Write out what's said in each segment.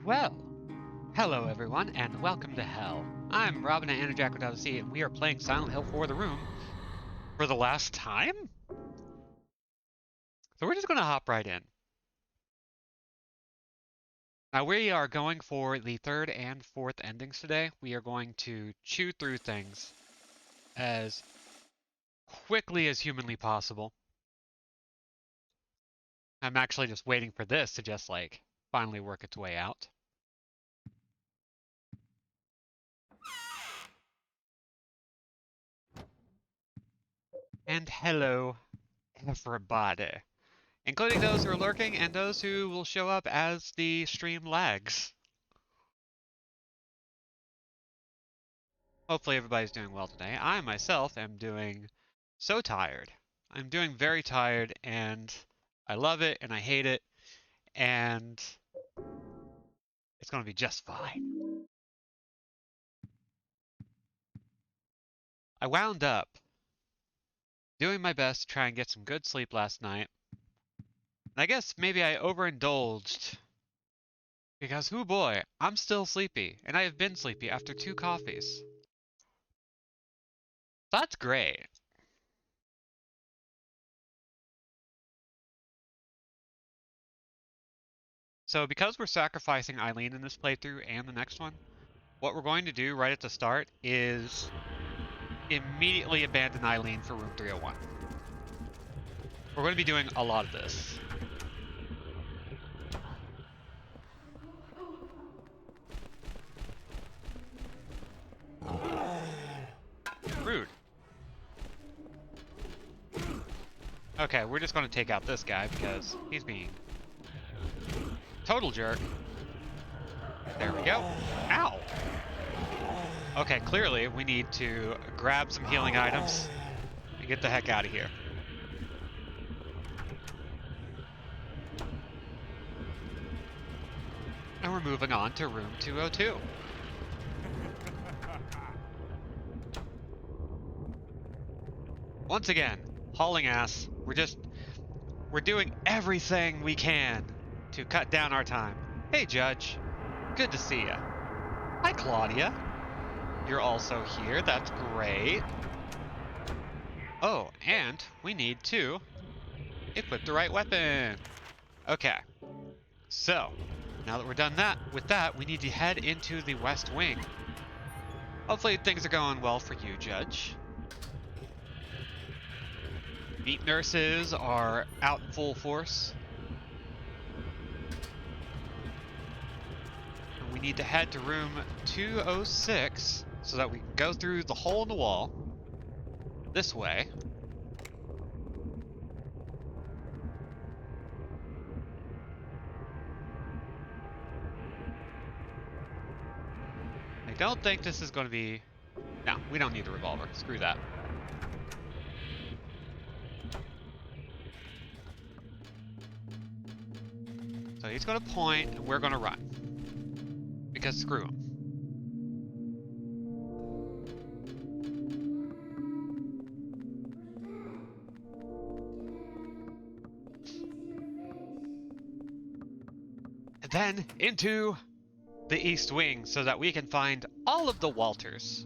Well, hello everyone, and welcome to Hell. I'm Robin at Anajack without a C, and we are playing Silent Hill for the Room for the last time? So we're just going to hop right in. Now we are going for the third and fourth endings today. We are going to chew through things as quickly as humanly possible. I'm actually just waiting for this to just, finally work its way out. And hello, everybody. Including those who are lurking and those who will show up as the stream lags. Hopefully everybody's doing well today. I myself am doing so tired. I'm doing very tired, and I love it and I hate it, and it's going to be just fine. I wound up doing my best to try and get some good sleep last night. And I guess maybe I overindulged because, oh boy, I'm still sleepy, and I have been sleepy after 2 coffees. That's great. So because we're sacrificing Eileen in this playthrough and the next one, what we're going to do right at the start is immediately abandon Eileen for room 301. We're going to be doing a lot of this. Rude. Okay, we're just going to take out this guy because he's being total jerk. There we go. Ow! Okay, clearly we need to grab some healing items and get the heck out of here. And we're moving on to room 202. Once again, hauling ass. We're doing everything we can to cut down our time. Hey, Judge. Good to see ya. Hi, Claudia. You're also here. That's great. Oh, and we need to equip the right weapon. Okay. So, now that we're done with that, we need to head into the West Wing. Hopefully things are going well for you, Judge. Meat nurses are out in full force. And we need to head to room 206 so that we can go through the hole in the wall this way. I don't think this is going to be... No, we don't need the revolver. Screw that. So he's going to point, and we're going to run. Because screw him. And then into the East Wing so that we can find all of the Walters.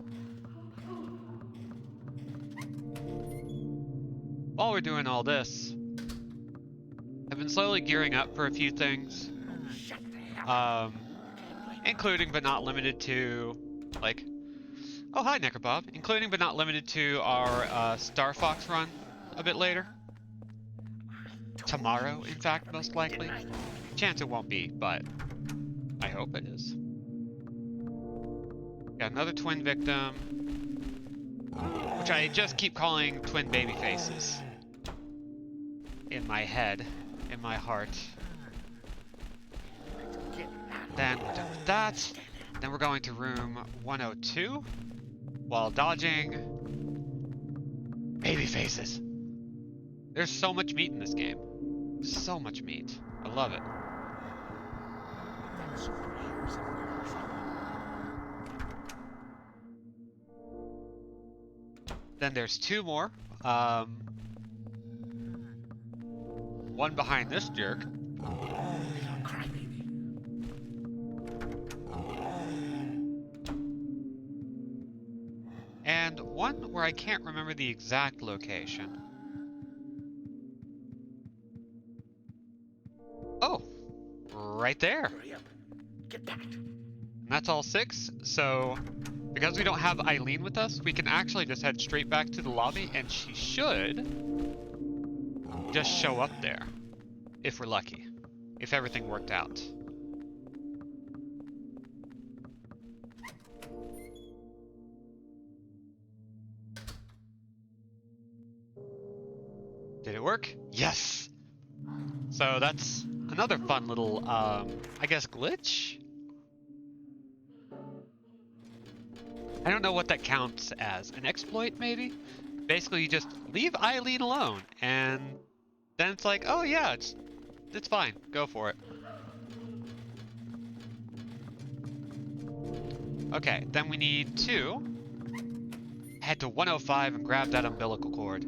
While we're doing all this, I've been slowly gearing up for a few things, including but not limited to, oh hi Necrobob, including but not limited to our Star Fox run a bit later. Tomorrow, in fact, most likely. Chance it won't be, but I hope it is. Got another twin victim, which I just keep calling twin baby faces. In my head, in my heart. Then we're done with that. Then we're going to room 102 while dodging baby faces. There's so much meat in this game. So much meat. I love it. Then there's 2 more. One behind this jerk. one where I can't remember the exact location. Oh, right there. Hurry up. Get back. And that's all 6, so because we don't have Eileen with us, we can actually just head straight back to the lobby, and she should just show up there, if we're lucky, if everything worked out. Did it work? Yes! So that's another fun little, I guess, glitch? I don't know what that counts as. An exploit, maybe? Basically, you just leave Eileen alone, and then it's like, oh yeah, it's fine. Go for it. Okay, then we need to head to 105 and grab that umbilical cord.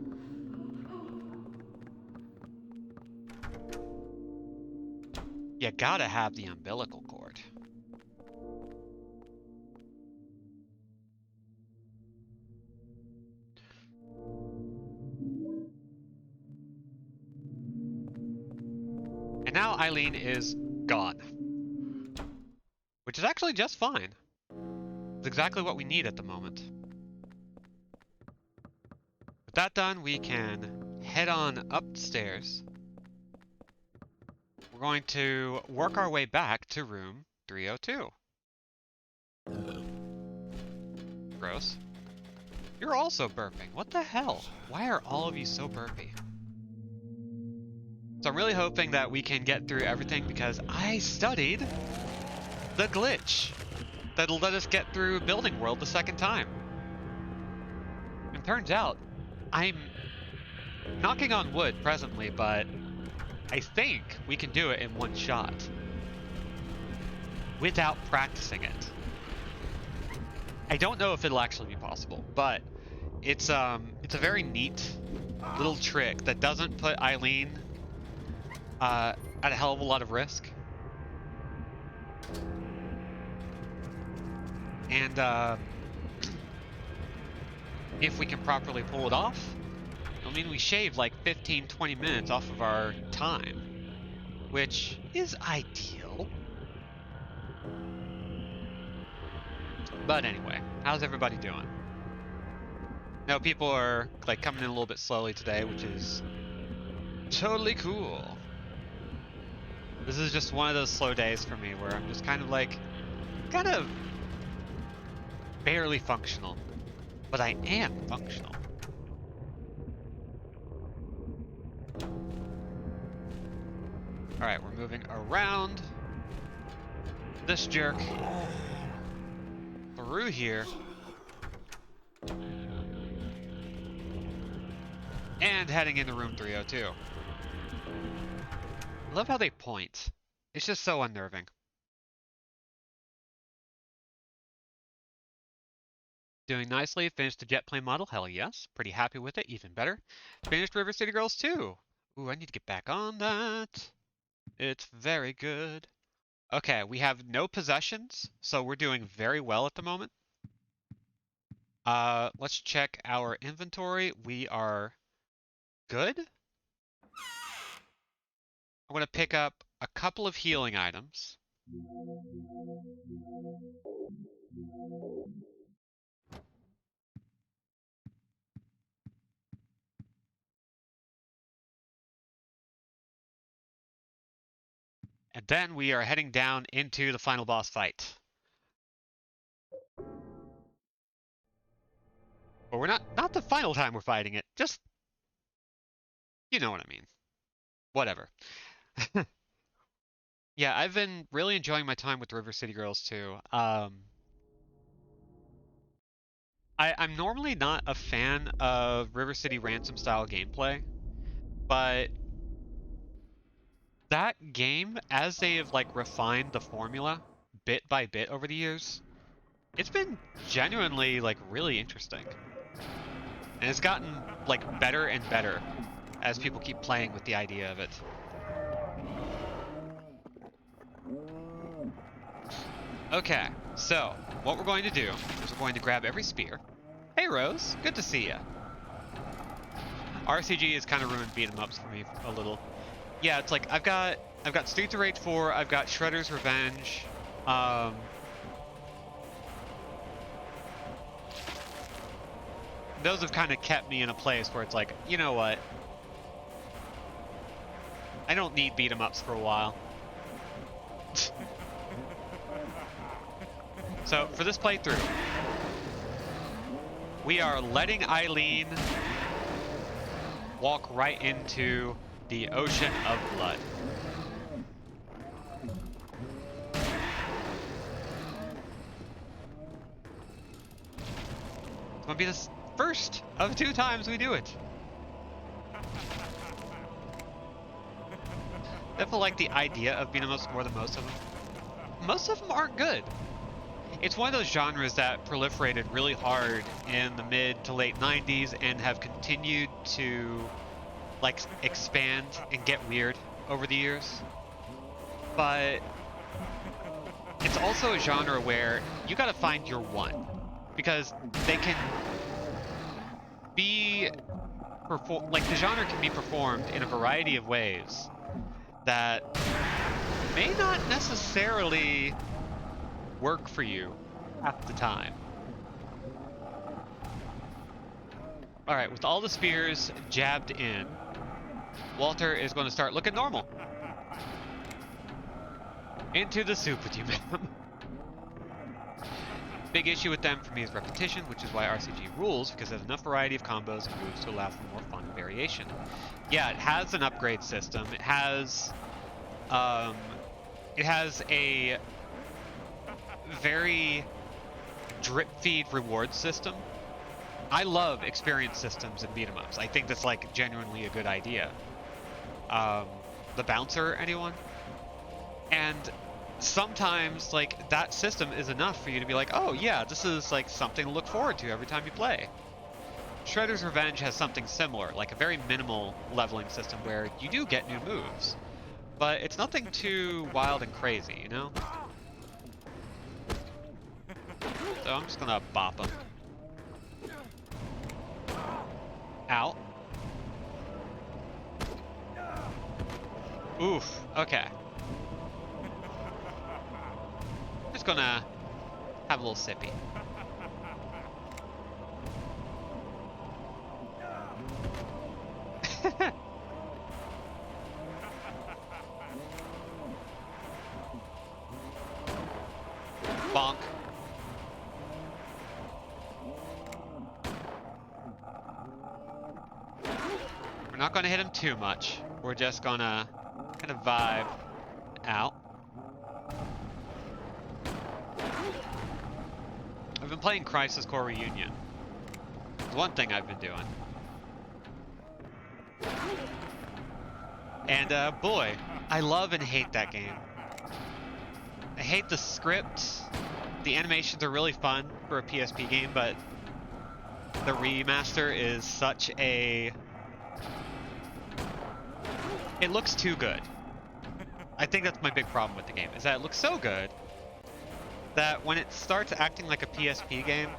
You gotta have the umbilical cord. And now Eileen is gone. Which is actually just fine. It's exactly what we need at the moment. With that done, we can head on upstairs. We're going to work our way back to room 302. Gross. You're also burping. What the hell? Why are all of you so burpy? So I'm really hoping that we can get through everything because I studied the glitch that'll let us get through Building World the second time. And turns out, I'm knocking on wood presently, but I think we can do it in one shot without practicing it. I don't know if it'll actually be possible, but it's a very neat little trick that doesn't put Eileen at a hell of a lot of risk. And if we can properly pull it off, it'll mean we shave like 15-20 minutes off of our time, which is ideal. But anyway, how's everybody doing? No, people are like coming in a little bit slowly today, which is totally cool. This is just one of those slow days for me where I'm just kind of barely functional, but I am functional. All right, we're moving around this jerk through here and heading into room 302. I love how they point. It's just so unnerving. Doing nicely. Finished the jet plane model. Hell yes. Pretty happy with it. Even better. Finished River City Girls 2. Ooh, I need to get back on that. It's very good. Okay, we have no possessions, so we're doing very well at the moment. Let's check our inventory. We are good. I'm going to pick up a couple of healing items. And then we are heading down into the final boss fight. But we're not the final time we're fighting it, just, you know what I mean. Whatever. Yeah, I've been really enjoying my time with River City Girls too. I'm normally not a fan of River City Ransom style gameplay, but that game, as they have like refined the formula bit by bit over the years, it's been genuinely like really interesting. And it's gotten like better and better as people keep playing with the idea of it. Okay, so what we're going to do is we're going to grab every spear. Hey Rose. Good to see ya. RCG has kind of ruined beat 'em ups for me a little. Yeah, it's like I've got Streets of Rage 4, I've got Shredder's Revenge. Those have kind of kept me in a place where it's like, you know what? I don't need beat 'em ups for a while. So for this playthrough, we are letting Eileen walk right into the ocean of blood. It's gonna be the first of 2 times we do it. Definitely like the idea of beat 'em ups more than most of them. Most of them aren't good. It's one of those genres that proliferated really hard in the mid to late 90s and have continued to like expand and get weird over the years. But it's also a genre where you gotta find your one, because they can be like the genre can be performed in a variety of ways that may not necessarily work for you half the time. Alright, with all the spears jabbed in, Walter is going to start looking normal. Into the soup with you, ma'am. Big issue with them for me is repetition, which is why RCG rules, because there's enough variety of combos and moves to allow for more fun and variation. Yeah, it has an upgrade system. It has a very drip feed reward system. I love experience systems in beat 'em ups. I think that's like genuinely a good idea. The bouncer, anyone? And sometimes like that system is enough for you to be like, oh yeah, this is like something to look forward to every time you play. Shredder's Revenge has something similar, like a very minimal leveling system where you do get new moves, but it's nothing too wild and crazy, you know? So I'm just gonna bop him. Out. Oof, okay. Just gonna have a little sippy. Bonk. We're not gonna hit him too much. We're just gonna kind of vibe out. I've been playing Crisis Core Reunion. It's one thing I've been doing. And boy, I love and hate that game. I hate the script. The animations are really fun for a PSP game, but the remaster is such a... It looks too good. I think that's my big problem with the game, is that it looks so good that when it starts acting like a PSP game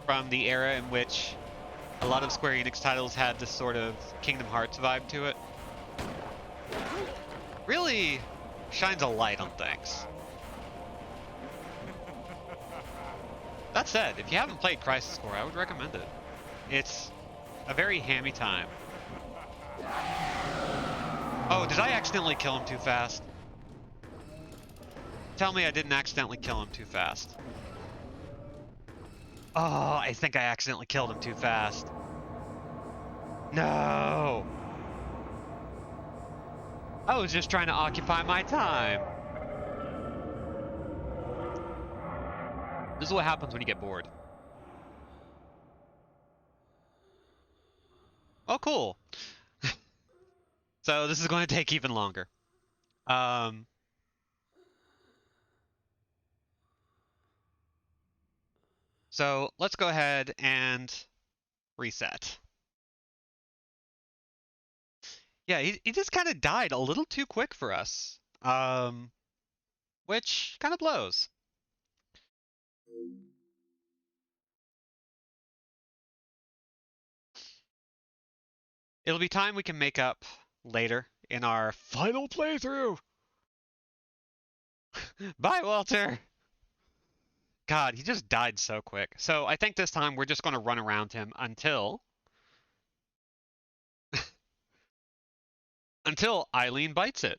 from the era in which a lot of Square Enix titles had this sort of Kingdom Hearts vibe to it, really shines a light on things. That said, if you haven't played Crisis Core, I would recommend it. It's a very hammy time. Oh, did I accidentally kill him too fast? Tell me I didn't accidentally kill him too fast. Oh, I think I accidentally killed him too fast. No! I was just trying to occupy my time. This is what happens when you get bored. Oh, cool. So this is going to take even longer. So let's go ahead and reset. Yeah, he just kind of died a little too quick for us, which kind of blows. It'll be time we can make up later in our final playthrough. Bye, Walter. God, he just died so quick. So I think this time we're just going to run around him until Eileen bites it.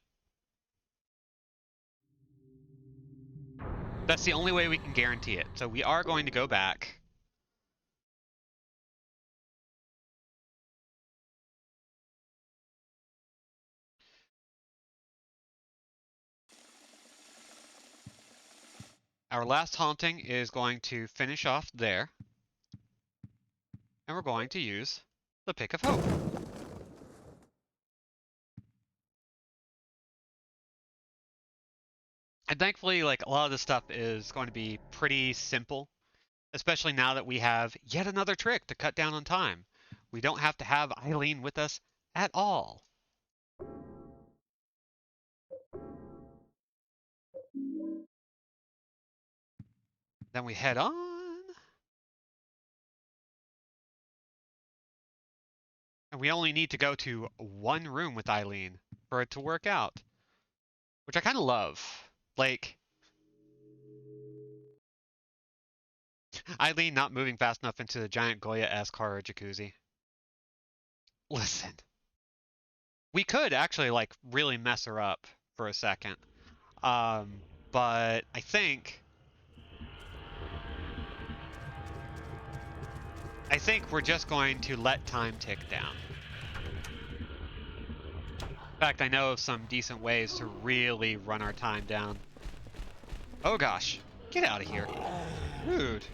That's the only way we can guarantee it. So we are going to go back. Our last haunting is going to finish off there. And we're going to use the Pick of Hope. And thankfully, like, a lot of this stuff is going to be pretty simple, especially now that we have yet another trick to cut down on time. We don't have to have Eileen with us at all. Then we head on. And we only need to go to one room with Eileen for it to work out, which I kind of love. Like, Eileen not moving fast enough into the giant Goya-esque horror jacuzzi. Listen. We could actually, like, really mess her up for a second. But I think we're just going to let time tick down. In fact, I know of some decent ways to really run our time down. Oh gosh, get out of here. Rude.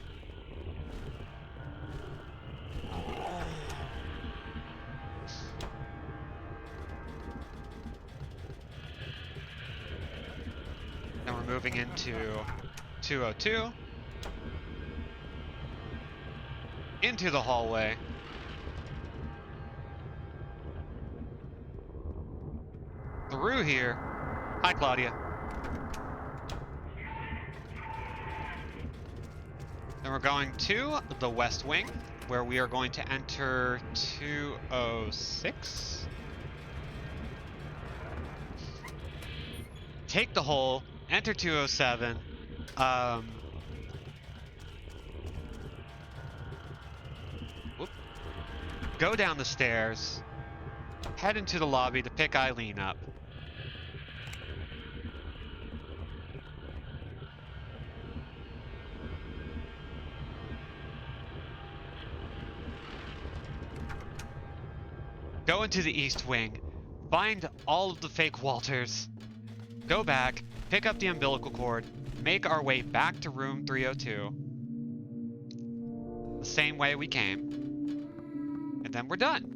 Then we're moving into 202. Into the hallway. Through here. Hi, Claudia. Then we're going to the West Wing, where we are going to enter 206. Take the hole, enter 207. Go down the stairs, head into the lobby to pick Eileen up. Go into the East Wing, find all of the fake Walters, go back, pick up the umbilical cord, make our way back to room 302, the same way we came, and then we're done.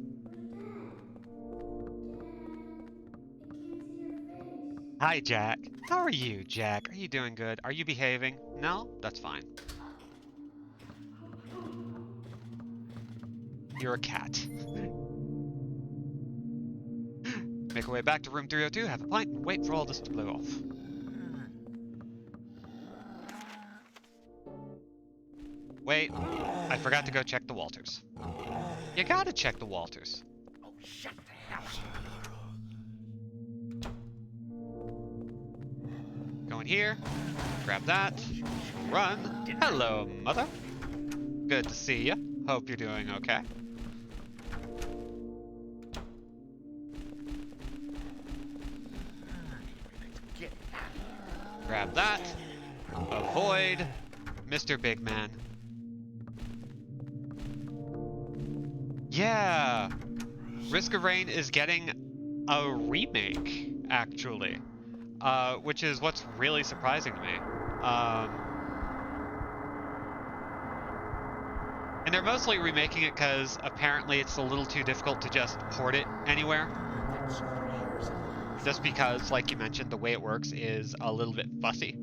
Hi, Jack. How are you, Jack? Are you doing good? Are you behaving? No? That's fine. You're a cat. Make our way back to room 302, have a pint, and wait for all this to blow off. Wait, I forgot to go check the Walters. You gotta check the Walters. Oh, shut the hell up. Go in here, grab that, run. Hello, Mother. Good to see you. Hope you're doing okay. Grab that. Avoid Mr. Big Man. Yeah! Risk of Rain is getting a remake, actually. Which is what's really surprising to me. And they're mostly remaking it because apparently it's a little too difficult to just port it anywhere. Just because, like you mentioned, the way it works is a little bit fussy.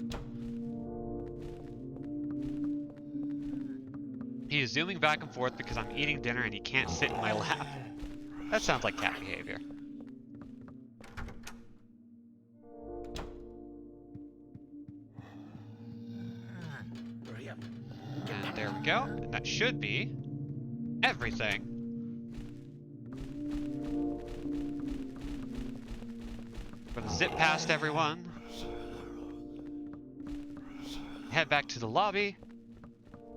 He is zooming back and forth because I'm eating dinner and he can't sit in my lap. That sounds like cat behavior. Hurry up. And there we go. And that should be everything. zip past everyone. Head back to the lobby.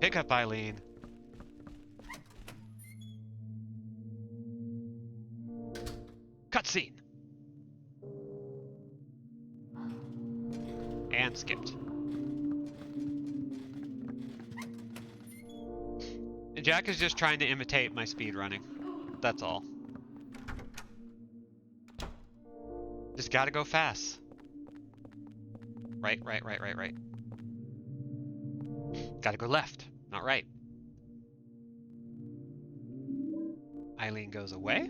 Pick up Eileen. Cutscene. And skipped. Jack is just trying to imitate my speed running. That's all. Just gotta go fast. Right. Gotta go left, not right. Eileen goes away.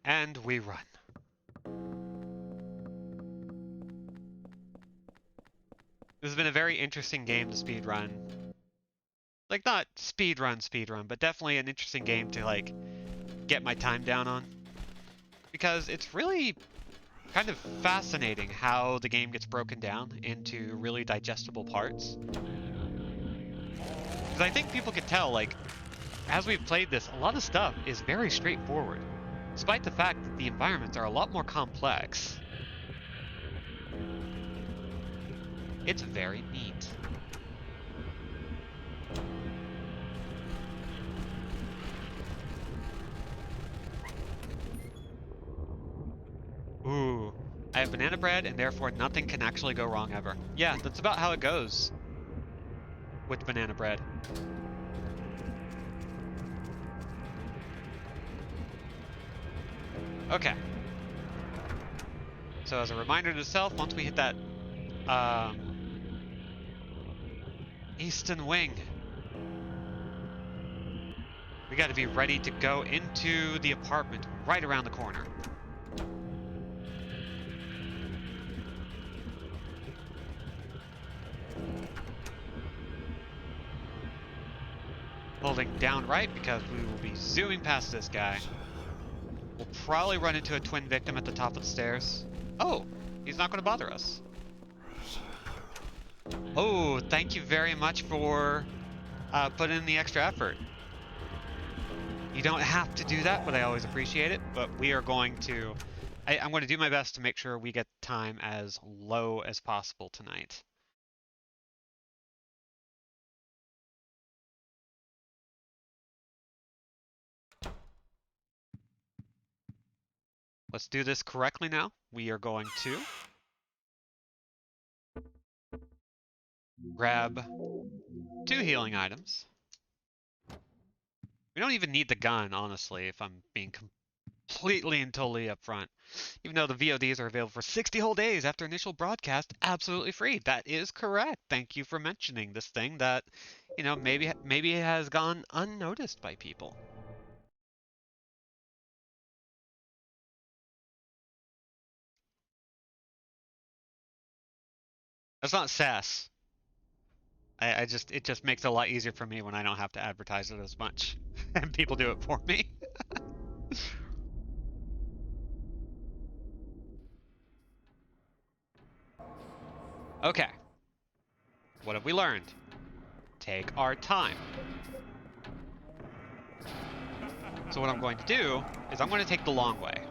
And we run. This has been a very interesting game to speedrun. Like, not speedrun, but definitely an interesting game to, like, get my time down on. Because it's really kind of fascinating how the game gets broken down into really digestible parts. Because I think people can tell, like, as we've played this, a lot of stuff is very straightforward, despite the fact that the environments are a lot more complex. It's very neat. Ooh, I have banana bread, and therefore nothing can actually go wrong ever. Yeah, that's about how it goes with banana bread. Okay. So as a reminder to self, once we hit that Easton Wing, we got to be ready to go into the apartment right around the corner. Holding down right because we will be zooming past this guy. We'll probably run into a twin victim at the top of the stairs. Oh, he's not going to bother us. Oh, thank you very much for putting in the extra effort. You don't have to do that, but I always appreciate it. But we are going to... I'm going to do my best to make sure we get time as low as possible tonight. Let's do this correctly now. We are going to grab 2 healing items. We don't even need the gun, honestly, if I'm being completely and totally upfront. Even though the VODs are available for 60 whole days after initial broadcast, absolutely free. That is correct. Thank you for mentioning this thing that, you know, maybe it has gone unnoticed by people. That's not sass. It just makes it a lot easier for me when I don't have to advertise it as much, and people do it for me. Okay. What have we learned? Take our time. So what I'm going to do is I'm going to take the long way.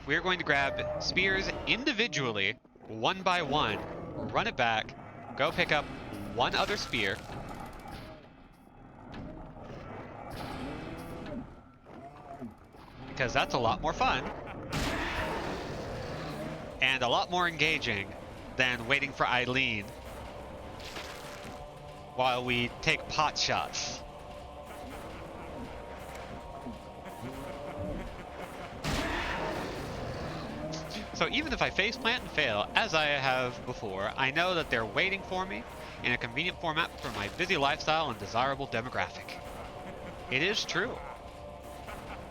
We're going to grab spears individually, one by one, run it back, go pick up one other spear, because that's a lot more fun and a lot more engaging than waiting for Eileen while we take pot shots. So even if I faceplant and fail, as I have before, I know that they're waiting for me in a convenient format for my busy lifestyle and desirable demographic. It is true.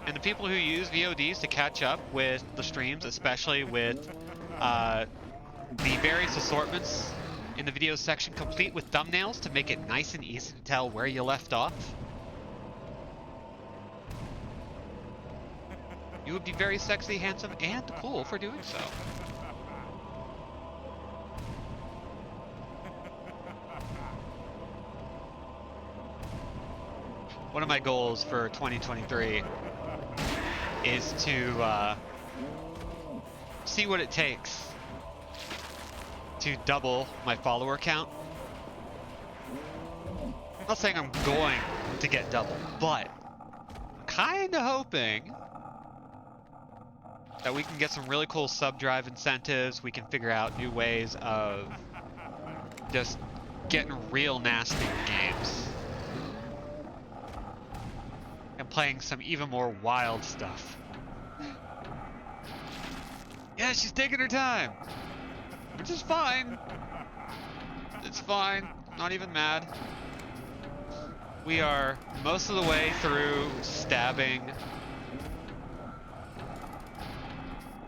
And the people who use VODs to catch up with the streams, especially with the various assortments in the video section, complete with thumbnails to make it nice and easy to tell where you left off, you would be very sexy, handsome, and cool for doing so. one of my goals for 2023 is to see what it takes to double my follower count. I'm not saying I'm going to get double, but I'm kind of hoping that we can get some really cool sub-drive incentives. We can figure out new ways of just getting real nasty with games. And playing some even more wild stuff. Yeah, she's taking her time. Which is fine. It's fine. Not even mad. We are most of the way through stabbing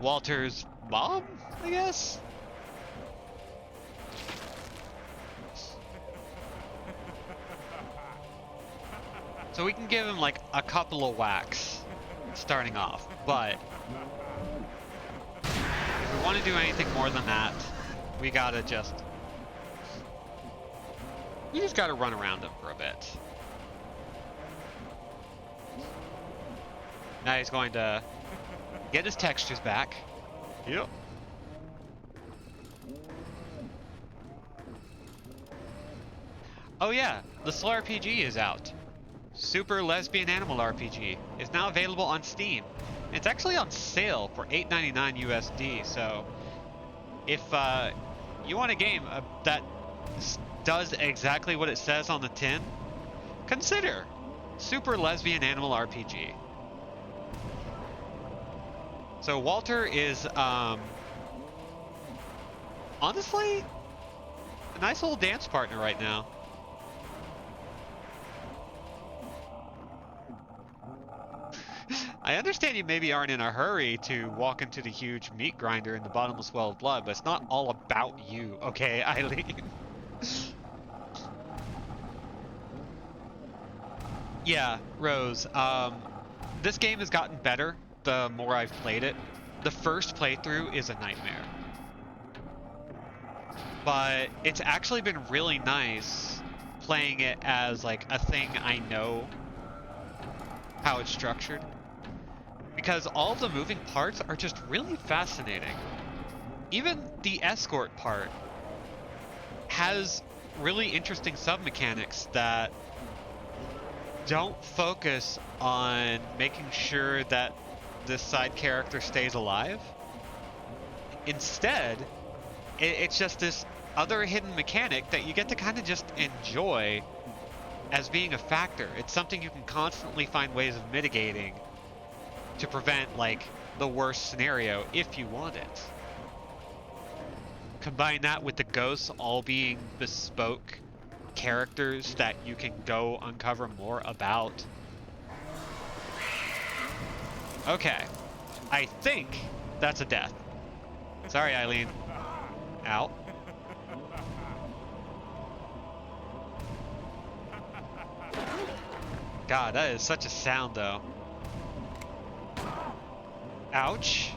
Walter's mom, I guess? So we can give him like a couple of whacks starting off, but if we want to do anything more than that, we just gotta run around him for a bit. Now he's going to get his textures back. Yep. Oh yeah, the Slow RPG is out. Super Lesbian Animal RPG is now available on Steam. It's actually on sale for $8.99 USD, so if you want a game that does exactly what it says on the tin, consider Super Lesbian Animal RPG. So Walter is, honestly, a nice little dance partner right now. I understand you maybe aren't in a hurry to walk into the huge meat grinder in the bottomless well of blood, but it's not all about you, okay, Eileen? Yeah, Rose, this game has gotten better the more I've played it. The first playthrough is a nightmare. But it's actually been really nice playing it as like a thing I know how it's structured. Because all of the moving parts are just really fascinating. Even the escort part has really interesting sub-mechanics that don't focus on making sure that this side character stays alive. Instead, it's just this other hidden mechanic that you get to kind of just enjoy as being a factor. It's something you can constantly find ways of mitigating to prevent, like, the worst scenario if you want it. Combine that with the ghosts all being bespoke characters that you can go uncover more about. Okay. I think that's a death. Sorry, Eileen. Ow. God, that is such a sound, though. Ouch.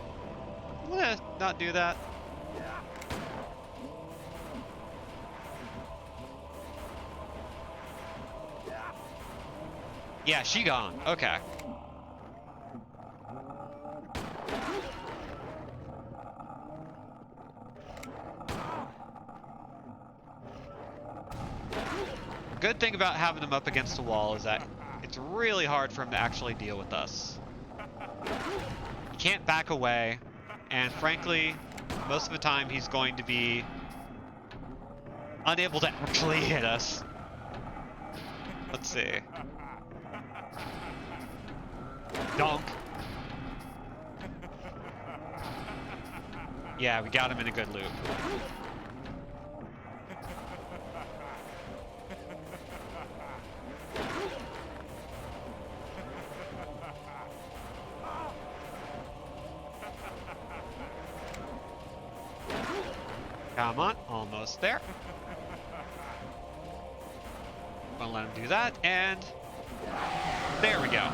I'm gonna not do that. Yeah, she gone. Okay. Good thing about having him up against the wall is that it's really hard for him to actually deal with us. He can't back away, and frankly, most of the time he's going to be unable to actually hit us. Let's see. Donk. Yeah, we got him in a good loop. Come on, almost there. Gonna let him do that, and there we go.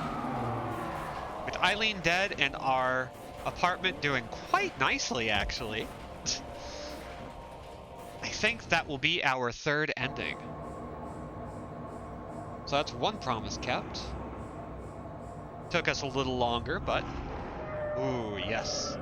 With Eileen dead and our apartment doing quite nicely, actually. I think that will be our third ending. So that's one promise kept. Took us a little longer, but... Ooh, yes.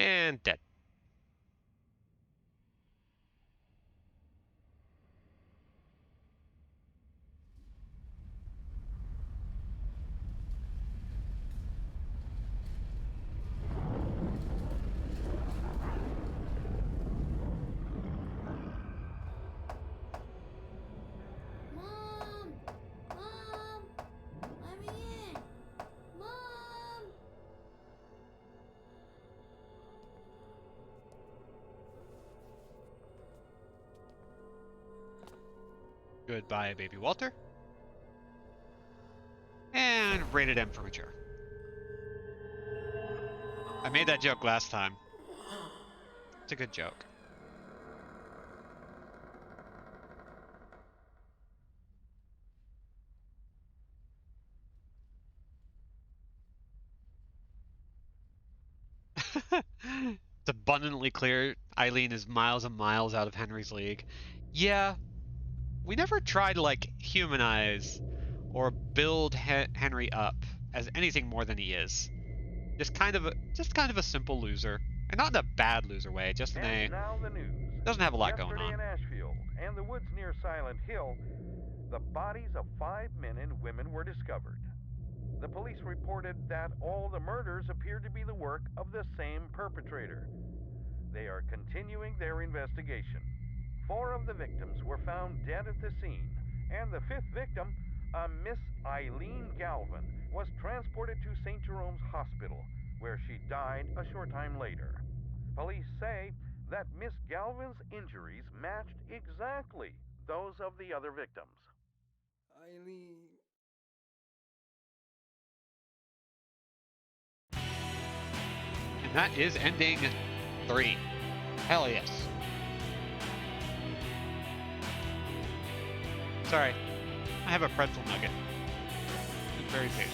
And dead. Mom! Mom! Let me in! Mom! Goodbye, baby Walter. And rated M for mature. I made that joke last time. It's a good joke. It's abundantly clear Eileen is miles and miles out of Henry's league. Yeah, we never tried to like humanize or build Henry up as anything more than he is. Just kind of a simple loser, and not in a bad loser way. Just in And a now the news. doesn't have a lot going Yesterday on. in Ashfield and the woods near Silent Hill, the bodies of 5 men and women were discovered. The police reported that all the murders appeared to be the work of the same perpetrator. They are continuing their investigation. 4 of the victims were found dead at the scene, and the 5th victim, a Miss Eileen Galvin, was transported to St. Jerome's Hospital, where she died a short time later. Police say that Miss Galvin's injuries matched exactly those of the other victims. Eileen. And that is ending 3. Hell yes. Sorry, I have a pretzel nugget. It's very tasty.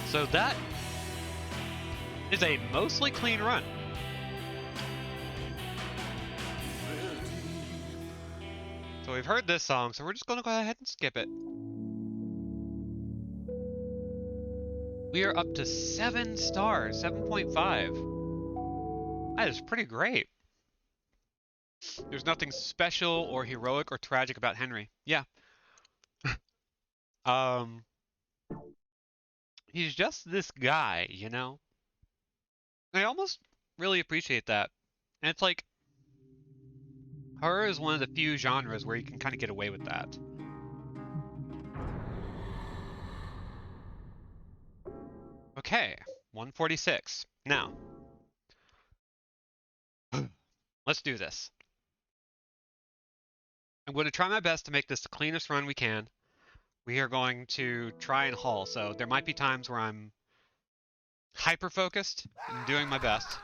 So that is a mostly clean run. So we've heard this song, so we're just going to go ahead and skip it. We are up to 7 stars, 7.5. That is pretty great. There's nothing special or heroic or tragic about Henry. Yeah. um, he's just this guy, you know? I almost really appreciate that. And it's like, horror is one of the few genres where you can kind of get away with that. Okay, 146. Now, let's do this. I'm going to try my best to make this the cleanest run we can. We are going to try and haul, so there might be times where I'm hyper-focused and doing my best.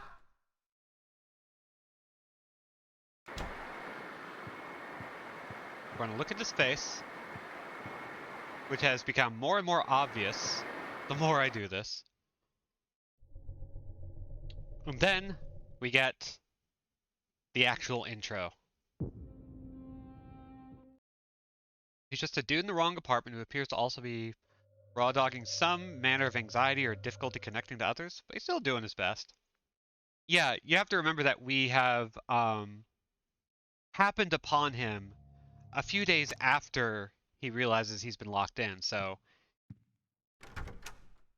We're going to look at his face, which has become more and more obvious the more I do this. And then we get the actual intro. He's just a dude in the wrong apartment who appears to also be raw dogging some manner of anxiety or difficulty connecting to others, but he's still doing his best. Yeah, you have to remember that we have happened upon him a few days after he realizes he's been locked in, so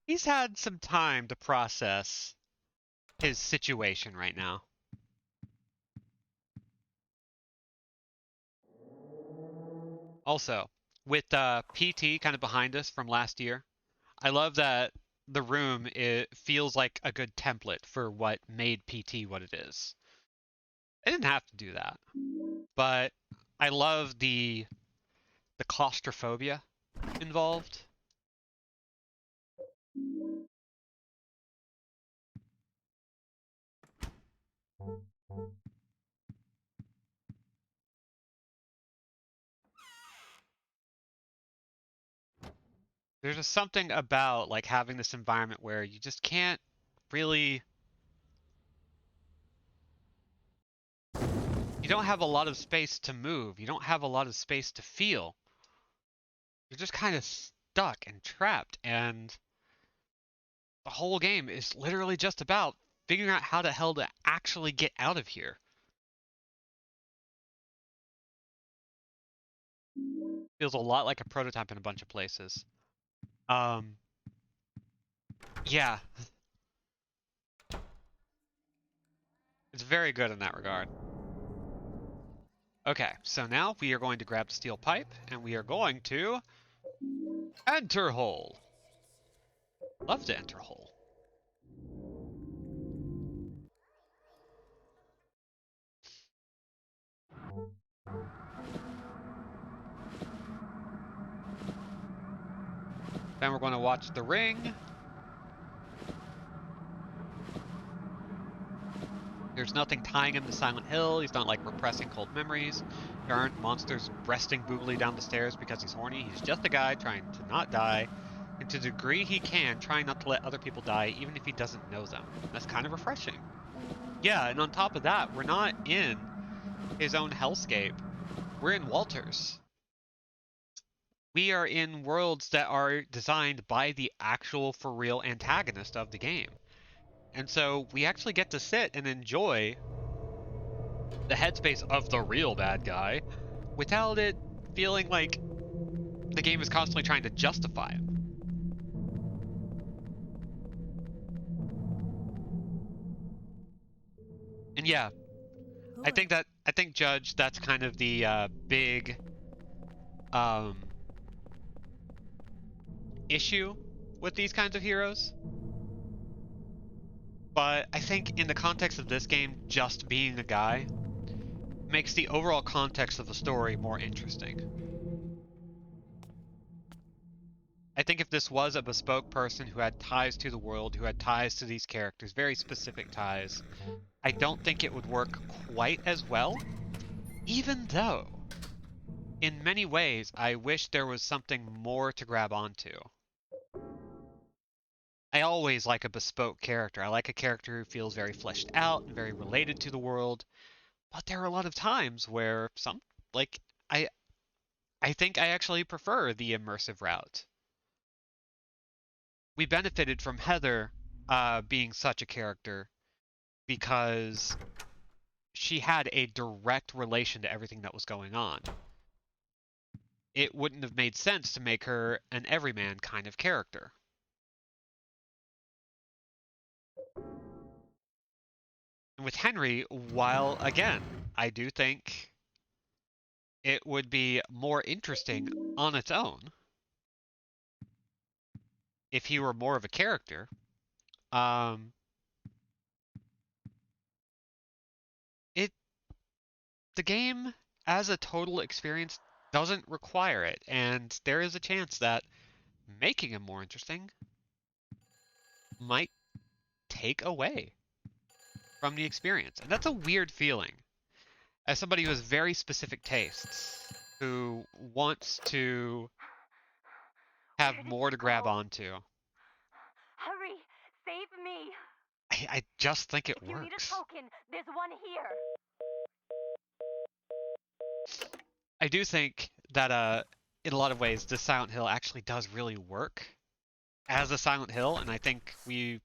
he's had some time to process his situation right now. Also, with PT kind of behind us from last year, I love that the room it feels like a good template for what made PT what it is. I didn't have to do that, but I love the claustrophobia involved. There's just something about like having this environment where you just can't really, you don't have a lot of space to move. You don't have a lot of space to feel. You're just kind of stuck and trapped, and the whole game is literally just about figuring out how the hell to actually get out of here. Feels a lot like a prototype in a bunch of places. Yeah, it's very good in that regard. Okay, so now we are going to grab the steel pipe, and we are going to enter hole. Love to enter hole. Then we're going to watch The Ring. There's nothing tying him to Silent Hill. He's not like repressing cold memories. There aren't monsters breasting boogly down the stairs because he's horny. He's just a guy trying to not die, and to the degree he can, trying not to let other people die, even if he doesn't know them. That's kind of refreshing. Yeah, and on top of that, we're not in his own hellscape. We're in Walter's. We are in worlds that are designed by the actual for real antagonist of the game. And so we actually get to sit and enjoy the headspace of the real bad guy without it feeling like the game is constantly trying to justify him. And yeah, I think Judge, that's kind of the big issue with these kinds of heroes. But I think in the context of this game, just being a guy makes the overall context of the story more interesting. I think if this was a bespoke person who had ties to the world, who had ties to these characters, very specific ties, I don't think it would work quite as well, even though, in many ways, I wish there was something more to grab onto. I always like a bespoke character. I like a character who feels very fleshed out and very related to the world. But there are a lot of times where like, I think I actually prefer the immersive route. We benefited from Heather being such a character because she had a direct relation to everything that was going on. It wouldn't have made sense to make her an everyman kind of character. And with Henry, while, again, I do think it would be more interesting on its own if he were more of a character. The game as a total experience doesn't require it, and there is a chance that making him more interesting might take away from the experience. And that's a weird feeling. As somebody who has very specific tastes, who wants to have more to grab onto, Hurry! Save me! I just think it If you need a works. token, there's one here. I do think that in a lot of ways, this Silent Hill actually does really work as a Silent Hill, and I think we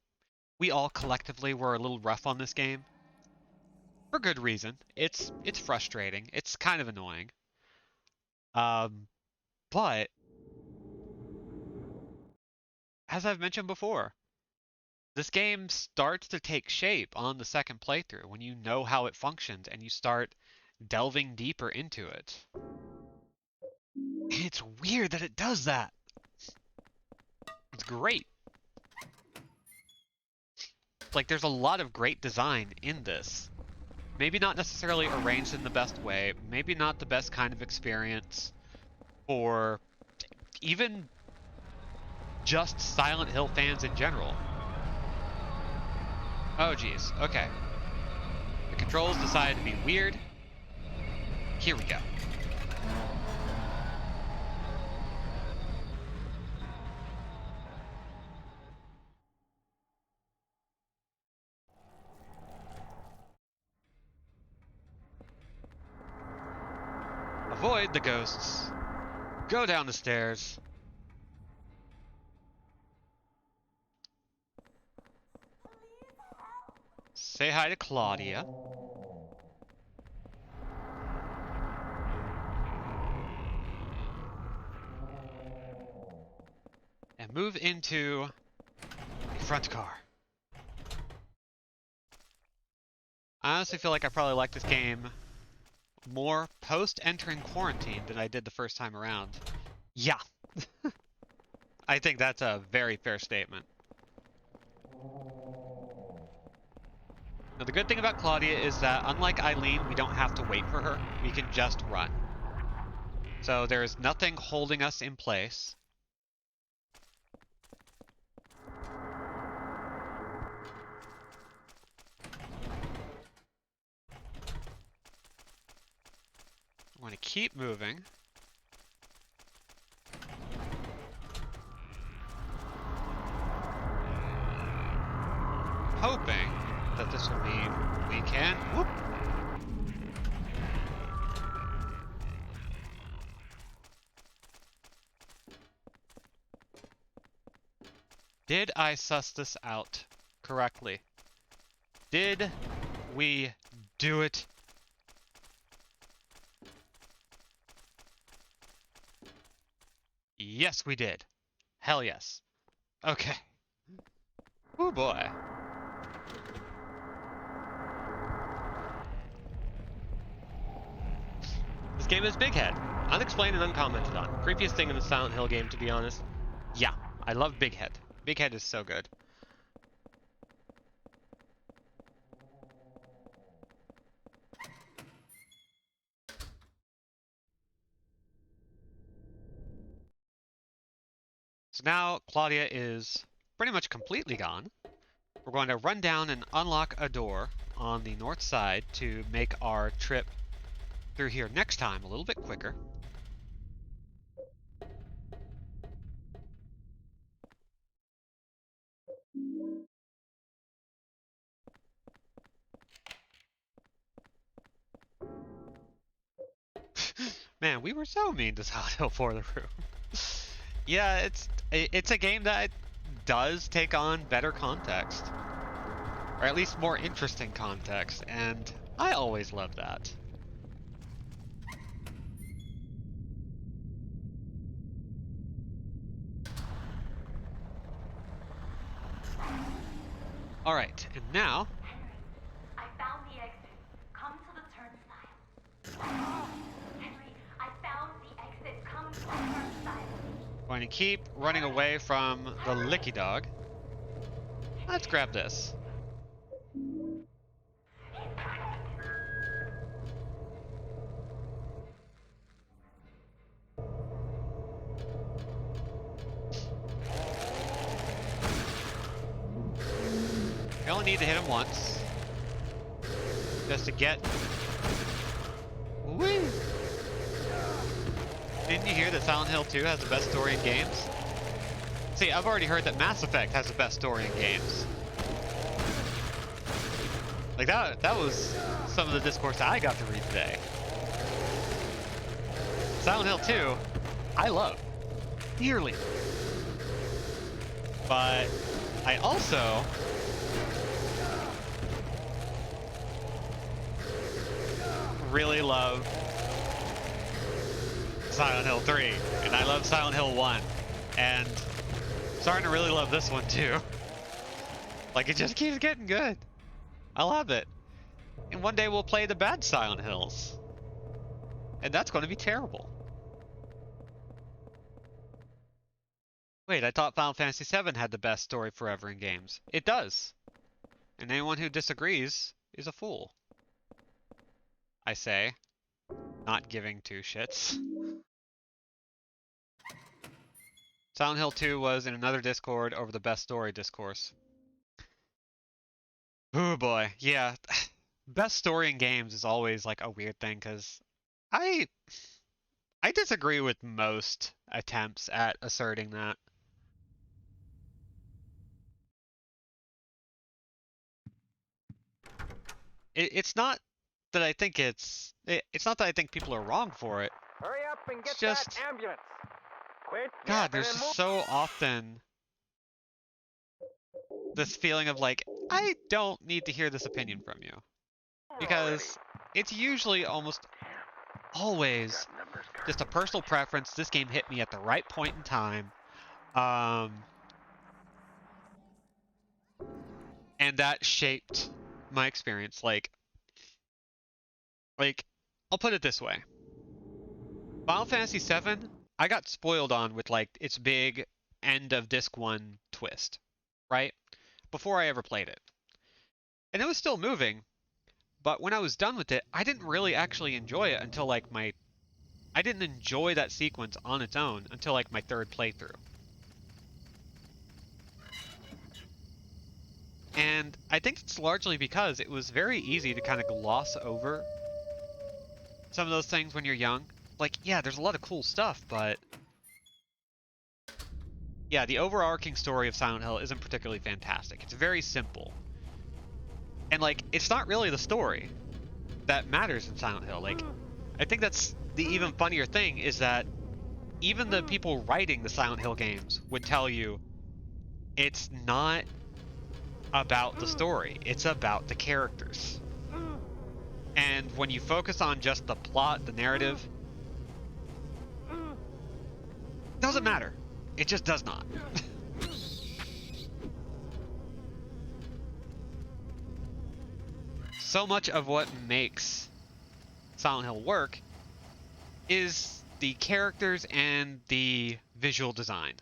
all collectively were a little rough on this game. For good reason. It's frustrating. It's kind of annoying. But as I've mentioned before, this game starts to take shape on the second playthrough when you know how it functions and you start delving deeper into it. And it's weird that it does that. It's great. Like, there's a lot of great design in this. Maybe not necessarily arranged in the best way, maybe not the best kind of experience for even just Silent Hill fans in general. Oh geez, okay. The controls decided to be weird. Here we go. Avoid the ghosts. Go down the stairs. Say hi to Claudia. And move into the front car. I honestly feel like I probably like this game more post-entering quarantine than I did the first time around. Yeah. I think that's a very fair statement. Now, the good thing about Claudia is that, unlike Eileen, we don't have to wait for her. We can just run. So there's nothing holding us in place. I want to keep moving. Hoping that this will mean we can. Whoop. Did I suss this out correctly? Did we do it? Yes, we did. Hell yes. Okay. Oh boy. This game is Big Head. Unexplained and uncommented on. Creepiest thing in the Silent Hill game, to be honest. Yeah, I love Big Head. Big Head is so good. So now Claudia is pretty much completely gone. We're going to run down and unlock a door on the north side to make our trip through here next time a little bit quicker. Man, we were so mean to Silent Hill 4 the room. Yeah, it's a game that does take on better context. Or at least more interesting context, and I always love that. Alright, and now... I found the exit. Come to the turnstile. Henry, I found the exit. Come to the turnstile. Going to keep running away from the Licky Dog. Let's grab this. You only need to hit him once. Just to get... Whee! Didn't you hear that Silent Hill 2 has the best story in games? See, I've already heard that Mass Effect has the best story in games. Like, that was some of the discourse I got to read today. Silent Hill 2, I love. Dearly. But I also... really love Silent Hill 3, and I love Silent Hill 1, and starting to really love this one too. Like, it just keeps getting good. I love it. And one day we'll play the bad Silent Hills, and that's going to be terrible. Wait, I thought Final Fantasy VII had the best story forever in games. It does. And anyone who disagrees is a fool. I say, not giving two shits. Silent Hill 2 was in another Discord over the best story discourse. Oh boy, yeah. Best story in games is always like a weird thing because I I disagree with most attempts at asserting that. It's not that I think it's not that I think people are wrong for it. Hurry up and It's get that just ambulance. Quit God, yapping there's and just move. so often this feeling of like I don't need to hear this opinion from you because it's usually almost always just a personal preference. This game hit me at the right point in time. And that shaped my experience. Like, I'll put it this way. Final Fantasy VII, I got spoiled on with like its big end of disc one twist, right? Before I ever played it. And it was still moving, but when I was done with it, I didn't really actually enjoy it until like I didn't enjoy that sequence on its own until like my third playthrough. And I think it's largely because it was very easy to kind of gloss over some of those things when you're young. Like, yeah, there's a lot of cool stuff, but yeah, the overarching story of Silent Hill isn't particularly fantastic. It's very simple. And like, it's not really the story that matters in Silent Hill. Like, I think that's the even funnier thing is that even the people writing the Silent Hill games would tell you it's not about the story, it's about the characters. And when you focus on just the plot, the narrative, it doesn't matter. It just does not. So much of what makes Silent Hill work is the characters and the visual design.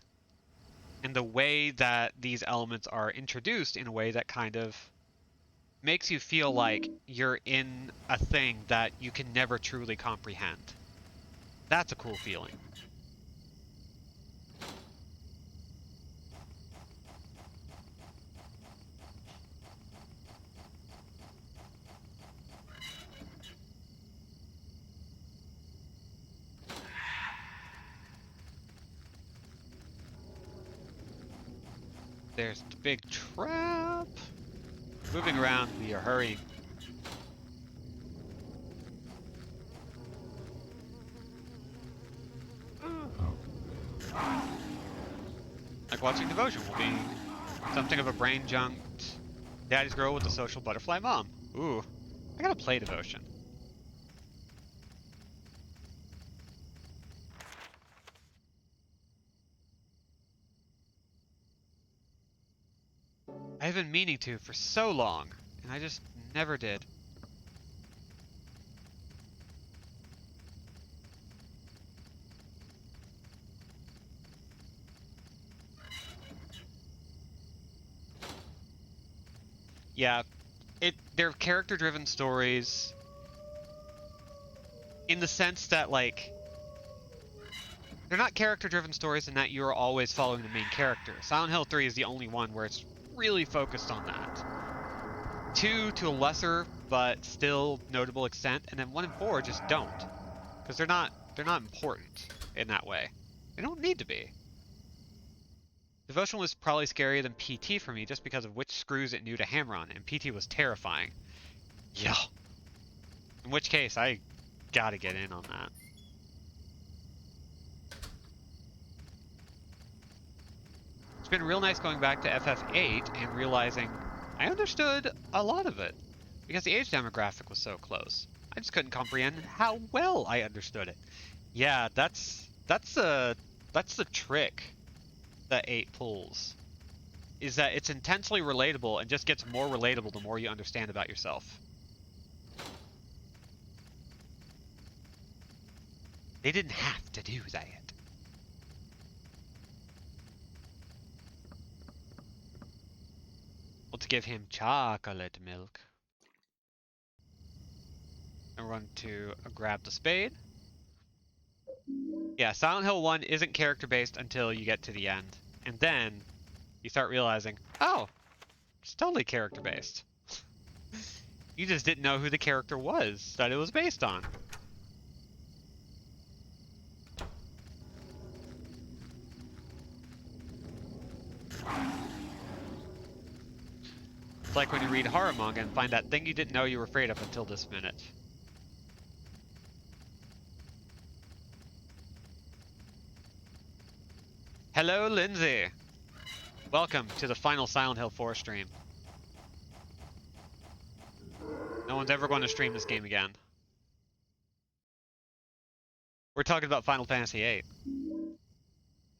And the way that these elements are introduced in a way that kind of makes you feel like you're in a thing that you can never truly comprehend. That's a cool feeling. There's the big trap. Moving around, we are hurrying. Like watching Devotion will be something of a brain junked daddy's girl with a social butterfly mom. Ooh, I gotta play Devotion. I've been meaning to for so long, and I just never did. Yeah, they're character-driven stories in the sense that like they're not character-driven stories in that you're always following the main character. Silent Hill 3 is the only one where it's really focused on that. 2 to a lesser but still notable extent, and then 1 and 4 just don't. Because they're not important in that way. They don't need to be. Devotion was probably scarier than PT for me just because of which screws it knew to hammer on, and PT was terrifying. Yeah. In which case, I gotta get in on that. It's been real nice going back to FF8 and realizing I understood a lot of it because the age demographic was so close. I just couldn't comprehend how well I understood it. Yeah, that's the trick that 8 pulls. Is that it's intensely relatable and just gets more relatable the more you understand about yourself. They didn't have to do that. Well, to give him chocolate milk. And run to grab the spade. Yeah, Silent Hill 1 isn't character-based until you get to the end. And then you start realizing, oh, it's totally character-based. You just didn't know who the character was that it was based on. It's like when you read horror manga and find that thing you didn't know you were afraid of until this minute. Hello, Lindsay! Welcome to the final Silent Hill 4 stream. No one's ever going to stream this game again. We're talking about Final Fantasy VIII.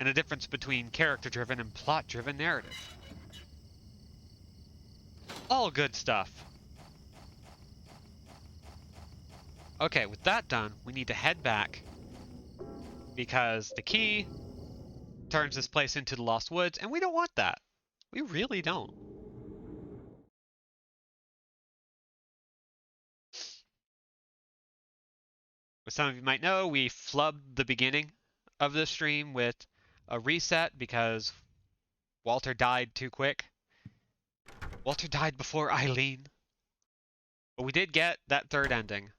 And the difference between character-driven and plot-driven narrative. All good stuff. Okay, with that done, we need to head back because the key turns this place into the Lost Woods, and we don't want that. We really don't. As some of you might know, we flubbed the beginning of the stream with a reset because Walter died too quick. Walter died before Eileen. But we did get that third ending.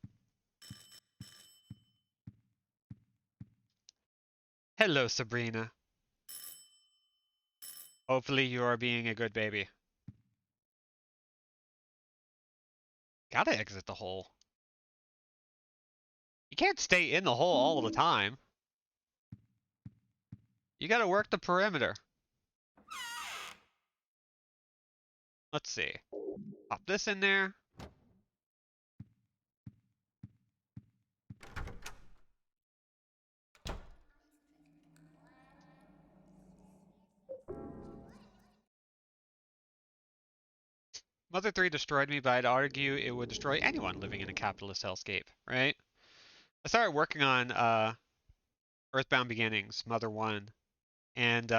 Hello, Sabrina. Hopefully you are being a good baby. Gotta exit the hole. You can't stay in the hole all the time. You gotta work the perimeter. Let's see. Pop this in there. Mother 3 destroyed me, but I'd argue it would destroy anyone living in a capitalist hellscape, right? I started working on Earthbound Beginnings, Mother 1, and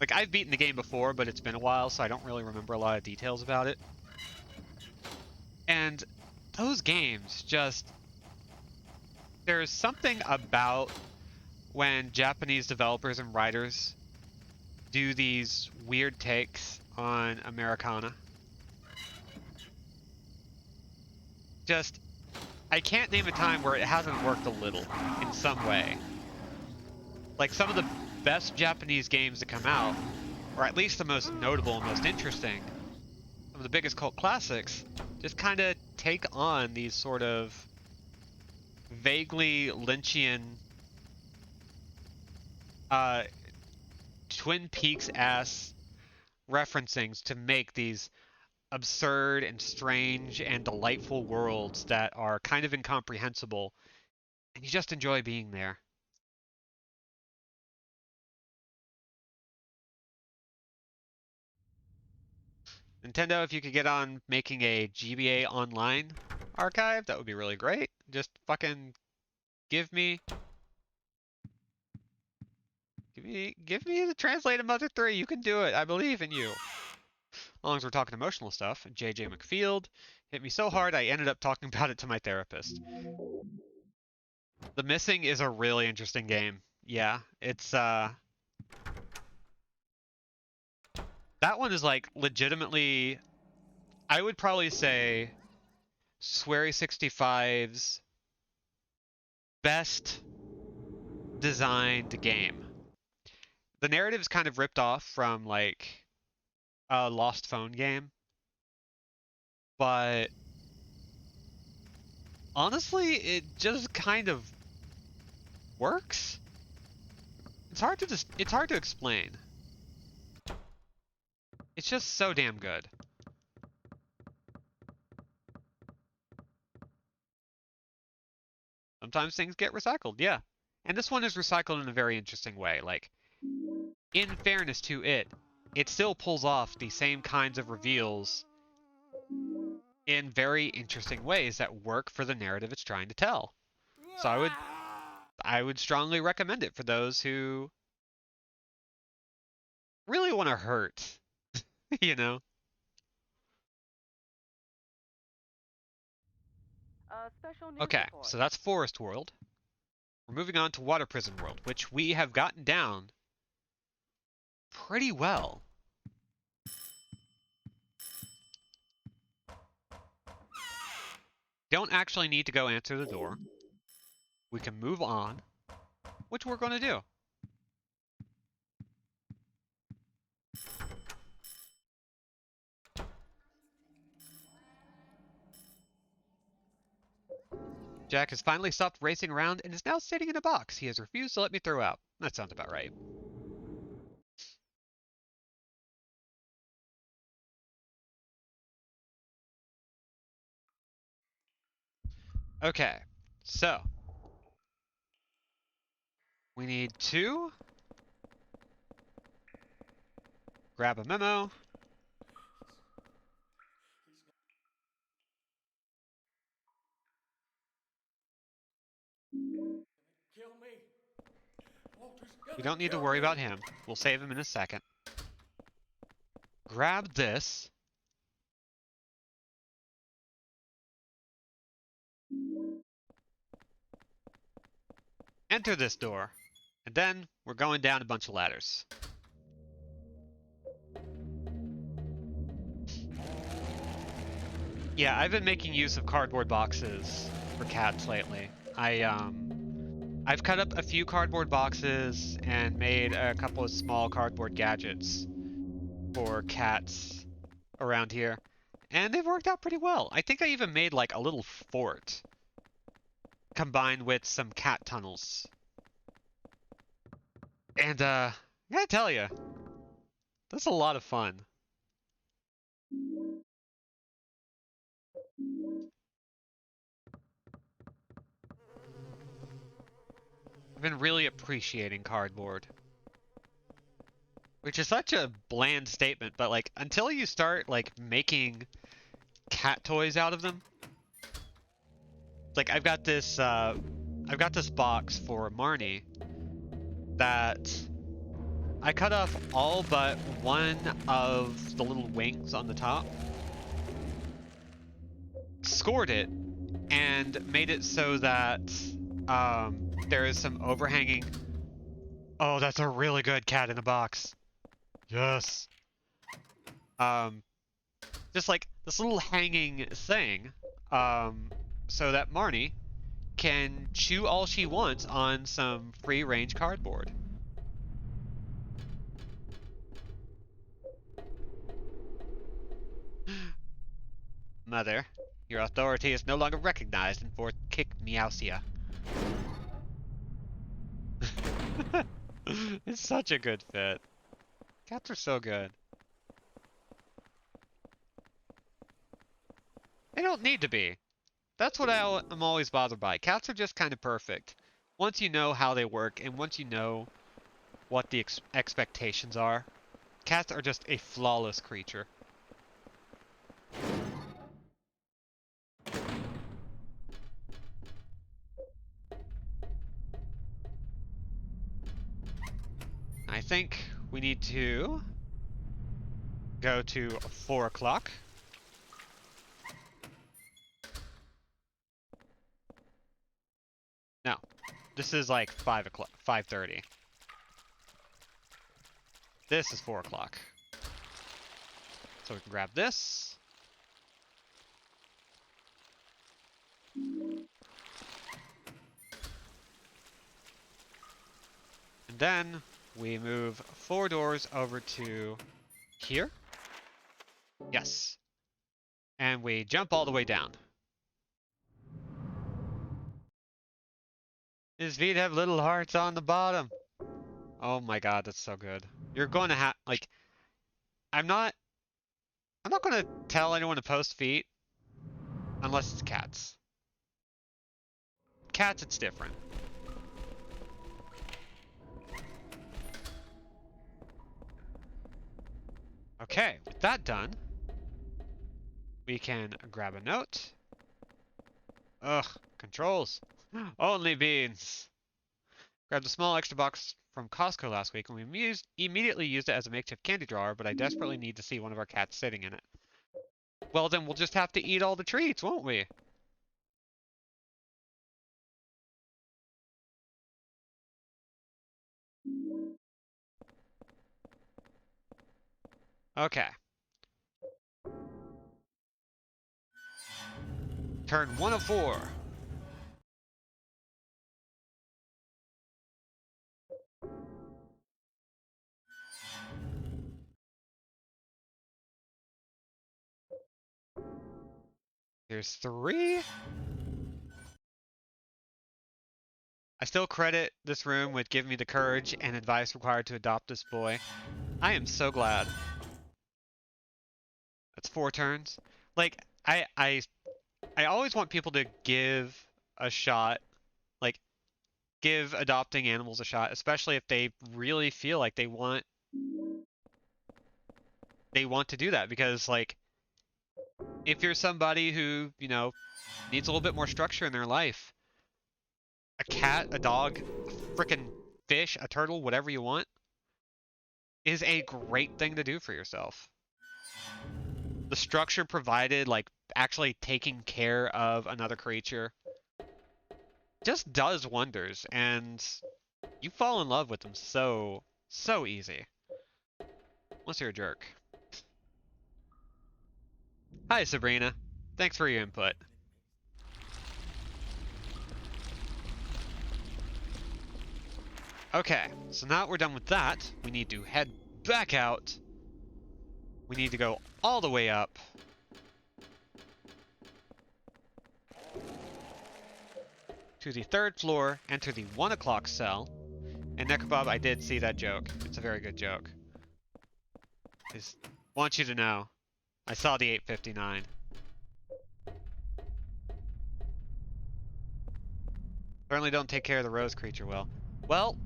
like I've beaten the game before, but it's been a while, so I don't really remember a lot of details about it. And those games just there's something about when Japanese developers and writers do these weird takes on Americana. Just, I can't name a time where it hasn't worked a little in some way. Like some of the best Japanese games that come out, or at least the most notable and most interesting, some of the biggest cult classics, just kind of take on these sort of vaguely Lynchian Twin Peaks-ass referencings to make these absurd and strange and delightful worlds that are kind of incomprehensible, and you just enjoy being there. Nintendo, if you could get on making a GBA Online archive, that would be really great. Just fucking give me the translated Mother 3. You can do it. I believe in you. As long as we're talking emotional stuff, JJ McField hit me so hard I ended up talking about it to my therapist. The Missing is a really interesting game. Yeah, it's that one is like legitimately, I would probably say Swery 65's best designed game. The narrative is kind of ripped off from like a Lost Phone game, but honestly, it just kind of works. It's hard to explain. It's just so damn good. Sometimes things get recycled, yeah. And this one is recycled in a very interesting way. Like, in fairness to it, it still pulls off the same kinds of reveals in very interesting ways that work for the narrative it's trying to tell. So I would strongly recommend it for those who really want to hurt, you know? Okay, so that's Forest World. We're moving on to Water Prison World, which we have gotten down pretty well. Don't actually need to go answer the door. We can move on, which we're going to do. Jack has finally stopped racing around and is now sitting in a box he has refused to let me throw out. That sounds about right. Okay, so we need to grab a memo. Kill me. Walter's gonna We don't need to kill worry me. about him. We'll save him in a second. Grab this. Enter this door. And then we're going down a bunch of ladders. Yeah, I've been making use of cardboard boxes for cats lately. I've cut up a few cardboard boxes and made a couple of small cardboard gadgets for cats around here. And they've worked out pretty well. I think I even made like a little fort combined with some cat tunnels. And I gotta tell you, that's a lot of fun. I've been really appreciating cardboard. Which is such a bland statement, but like until you start like making cat toys out of them. Like I've got this box for Marnie that I cut off all but one of the little wings on the top, scored it, and made it so that there is some overhanging. Oh, that's a really good cat in a box. Yes. Just like this little hanging thing, so that Marnie can chew all she wants on some free-range cardboard. Mother, your authority is no longer recognized in Fort Kick Meowsia. It's such a good fit. Cats are so good. They don't need to be. That's what I'm always bothered by. Cats are just kind of perfect. Once you know how they work and once you know what the expectations are, cats are just a flawless creature. I think we need to go to 4 o'clock. No, this is like 5 o'clock, 5:30. This is 4 o'clock. So we can grab this. And then we move 4 doors over to here. Yes. And we jump all the way down. His feet have little hearts on the bottom. Oh my god, that's so good. You're going to have, like, I'm not going to tell anyone to post feet unless it's cats. Cats, it's different. Okay, with that done, we can grab a note. Ugh, controls. Only beans. Grabbed a small extra box from Costco last week, and we immediately used it as a makeshift candy drawer, but I desperately need to see one of our cats sitting in it. Well, then we'll just have to eat all the treats, won't we? Okay. Turn 1 of 4. Here's 3. I still credit this room with giving me the courage and advice required to adopt this boy. I am so glad. That's 4 turns. Like, I always want people to give a shot, like, give adopting animals a shot, especially if they really feel like they want to do that, because, like, if you're somebody who, you know, needs a little bit more structure in their life, a cat, a dog, a frickin' fish, a turtle, whatever you want, is a great thing to do for yourself. The structure provided, like actually taking care of another creature, just does wonders, and you fall in love with them so easy. Unless you're a jerk. Hi, Sabrina. Thanks for your input. Okay, so now that we're done with that, we need to head back out. We need to go all the way up. To the 3rd floor, enter the 1 o'clock cell. And Necrobob, I did see that joke. It's a very good joke. Just want you to know, I saw the 859. Certainly don't take care of the Rose creature well. Well,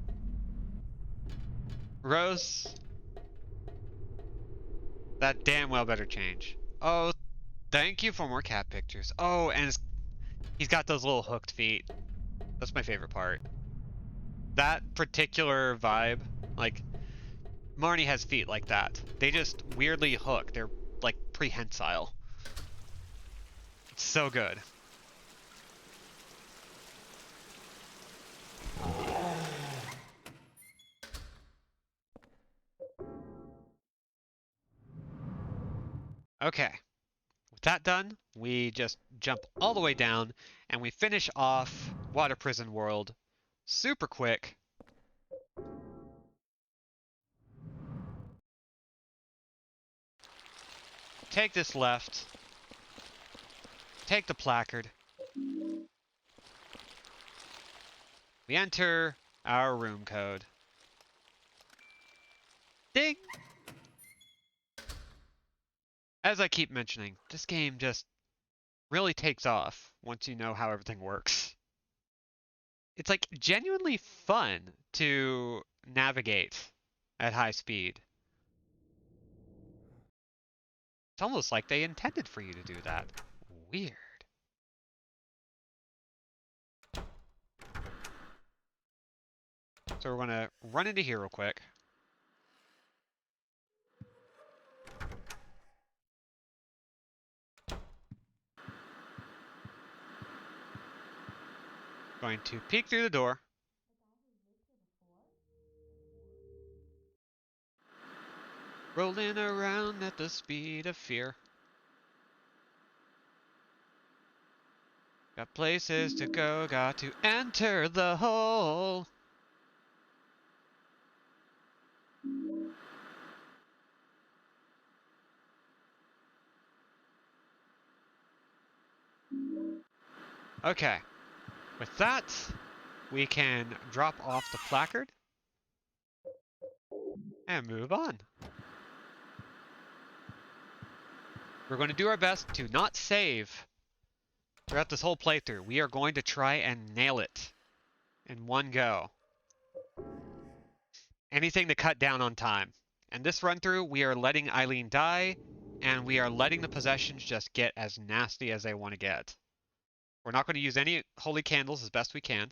Rose, that damn well better change. Oh, thank you for more cat pictures. Oh, and he's got those little hooked feet. That's my favorite part. That particular vibe, like, Marnie has feet like that. They just weirdly hook. They're, like, prehensile. It's so good. Okay. With that done, we just jump all the way down, and we finish off Water Prison World super quick. Take this left. Take the placard. We enter our room code. Ding! As I keep mentioning, this game just really takes off once you know how everything works. It's like genuinely fun to navigate at high speed. It's almost like they intended for you to do that. Weird. So we're gonna run into here real quick. Going to peek through the door. Rolling around at the speed of fear. Got places to go, got to enter the hole. Okay. With that, we can drop off the placard and move on. We're going to do our best to not save throughout this whole playthrough. We are going to try and nail it in one go. Anything to cut down on time. And this run through, we are letting Eileen die, and we are letting the possessions just get as nasty as they want to get. We're not going to use any holy candles as best we can.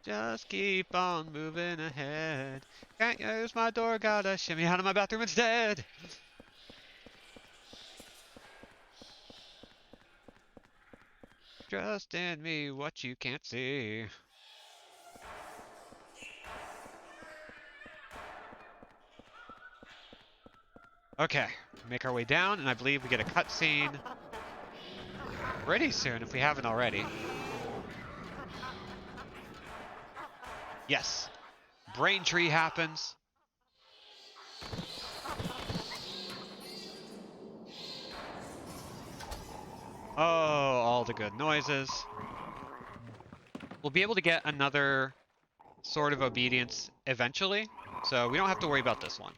Just keep on moving ahead. Can't use my door, gotta shimmy out of my bathroom instead. Trust in me, what you can't see. Okay, make our way down, and I believe we get a cutscene pretty soon if we haven't already. Yes, Braintree happens. Oh, all the good noises. We'll be able to get another sort of obedience eventually, so we don't have to worry about this one.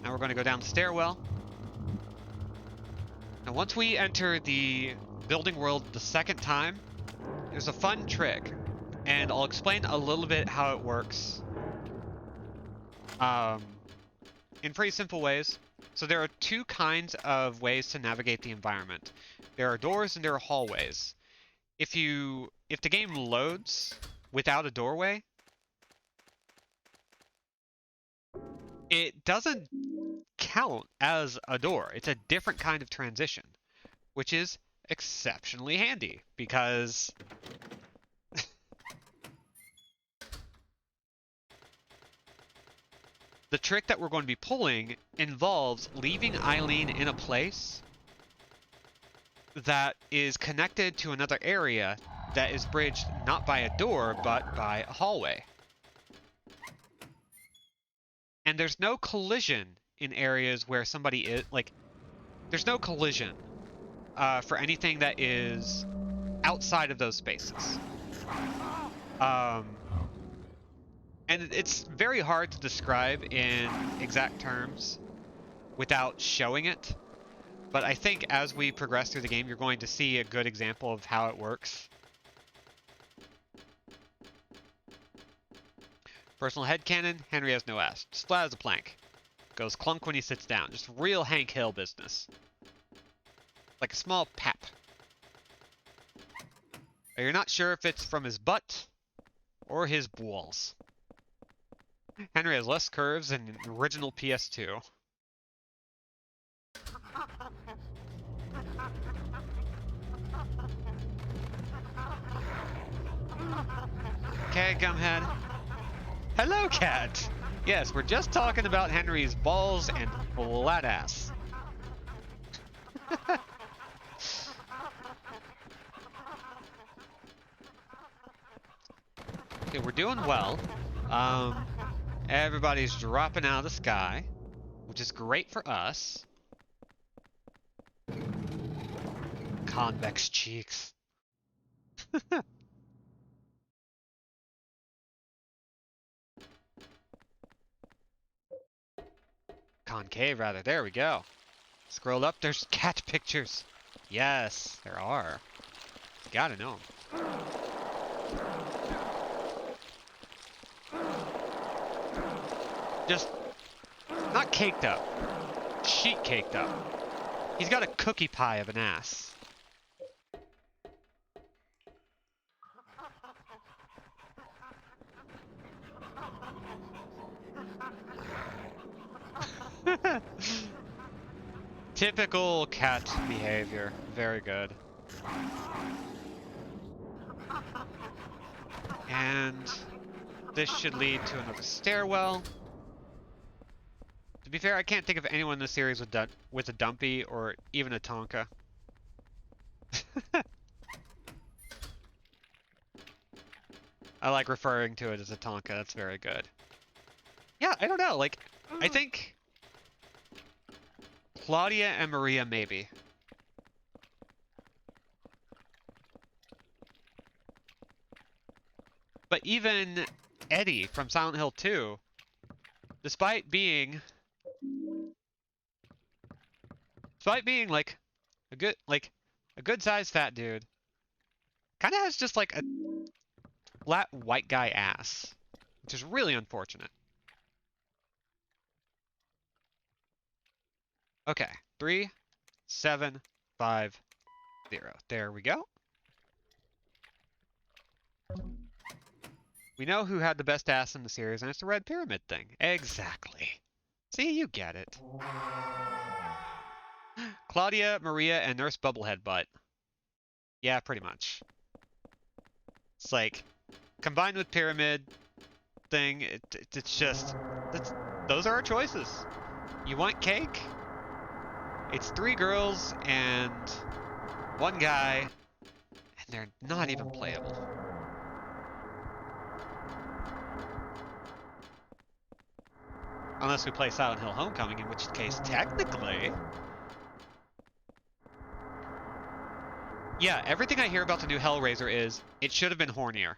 Now we're going to go down the stairwell. Now once we enter the building world the second time, there's a fun trick, and I'll explain a little bit how it works in pretty simple ways. So there are two kinds of ways to navigate the environment. There are doors and there are hallways. If the game loads without a doorway, it doesn't count as a door. It's a different kind of transition, which is exceptionally handy because the trick that we're going to be pulling involves leaving Eileen in a place that is connected to another area that is bridged not by a door, but by a hallway. And there's no collision in areas where somebody is, like, there's no collision for anything that is outside of those spaces. And it's very hard to describe in exact terms without showing it. But I think as we progress through the game, you're going to see a good example of how it works. Personal headcanon, Henry has no ass. Just flat as a plank. Goes clunk when he sits down. Just real Hank Hill business. Like a small pap. But you're not sure if it's from his butt or his balls. Henry has less curves than an original PS2. Okay, Gumhead. Hello, cat! Yes, we're just talking about Henry's balls and flat ass. Okay, we're doing well. Everybody's dropping out of the sky, which is great for us. Convex cheeks. Concave, rather. There we go. Scroll up, there's cat pictures. Yes, there are. Gotta know 'em. Just not caked up. Sheet caked up. He's got a cookie pie of an ass. Typical cat behavior. Very good. And this should lead to another stairwell. To be fair, I can't think of anyone in the series with a dumpy or even a Tonka. I like referring to it as a Tonka. That's very good. Yeah, I don't know. Like, I think Claudia and Maria, maybe. But even Eddie from Silent Hill 2, despite being like a good sized fat dude, kind of has just like a flat white guy ass, which is really unfortunate. Okay, 3, 7, 5, 0. There we go. We know who had the best ass in the series, and it's the Red Pyramid thing. Exactly. See, you get it. Claudia, Maria, and Nurse Bubblehead Butt. Yeah, pretty much. It's like, combined with Pyramid thing, it's just, those are our choices. You want cake? It's 3 girls and 1 guy, and they're not even playable. Unless we play Silent Hill Homecoming, in which case, technically... Yeah, everything I hear about the new Hellraiser is, it should have been hornier.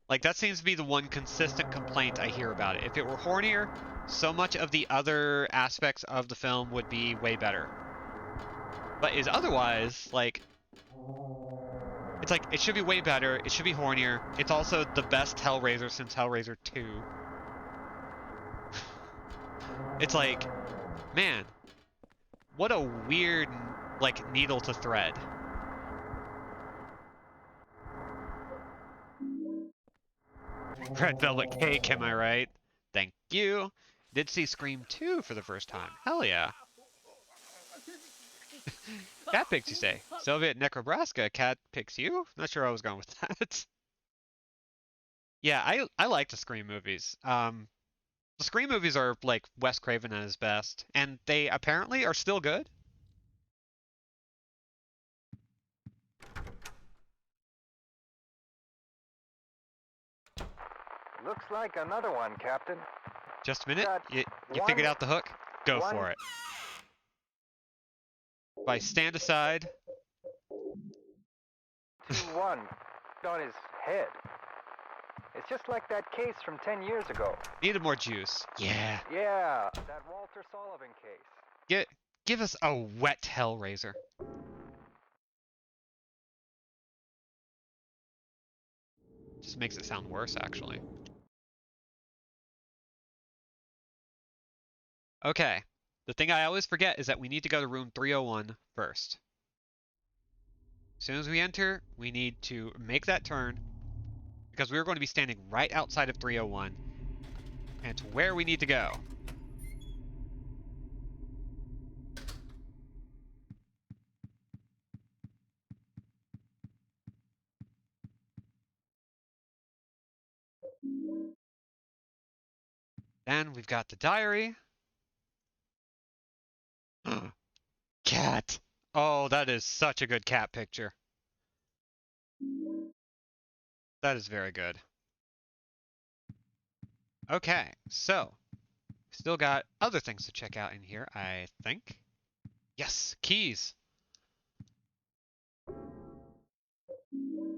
Like, that seems to be the one consistent complaint I hear about it. If it were hornier, so much of the other aspects of the film would be way better. But is otherwise, like... It's like, it should be way better, it should be hornier. It's also the best Hellraiser since Hellraiser 2. It's like... Man, what a weird, like, needle to thread. Red Velvet Cake, am I right? Thank you. Did see Scream 2 for the first time. Hell yeah. Cat picks, you say? Soviet Necrobraska, cat picks you? Not sure I was going with that. Yeah, I like the Scream movies. The Scream movies are like Wes Craven at his best, and they apparently are still good. Looks like another one, Captain. Just a minute. Got You figured out the hook? Go for it. If I stand aside. 2-1 on his head. It's just like that case from 10 years ago. Needed more juice. Yeah. Yeah, that Walter Sullivan case. Give us a wet Hellraiser. Just makes it sound worse, actually. Okay. The thing I always forget is that we need to go to room 301 first. As soon as we enter, we need to make that turn, because we're going to be standing right outside of 301, and to where we need to go. Then we've got the diary. Cat. Oh, that is such a good cat picture. That is very good. Okay, so still got other things to check out in here, I think. Yes, keys.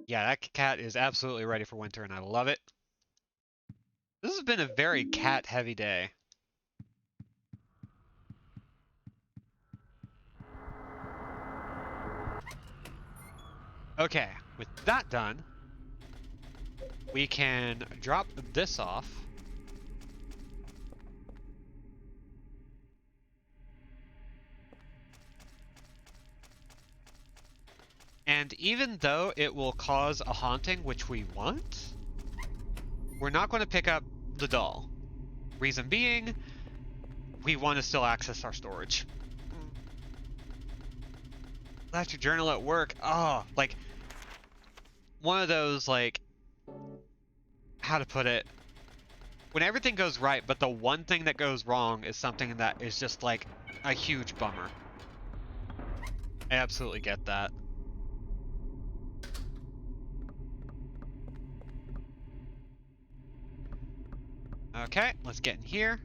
Yeah, that cat is absolutely ready for winter, and I love it. This has been a very cat-heavy day. Okay, with that done, we can drop this off. And even though it will cause a haunting, which we want, we're not going to pick up the doll. Reason being, we want to still access our storage. Left your journal at work. Oh, like, one of those, like, how to put it, when everything goes right, but the one thing that goes wrong is something that is just, like, a huge bummer. I absolutely get that. Okay, let's get in here.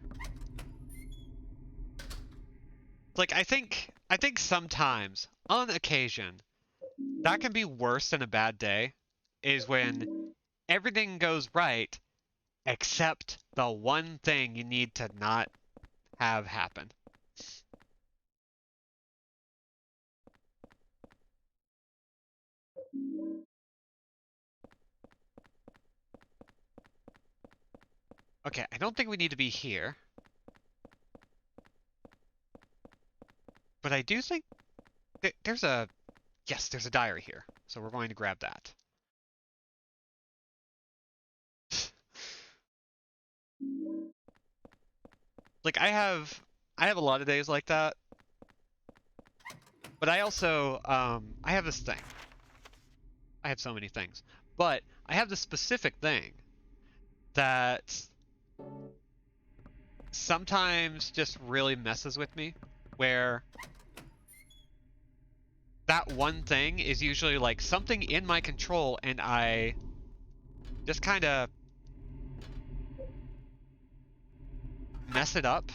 Like, I think sometimes, on occasion, that can be worse than a bad day, is when everything goes right, except the one thing you need to not have happen. Okay, I don't think we need to be here. But I do think there's a... Yes, there's a diary here. So we're going to grab that. like I have a lot of days like that. But I also I have this thing. I have so many things. But I have this specific thing that sometimes just really messes with me, where that one thing is usually like something in my control and I just kind of mess it up,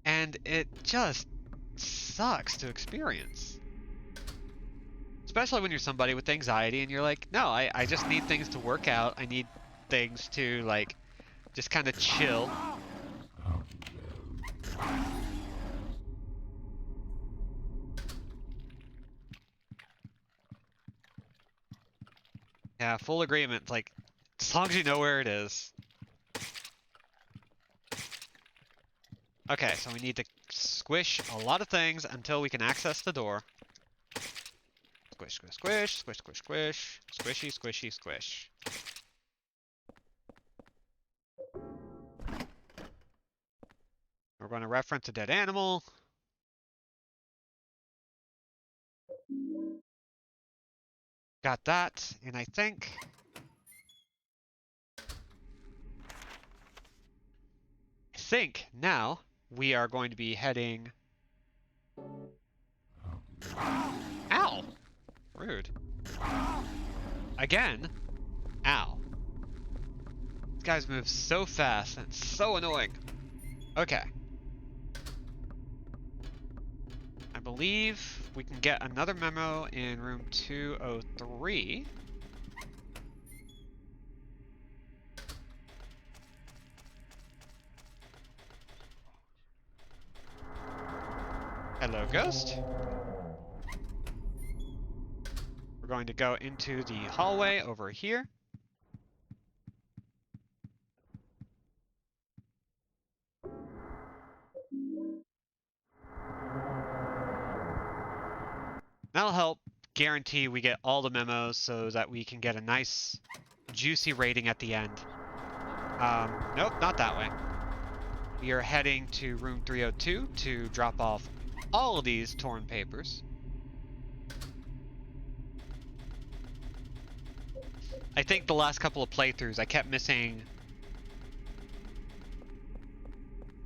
and it just sucks to experience. Especially when you're somebody with anxiety and you're like, no, I just need things to work out. I need things to like just kind of chill. Yeah, full agreement. Like, as long as you know where it is. Okay, so we need to squish a lot of things until we can access the door. Squish, squish, squish, squish, squish, squish, squishy, squishy, squish. We're going to reference a dead animal. Got that, and I think now we are going to be heading. Ow! Rude. Again? Ow. These guys move so fast and it's so annoying. Okay. I believe we can get another memo in room 203. Hello, ghost. We're going to go into the hallway over here. That'll help guarantee we get all the memos so that we can get a nice, juicy rating at the end. Nope, not that way. We are heading to room 302 to drop off all of these torn papers. I think the last couple of playthroughs I kept missing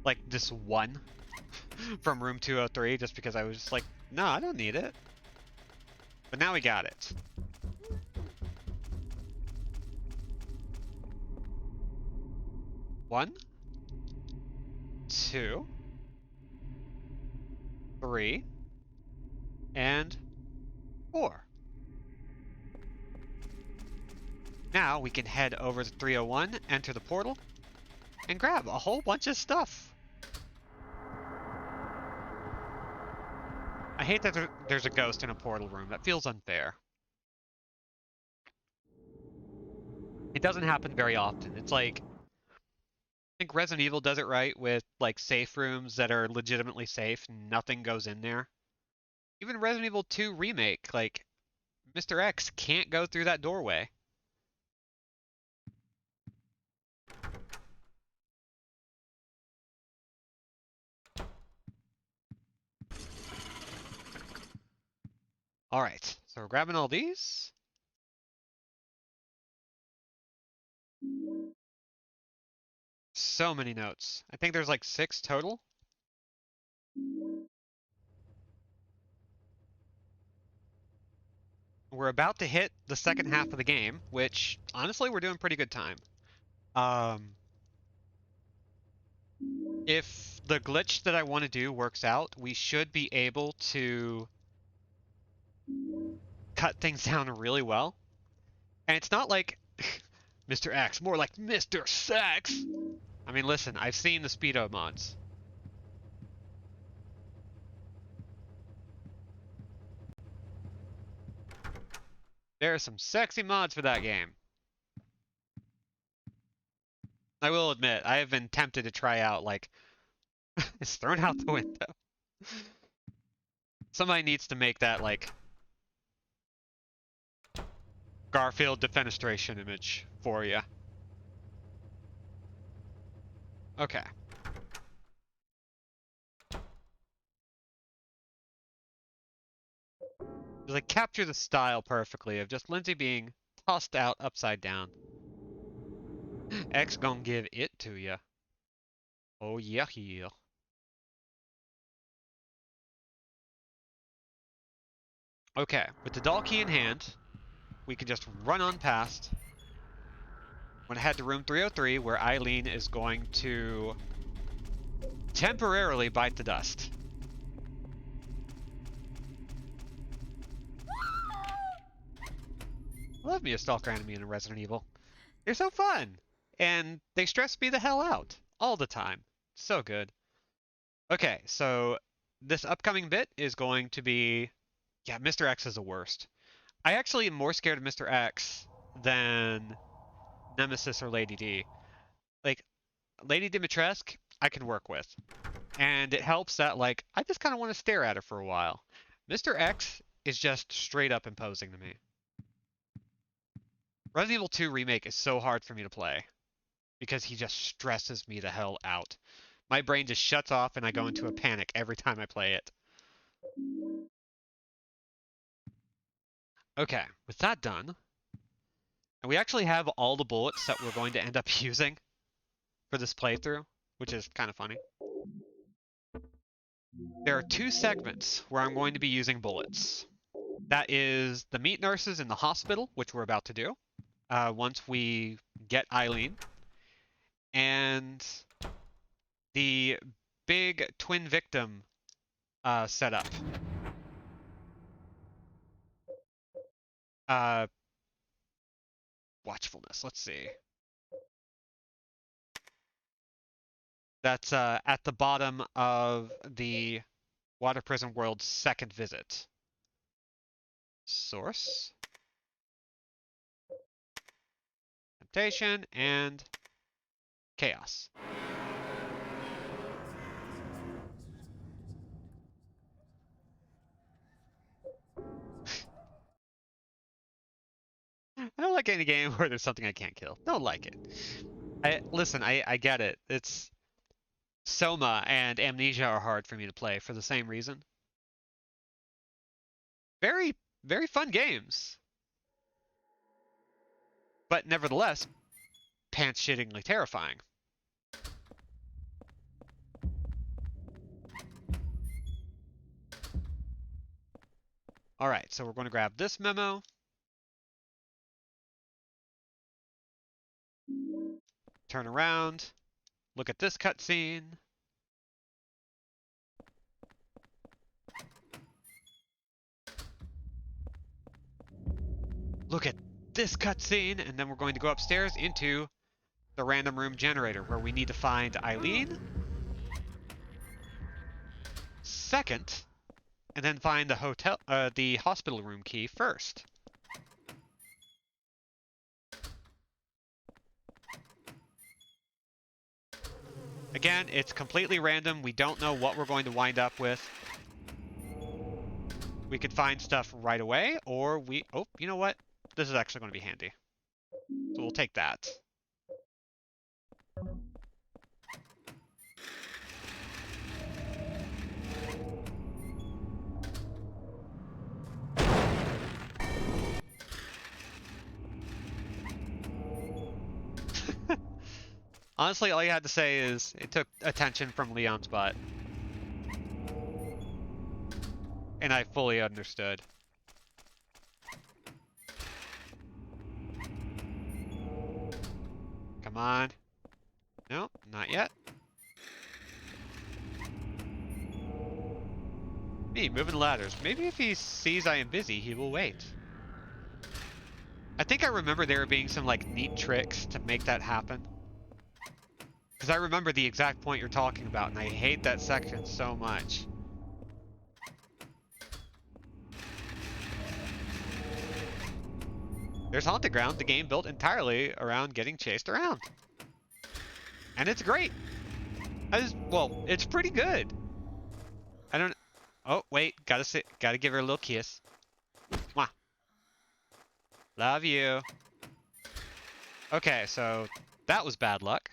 like this one from room 203 just because I was just like, no, I don't need it. But now we got it. One, two, three, and four. Now we can head over to 301, enter the portal, and grab a whole bunch of stuff. I hate that there's a ghost in a portal room. That feels unfair. It doesn't happen very often. It's like, I think Resident Evil does it right with like safe rooms that are legitimately safe. Nothing goes in there. Even Resident Evil 2 Remake, like, Mr. X can't go through that doorway. Alright, so we're grabbing all these. So many notes. I think there's like 6 total. We're about to hit the second half of the game, which, honestly, we're doing pretty good time. If the glitch that I want to do works out, we should be able to cut things down really well. And it's not like Mr. X, more like Mr. Sex. I mean, listen, I've seen the Speedo mods. There are some sexy mods for that game. I will admit, I have been tempted to try out, like, it's thrown out the window. Somebody needs to make that, like, Garfield defenestration image for you. Okay. Just like capture the style perfectly of just Lindsay being tossed out upside down. X gonna give it to ya. Oh yeah, yeah. Okay, with the doll key in hand, we can just run on past. I'm gonna head to room 303 where Eileen is going to temporarily bite the dust. I love me a stalker enemy in a Resident Evil. They're so fun! And they stress me the hell out. All the time. So good. Okay, so this upcoming bit is going to be... Yeah, Mr. X is the worst. I actually am more scared of Mr. X than Nemesis or Lady D. Like, Lady Dimitrescu, I can work with. And it helps that, like, I just kind of want to stare at her for a while. Mr. X is just straight up imposing to me. Resident Evil 2 Remake is so hard for me to play because he just stresses me the hell out. My brain just shuts off and I go into a panic every time I play it. Okay, with that done, and we actually have all the bullets that we're going to end up using for this playthrough, which is kind of funny. There are 2 segments where I'm going to be using bullets. That is the meat nurses in the hospital, which we're about to do, once we get Eileen, and the big twin victim setup. Watchfulness, let's see. That's at the bottom of the Water Prison World's second visit. Source. Temptation and chaos. I don't like any game where there's something I can't kill. Don't like it. Listen, I get it. It's Soma and Amnesia are hard for me to play for the same reason. Very, very fun games. But nevertheless, pants-shittingly terrifying. Alright, so we're going to grab this memo. Turn around. Look at this cutscene. Look at this cutscene, and then we're going to go upstairs into the random room generator where we need to find Eileen. Second, and then find the hospital room key first. Again, it's completely random. We don't know what we're going to wind up with. We could find stuff right away, or oh, you know what? This is actually going to be handy. So we'll take that. Honestly, all you had to say is it took attention from Leon's butt. And I fully understood. Come on. Nope, not yet. Me, moving ladders. Maybe if he sees I am busy, he will wait. I think I remember there being some, like, neat tricks to make that happen. Because I remember the exact point you're talking about, and I hate that section so much. There's Haunted Ground, the game built entirely around getting chased around. And it's great. Well, it's pretty good. I don't... Oh, wait. Gotta give her a little kiss. Mwah. Love you. Okay, so that was bad luck.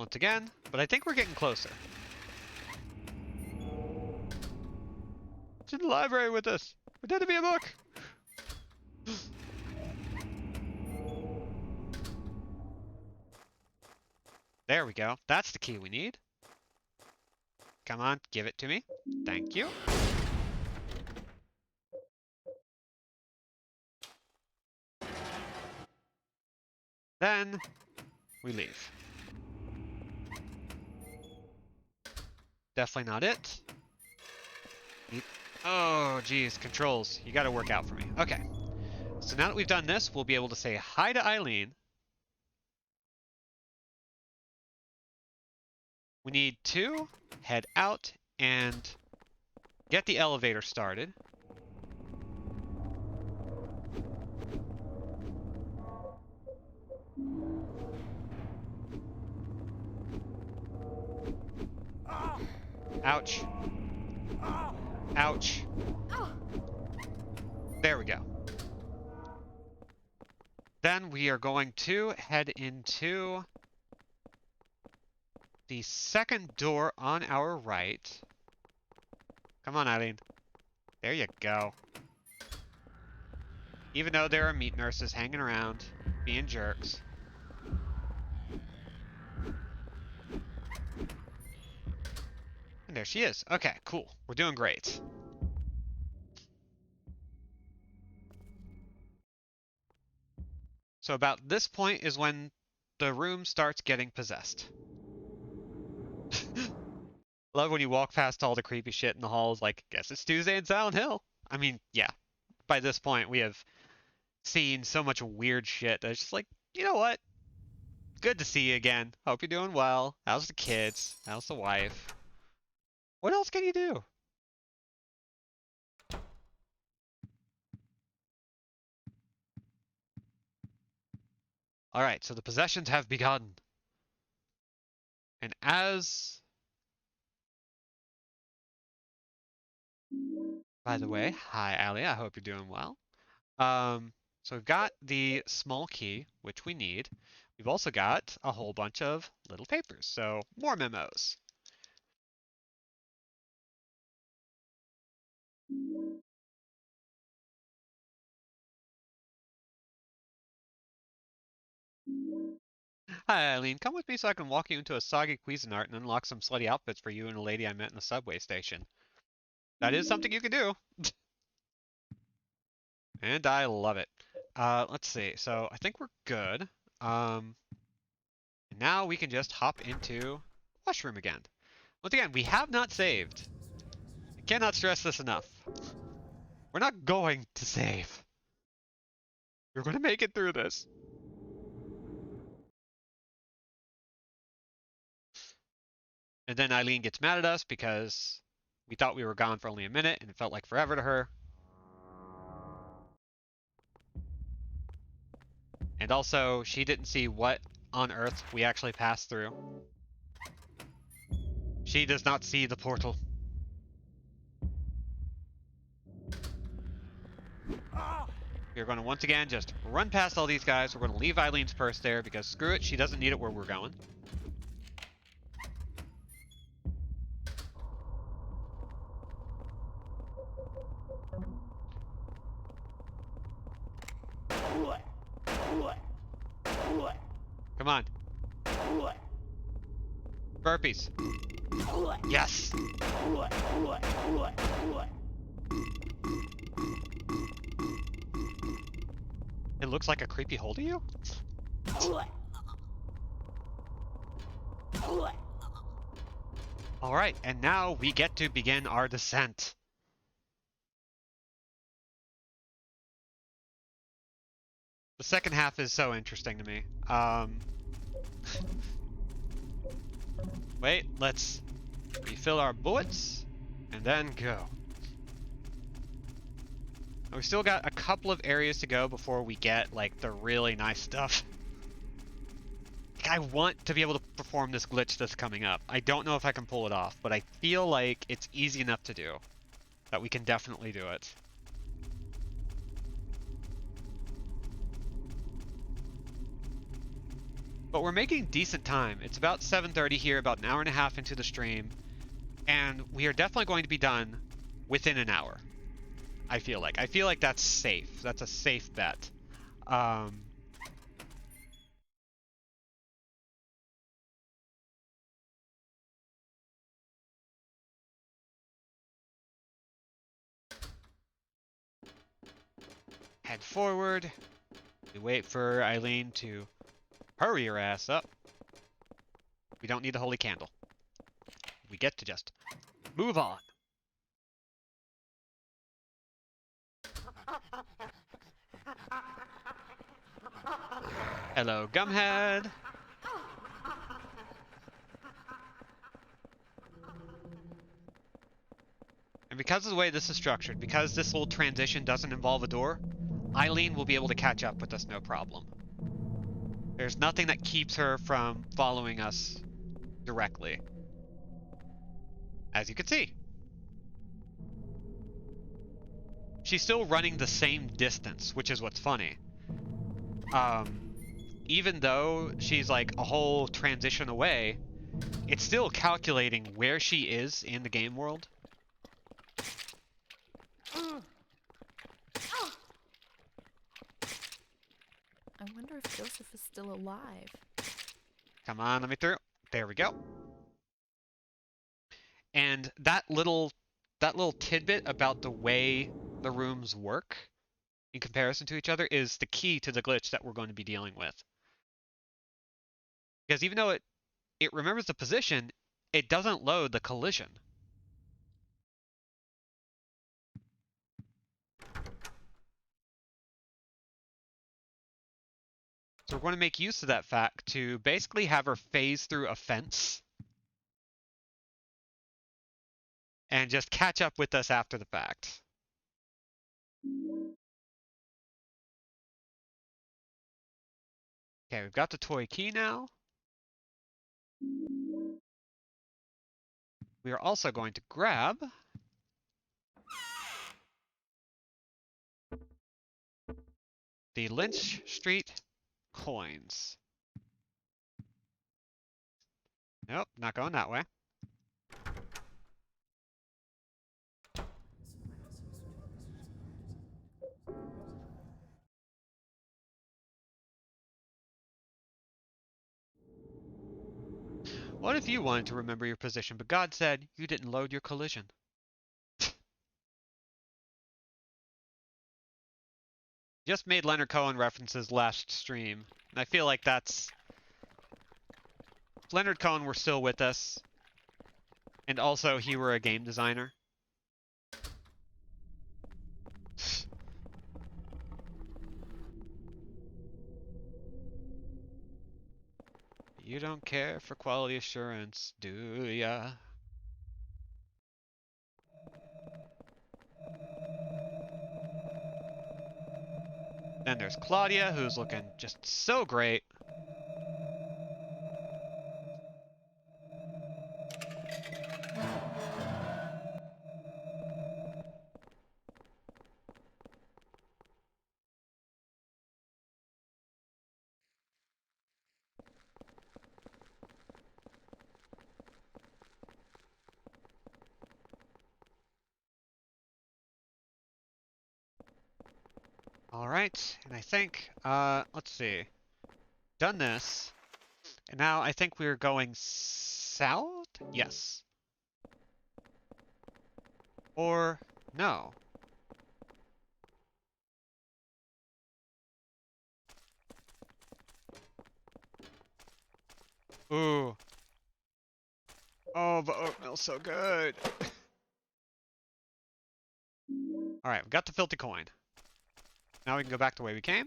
once again, but I think we're getting closer. It's in the library with us. Pretend to be a book. There we go. That's the key we need. Come on, give it to me. Thank you. Then we leave. Definitely not it. Oh, geez, controls. You gotta work out for me. Okay. So now that we've done this, we'll be able to say hi to Eileen. We need to head out and get the elevator started. Ouch. Ouch. There we go. Then we are going to head into the second door on our right. Come on, Eileen. There you go. Even though there are meat nurses hanging around, being jerks. And there she is. Okay, cool. We're doing great. So about this point is when the room starts getting possessed. Love when you walk past all the creepy shit in the halls, like, guess it's Tuesday in Silent Hill. I mean, yeah. By this point, we have seen so much weird shit that it's just like, you know what? Good to see you again. Hope you're doing well. How's the kids? How's the wife? What else can you do? Alright, so the possessions have begun. And as... By the way, hi Ali, I hope you're doing well. So we've got the small key, which we need. We've also got a whole bunch of little papers, so more memos. Hi Eileen, come with me so I can walk you into a soggy Cuisinart and unlock some slutty outfits for you and a lady I met in the subway station. That is something you can do. And I love it. Let's see. So I think we're good. Now we can just hop into washroom again. Once again, we have not saved. I cannot stress this enough. We're not going to save. We're going to make it through this. And then Eileen gets mad at us because we thought we were gone for only a minute and it felt like forever to her. And also, she didn't see what on earth we actually passed through. She does not see the portal. We're going to once again just run past all these guys. We're going to leave Eileen's purse there because screw it, she doesn't need it where we're going. Come on. Burpees. Yes. It looks like a creepy hold of you? Alright, and now we get to begin our descent. The second half is so interesting to me. Wait, let's refill our bullets and then go. We still got a couple of areas to go before we get like the really nice stuff. Like, I want to be able to perform this glitch that's coming up. I don't know if I can pull it off, but I feel like it's easy enough to do that we can definitely do it. But we're making decent time. It's about 7:30 here, about an hour and a half into the stream. And we are definitely going to be done within an hour. I feel like. I feel like that's safe. That's a safe bet. Head forward. We wait for Eileen to hurry her ass up. We don't need the holy candle. We get to just move on. Hello, Gumhead. And because of the way this is structured, because this little transition doesn't involve a door, Eileen will be able to catch up with us no problem. There's nothing that keeps her from following us directly. As you can see. She's still running the same distance, which is what's funny. Even though she's like a whole transition away, it's still calculating where she is in the game world. I wonder if Joseph is still alive. Come on, let me through. There we go. And that little tidbit about the way the rooms work in comparison to each other is the key to the glitch that we're going to be dealing with. Because even though it remembers the position, it doesn't load the collision. So we're going to make use of that fact to basically have her phase through a fence and just catch up with us after the fact. Okay, we've got the toy key now. We are also going to grab the Lynch Street coins. Nope, not going that way. What if you wanted to remember your position, but God said you didn't load your collision? Just made Leonard Cohen references last stream, and I feel like that's... If Leonard Cohen were still with us, and also he were a game designer. You don't care for quality assurance, do ya? Then there's Claudia, who's looking just so great. All right, and I think, let's see. Done this, and now I think we're going south? Yes. Or no. Ooh. Oh, but oatmeal's so good. All right, we got the filthy coin. Now we can go back the way we came.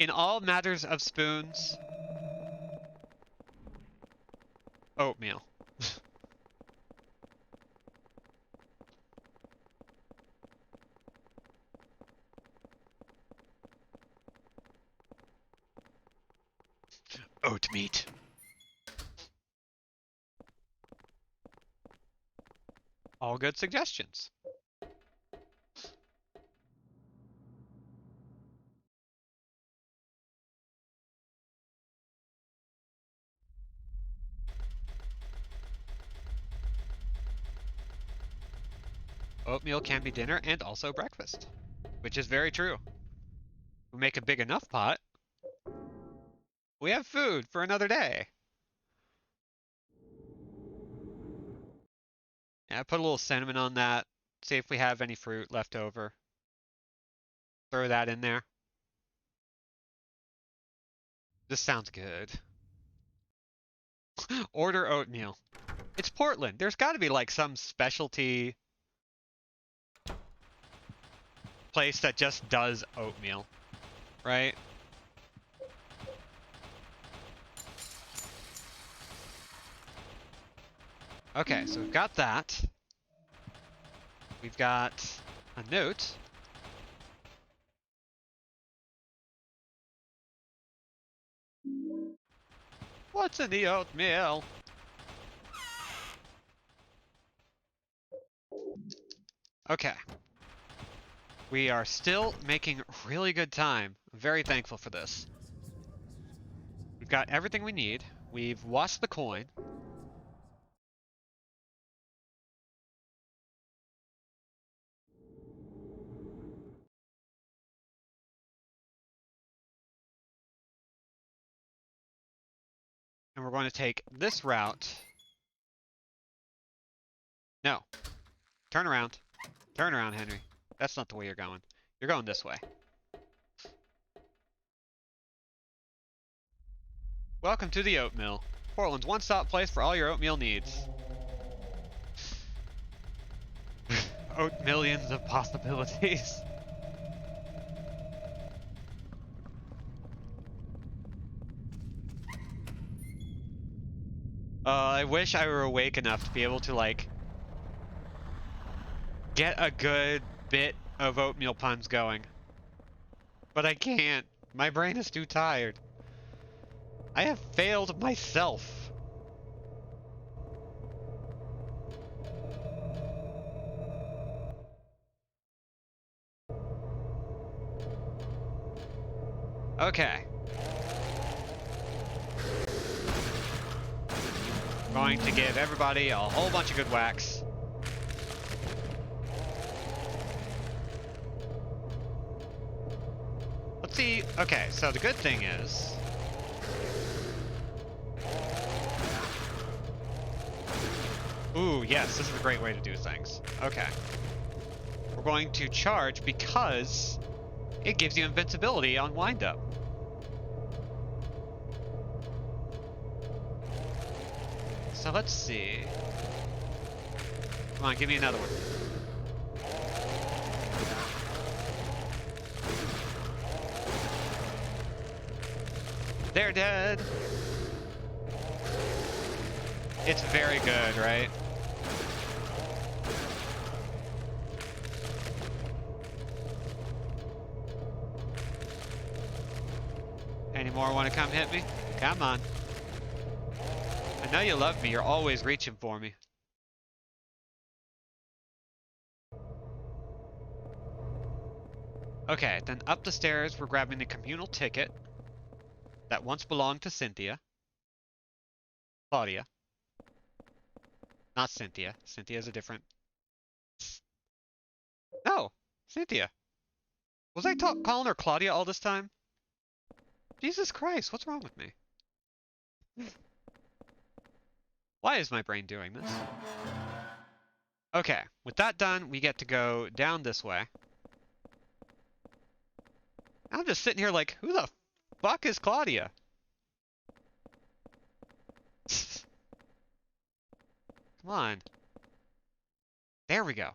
In all matters of spoons, oatmeal. Oat meat. All good suggestions. Oatmeal can be dinner and also breakfast, which is very true. We make a big enough pot, we have food for another day. Yeah, put a little cinnamon on that. See if we have any fruit left over. Throw that in there. This sounds good. Order oatmeal. It's Portland. There's got to be like some specialty place that just does oatmeal, right? Okay, so we've got that. We've got a note. What's in the oatmeal? Okay. We are still making really good time. I'm very thankful for this. We've got everything we need. We've washed the coin. And we're going to take this route. No. Turn around. Turn around, Henry. That's not the way you're going. You're going this way. Welcome to the Oat Mill, Portland's one-stop place for all your oatmeal needs. Oat millions of possibilities. I wish I were awake enough to be able to, like, get a good bit of oatmeal puns going. But I can't. My brain is too tired. I have failed myself. Okay. Going to give everybody a whole bunch of good whacks. Let's see. Okay, so the good thing is... Ooh, yes, this is a great way to do things. Okay. We're going to charge because it gives you invincibility on wind-up. So let's see. Come on, give me another one. They're dead. It's very good, right? Any more want to come hit me? Come on. I know you love me. You're always reaching for me. Okay, then up the stairs, we're grabbing the communal ticket that once belonged to Cynthia. Claudia. Not Cynthia. Cynthia's a different... No! Cynthia! Was I calling her Claudia all this time? Jesus Christ, what's wrong with me? Why is my brain doing this? Okay, with that done, we get to go down this way. I'm just sitting here like, who the fuck is Claudia? Come on. There we go.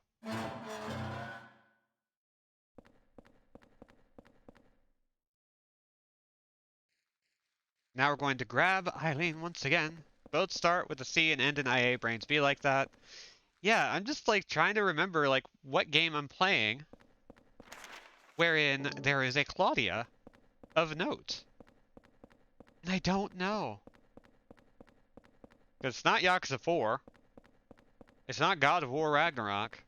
Now we're going to grab Eileen once again. Both start with a C and end in IA. Brains be like that. Yeah, I'm just like trying to remember like what game I'm playing wherein there is a Claudia of note. And I don't know. Because it's not Yakuza 4. It's not God of War Ragnarok.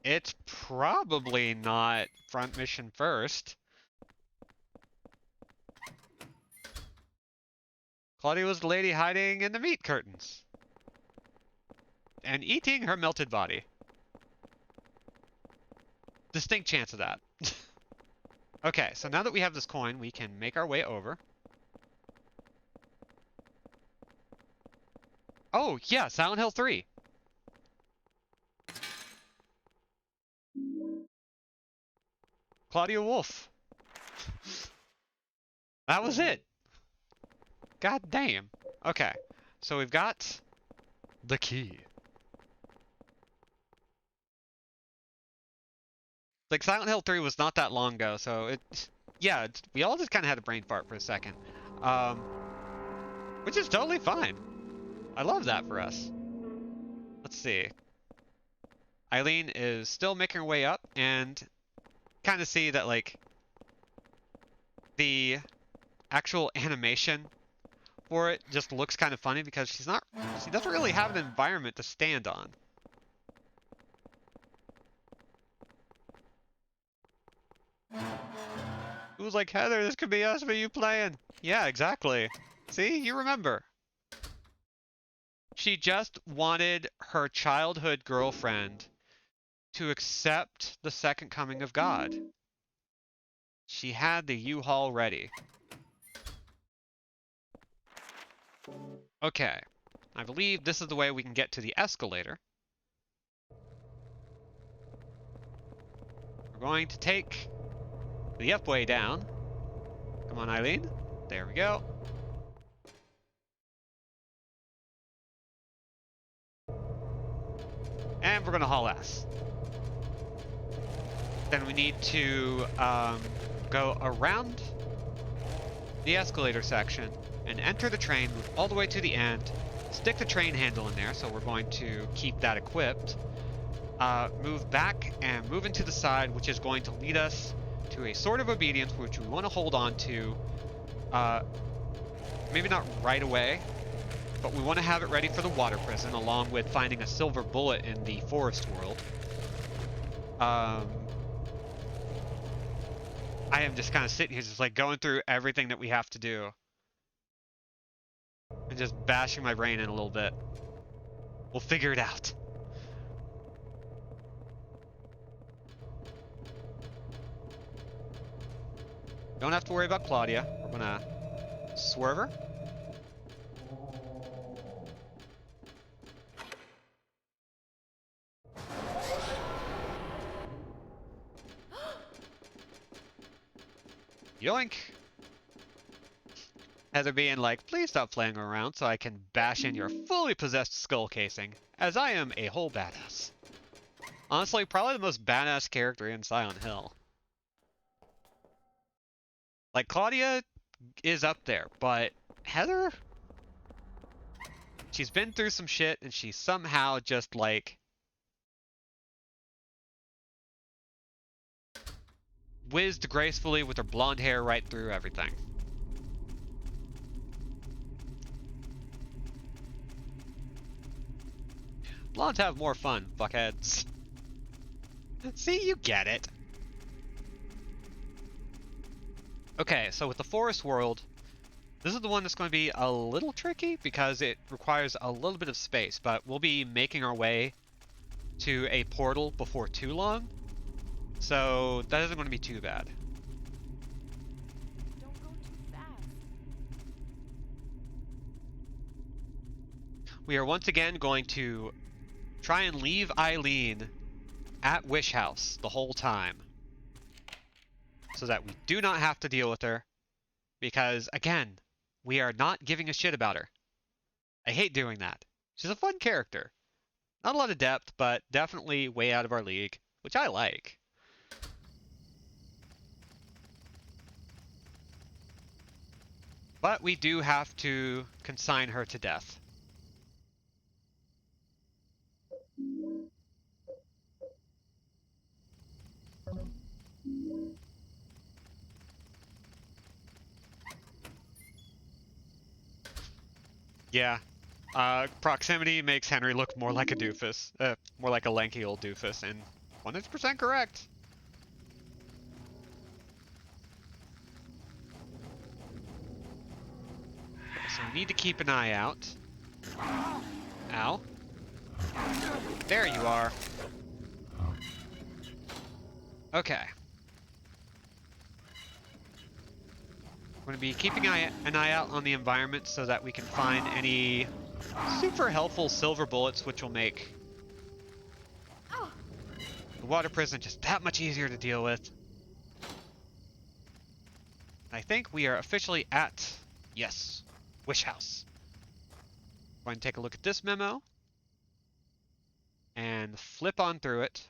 It's probably not Front Mission First. Claudia was the lady hiding in the meat curtains. And eating her melted body. distinct chance of that. Okay, so now that we have this coin, we can make our way over. Oh, yeah, Silent Hill 3. Claudia Wolf. That was it. God damn. Okay, so we've got the key. Like, Silent Hill 3 was not that long ago, so yeah, we all just kind of had a brain fart for a second. Which is totally fine. I love that for us. Let's see. Eileen is still making her way up, and kind of see that, like, the actual animation for it just looks kind of funny because she doesn't really have an environment to stand on. It was like, Heather, this could be us, but you playing. Yeah, exactly. See, you remember. She just wanted her childhood girlfriend to accept the second coming of God. She had the U-Haul ready. Okay. I believe this is the way we can get to the escalator. We're going to take the up way down. Come on, Eileen. There we go. And we're going to haul ass. Then we need to go around the escalator section and enter the train, move all the way to the end, stick the train handle in there, so we're going to keep that equipped. Move back and move into the side, which is going to lead us to a sort of obedience, which we want to hold on to. Maybe not right away, but we want to have it ready for the water prison, along with finding a silver bullet in the forest world. I am just kind of sitting here, just like going through everything that we have to do. And just bashing my brain in a little bit. We'll figure it out. Don't have to worry about Claudia. We're gonna swerve her. Yoink! Heather being like, please stop playing around so I can bash in your fully possessed skull casing, as I am a whole badass. Honestly, probably the most badass character in Silent Hill. Like, Claudia is up there, but Heather? She's been through some shit, and she's somehow just, like, whizzed gracefully with her blonde hair right through everything. Blondes have more fun, fuckheads. See, you get it. Okay, so with the forest world, this is the one that's going to be a little tricky because it requires a little bit of space, but we'll be making our way to a portal before too long, so that isn't going to be too bad. Don't go too fast. We are once again going to try and leave Eileen at Wish House the whole time, so that we do not have to deal with her, because, again, we are not giving a shit about her. I hate doing that. She's a fun character. Not a lot of depth, but definitely way out of our league, which I like. But we do have to consign her to death. Yeah. Proximity makes Henry look more like a doofus. More like a lanky old doofus, and 100% correct. So we need to keep an eye out. Ow. There you are. Okay. We're going to be keeping an eye out on the environment so that we can find any super helpful silver bullets, which will make the water prison just that much easier to deal with. I think we are officially at, yes, Wish House. Go ahead and take a look at this memo and flip on through it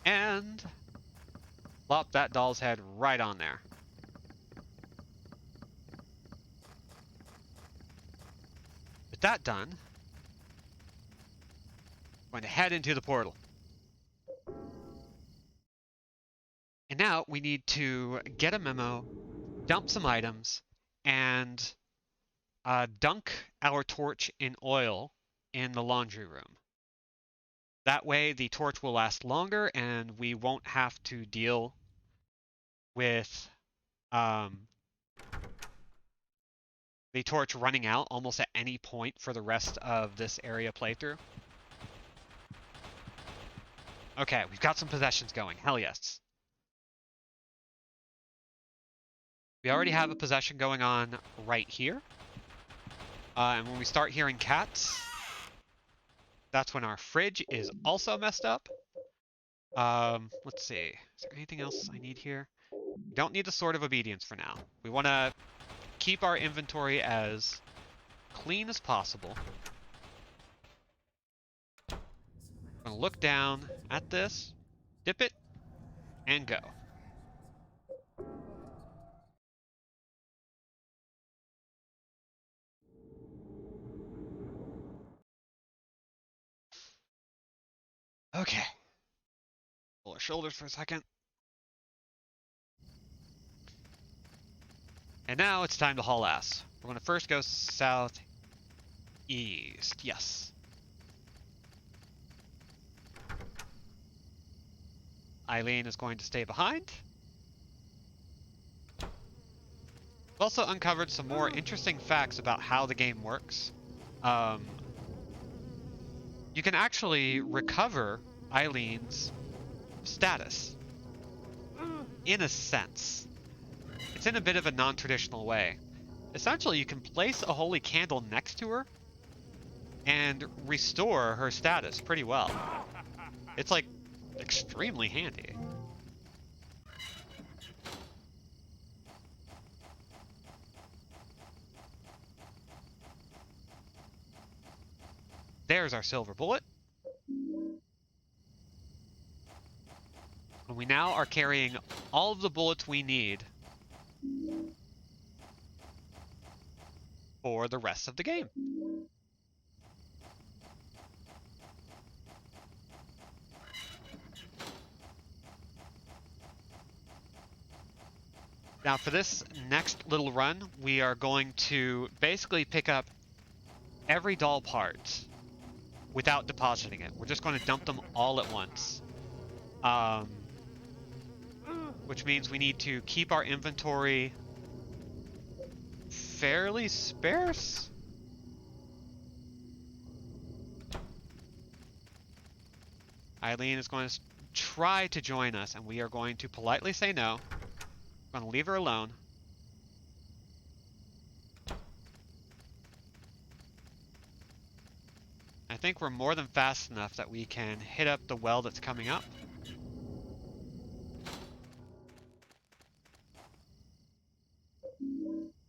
and plop that doll's head right on there. With that done, I'm going to head into the portal. And now we need to get a memo, dump some items, and dunk our torch in oil in the laundry room. That way the torch will last longer and we won't have to deal with the torch running out almost at any point for the rest of this area playthrough. Okay, we've got some possessions going. Hell yes. We already have a possession going on right here. And when we start hearing cats, that's when our fridge is also messed up. Let's see. Is there anything else I need here? We don't need the Sword of Obedience for now. We want to keep our inventory as clean as possible. I'm going to look down at this, dip it, and go. Okay. Pull our shoulders for a second. And now it's time to haul ass. We're going to first go southeast. Yes. Eileen is going to stay behind. We've also uncovered some more interesting facts about how the game works. You can actually recover Eileen's status, in a sense. It's in a bit of a non-traditional way. Essentially, you can place a holy candle next to her and restore her status pretty well. It's like extremely handy. There's our silver bullet. And we now are carrying all of the bullets we need for the rest of the game. Now for this next little run, we are going to basically pick up every doll part without depositing it. We're just going to dump them all at once. Which means we need to keep our inventory fairly sparse. Eileen is going to try to join us, and we are going to politely say no. We're going to leave her alone. I think we're more than fast enough that we can hit up the well that's coming up.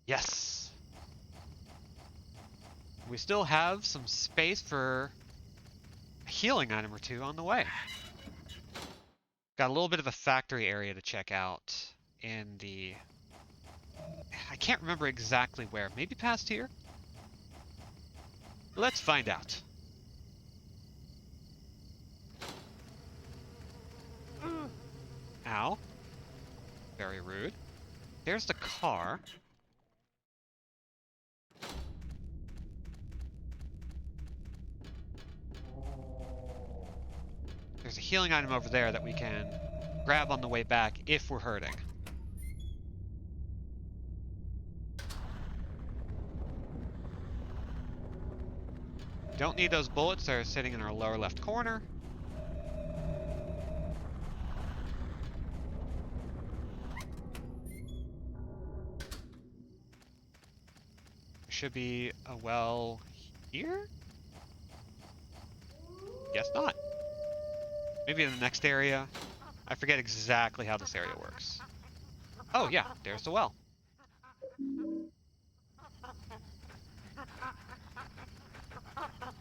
Yes. We still have some space for a healing item or two on the way. Got a little bit of a factory area to check out in the... I can't remember exactly where. Maybe past here? Let's find out. Ow. Very rude. There's the car. There's a healing item over there that we can grab on the way back if we're hurting. Don't need those bullets that are sitting in our lower left corner. should be a well here? Guess not. Maybe in the next area. I forget exactly how this area works. Oh yeah, there's the well.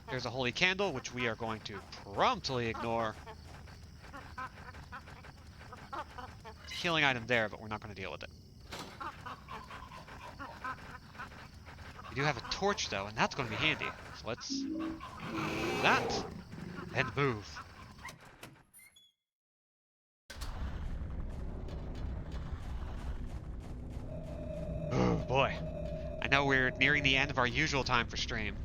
There's a holy candle, which we are going to promptly ignore. It's a healing item there, but we're not going to deal with it. We do have a torch, though, and that's going to be handy. So let's do that and move. Oh boy. I know we're nearing the end of our usual time for stream.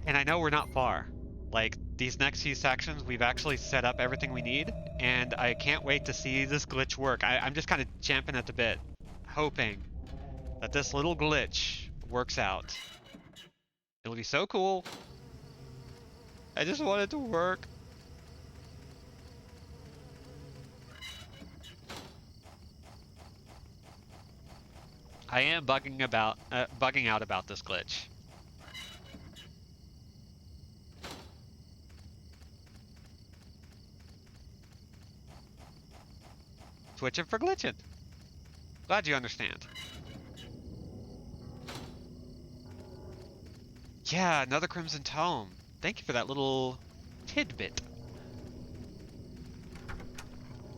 And I know we're not far. Like, these next few sections, we've actually set up everything we need, and I can't wait to see this glitch work. I'm just kind of champing at the bit, hoping that this little glitch works out. It'll be so cool. I just want it to work. I am bugging out about this glitch. Twitching for glitching. Glad you understand. Yeah, another Crimson Tome. Thank you for that little tidbit.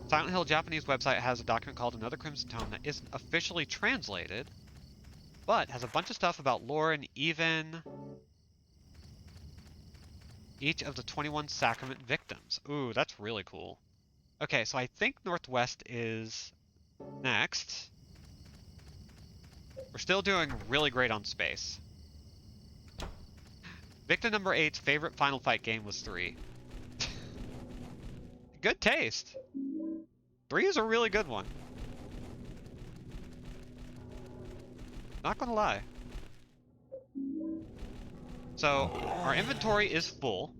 Silent Hill Japanese website has a document called Another Crimson Tome that isn't officially translated, but has a bunch of stuff about lore and even each of the 21 sacrament victims. Ooh, that's really cool. Okay, so I think Northwest is next. We're still doing really great on space. Victim number 8's favorite Final Fight game was 3. Good taste. 3 is a really good one. Not gonna lie. So, our inventory is full.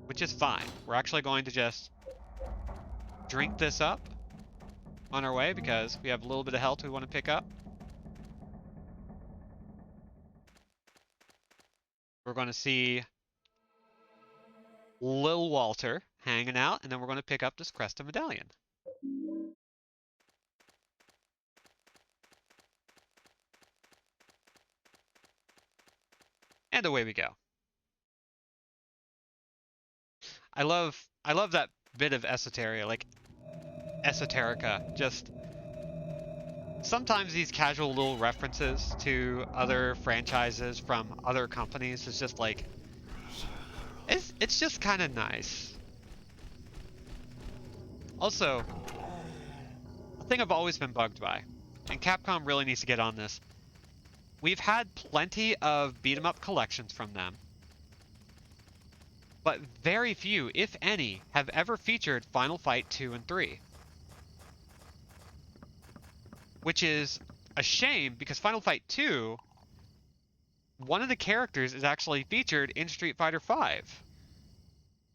Which is fine. We're actually going to just drink this up on our way because we have a little bit of health we want to pick up. We're going to see Lil Walter hanging out, and then we're going to pick up this Cresta medallion. And away we go. I love that bit of esoteria, like esoterica. Just sometimes these casual little references to other franchises from other companies is just like it's just kind of nice. Also, a thing I've always been bugged by, and Capcom really needs to get on this. We've had plenty of beat 'em up collections from them, but very few, if any, have ever featured Final Fight 2 and 3. Which is a shame, because Final Fight 2, one of the characters is actually featured in Street Fighter V.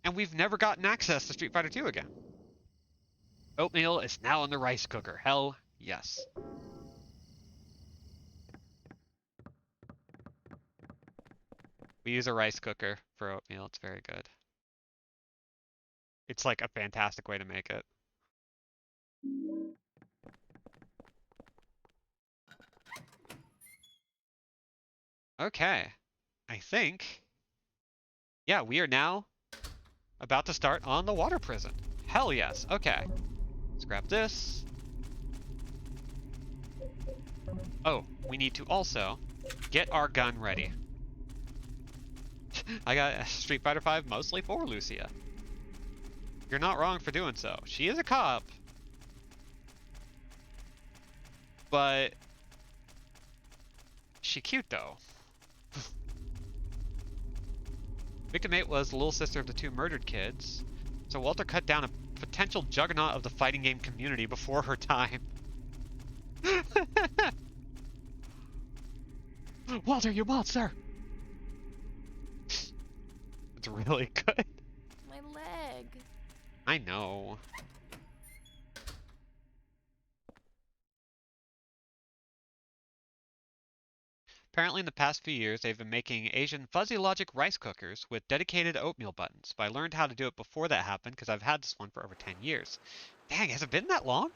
And we've never gotten access to Street Fighter 2 again. Oatmeal is now in the rice cooker. Hell yes. We use a rice cooker for oatmeal. It's very good. It's like a fantastic way to make it. Okay. I think, yeah, we are now about to start on the water prison. Hell yes. Okay. Let's grab this. Oh, we need to also get our gun ready. I got Street Fighter V mostly for Lucia. You're not wrong for doing so. She is a cop. But she cute though. Victim 8 was the little sister of the 2 murdered kids, so Walter cut down a potential juggernaut of the fighting game community before her time. Walter, you monster! It's really good. My leg. I know. Apparently, in the past few years, they've been making Asian fuzzy logic rice cookers with dedicated oatmeal buttons. But I learned how to do it before that happened because I've had this one for over 10 years. Dang, has it been that long?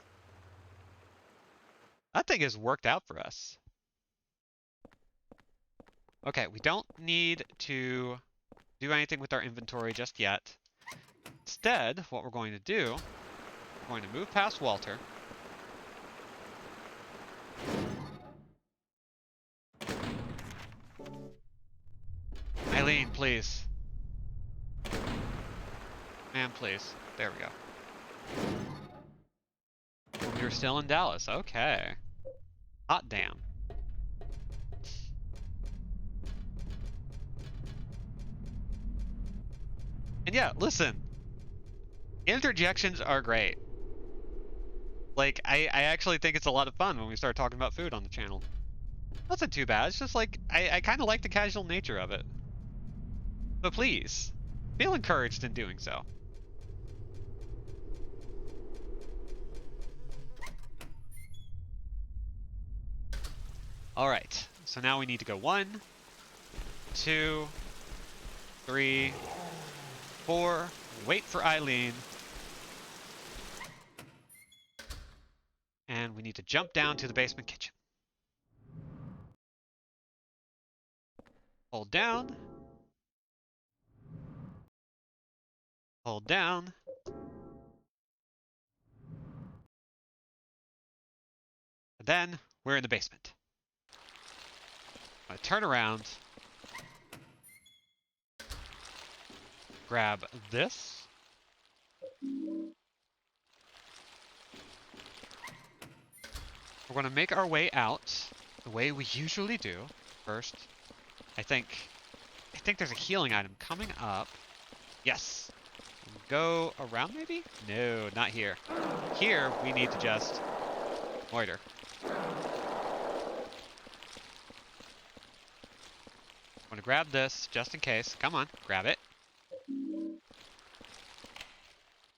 That thing has worked out for us. Okay, we don't need to do anything with our inventory just yet. Instead, what we're going to do, we're going to move past Walter. Eileen, please. Man, please. There we go. You're still in Dallas. Okay. Hot damn. And yeah, listen. Interjections are great. Like, I actually think it's a lot of fun when we start talking about food on the channel. Nothing too bad. It's just like, I kind of like the casual nature of it. So please, feel encouraged in doing so. Alright, so now we need to go 1, 2, 3, 4, wait for Eileen. And we need to jump down to the basement kitchen. Hold down. Hold down. And then we're in the basement. I'm gonna turn around. Grab this. We're gonna make our way out the way we usually do. First, I think there's a healing item coming up. Yes. Go around maybe? No, not here. Here we need to just loiter. I'm gonna grab this just in case. Come on, grab it.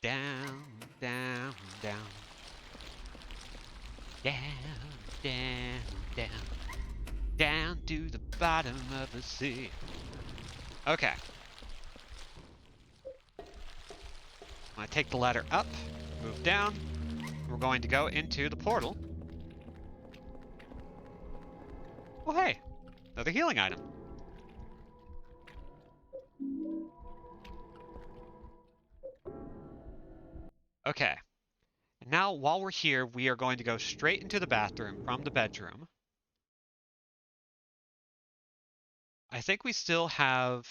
Down, down, down. Down, down, down. Down to the bottom of the sea. Okay. I'm gonna take the ladder up, move down. We're going to go into the portal. Oh hey, another healing item. Okay. And now, while we're here, we are going to go straight into the bathroom from the bedroom. I think we still have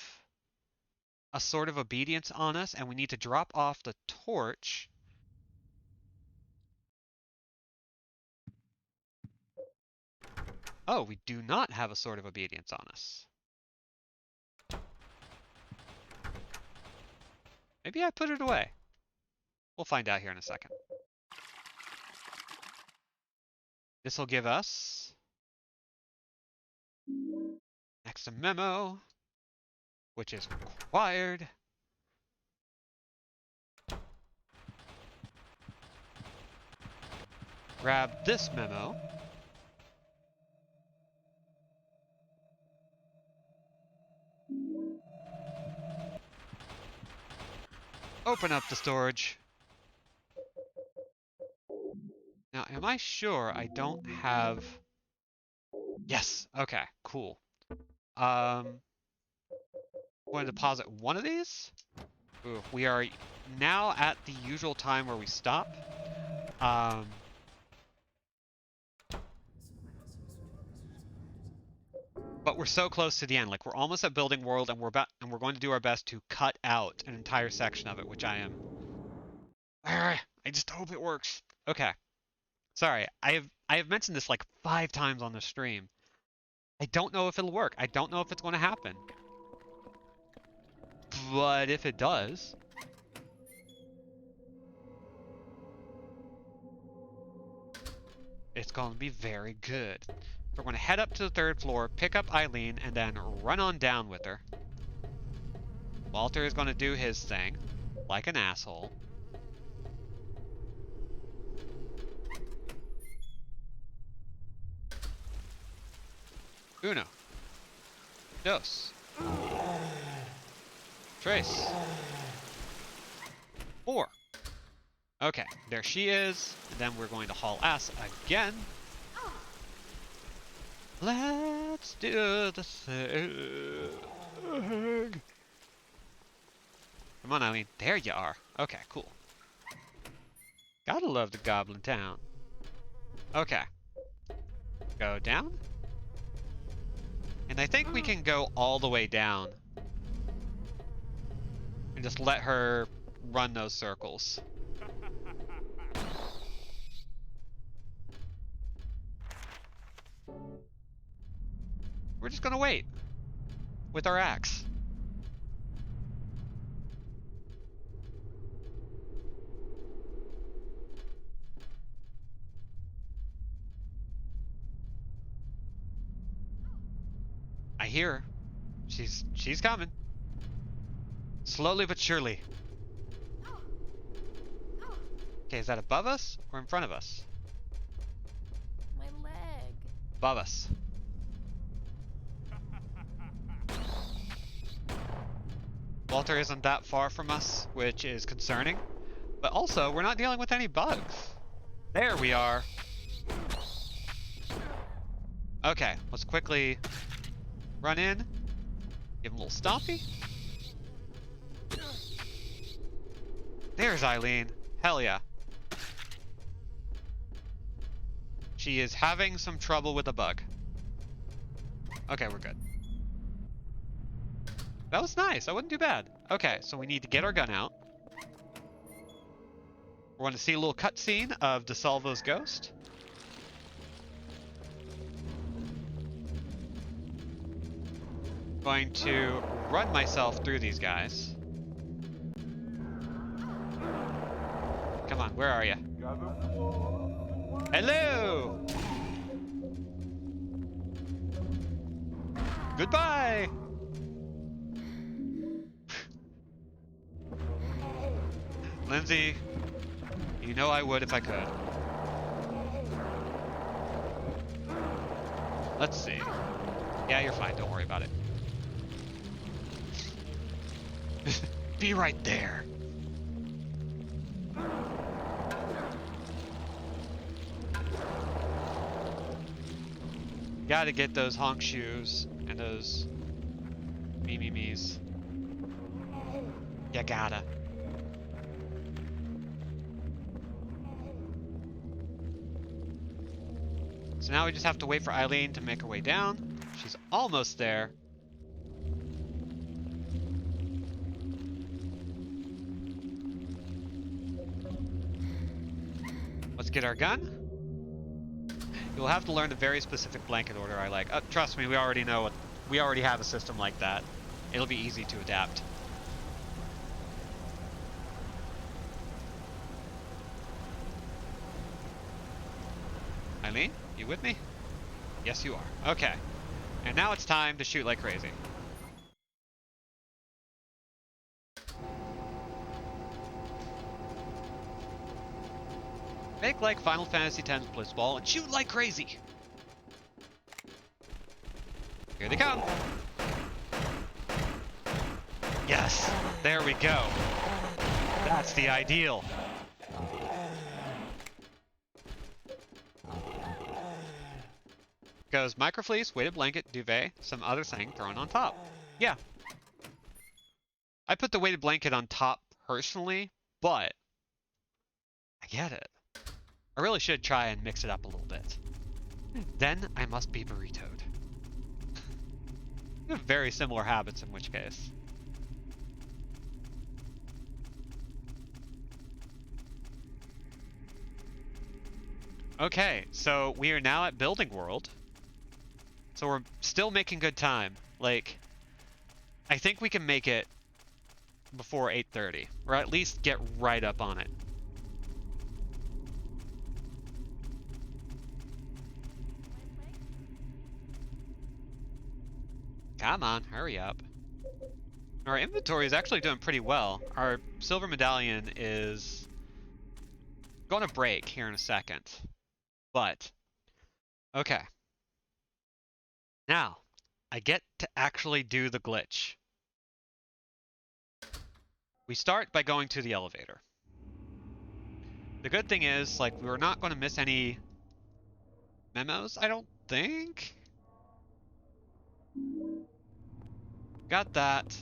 a sort of obedience on us, and we need to drop off the torch. Oh, we do not have a sort of obedience on us. Maybe I put it away. We'll find out here in a second. This will give us next a memo, which is required. Grab this memo. Open up the storage. Now, am I sure I don't have... Yes, okay, cool. I'm going to deposit one of these. Ooh, we are now at the usual time where we stop. But we're so close to the end. Like, we're almost at Building World, and we're going to do our best to cut out an entire section of it, which I am. I just hope it works. Okay. Sorry, I have mentioned this like 5 times on the stream. I don't know if it'll work. I don't know if it's going to happen. But if it does, it's going to be very good. We're going to head up to the 3rd floor, pick up Eileen, and then run on down with her. Walter is going to do his thing, like an asshole. Uno. Dos. Tres. 4. Okay, there she is. And then we're going to haul ass again. Let's do the thing. Come on, Eileen. There you are. Okay, cool. Gotta love the Goblin Town. Okay. Go down. And I think we can go all the way down. And just let her run those circles. We're just gonna wait. With our axe. I hear her. She's coming. Slowly but surely. Okay, is that above us or in front of us? My leg. Above us. Walter isn't that far from us, which is concerning. But also, we're not dealing with any bugs. There we are. Okay, let's quickly run in. Give him a little stompy. There's Eileen. Hell yeah. She is having some trouble with a bug. Okay, we're good. That was nice. That wasn't too bad. Okay, so we need to get our gun out. We're going to see a little cutscene of DeSalvo's ghost. Going to run myself through these guys. Come on, where are you? Hello! Goodbye! Lindsay, you know I would if I could. Let's see. Yeah, you're fine. Don't worry about it. Be right there. Gotta get those honk shoes and those me-me-me's. You gotta. So now we just have to wait for Eileen to make her way down. She's almost there. Let's get our gun. You'll have to learn the very specific blanket order I like. Trust me, we already know it. We already have a system like that. It'll be easy to adapt. Eileen, you with me? Yes, you are. Okay. And now it's time to shoot like crazy. Make like Final Fantasy X's Blitzball and shoot like crazy. Here they come. Yes, there we go. That's the ideal. Goes microfleece, weighted blanket, duvet, some other thing thrown on top. Yeah. I put the weighted blanket on top personally, but I get it. I really should try and mix it up a little bit. Then I must be burritoed. We have very similar habits in which case. Okay, so we are now at Building World. So we're still making good time. Like, I think we can make it before 8:30, or at least get right up on it. Come on, hurry up. Our inventory is actually doing pretty well. Our silver medallion is going to break here in a second. But, okay. Now, I get to actually do the glitch. We start by going to the elevator. The good thing is, like, we're not going to miss any memos, I don't think. Got that.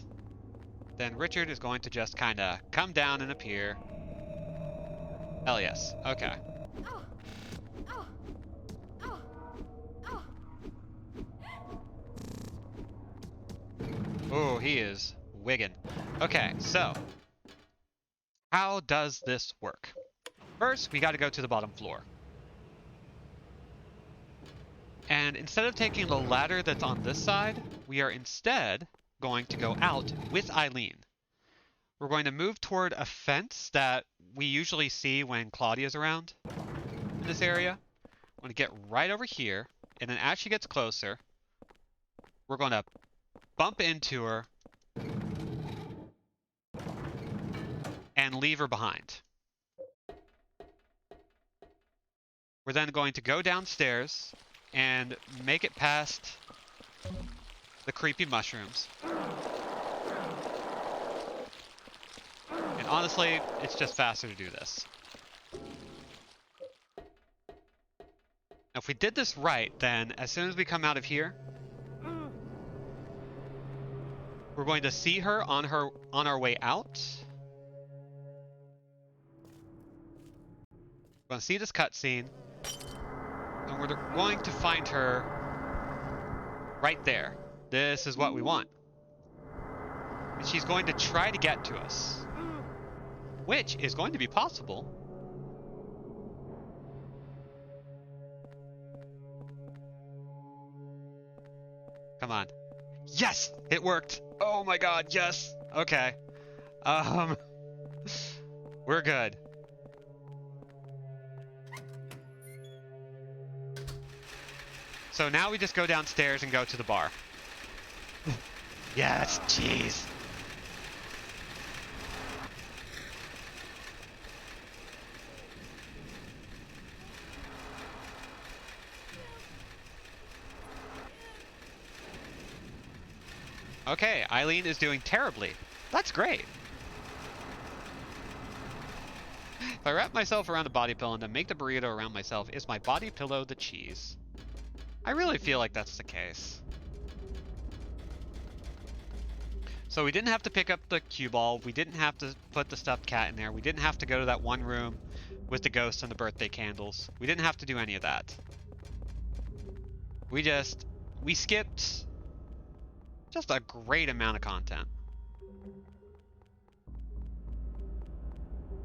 Then Richard is going to just kind of come down and appear. Hell yes. Okay. Oh, he is wiggin'. Okay, so how does this work? First, we got to go to the bottom floor. And instead of taking the ladder that's on this side, we are instead going to go out with Eileen. We're going to move toward a fence that we usually see when Claudia's around in this area. I'm going to get right over here, and then as she gets closer, we're going to bump into her and leave her behind. We're then going to go downstairs and make it past the creepy mushrooms. And honestly, it's just faster to do this. Now, if we did this right, then as soon as we come out of here, we're going to see her on our way out. We're going to see this cutscene, and we're going to find her right there. This is what we want. And she's going to try to get to us, which is going to be possible. Come on. Yes! It worked! Oh my god, yes! Okay. We're good. So now we just go downstairs and go to the bar. Yes, jeez. Okay, Eileen is doing terribly. That's great. If I wrap myself around a body pillow and then make the burrito around myself, is my body pillow the cheese? I really feel like that's the case. So we didn't have to pick up the cue ball. We didn't have to put the stuffed cat in there. We didn't have to go to that one room with the ghosts and the birthday candles. We didn't have to do any of that. We skipped just a great amount of content.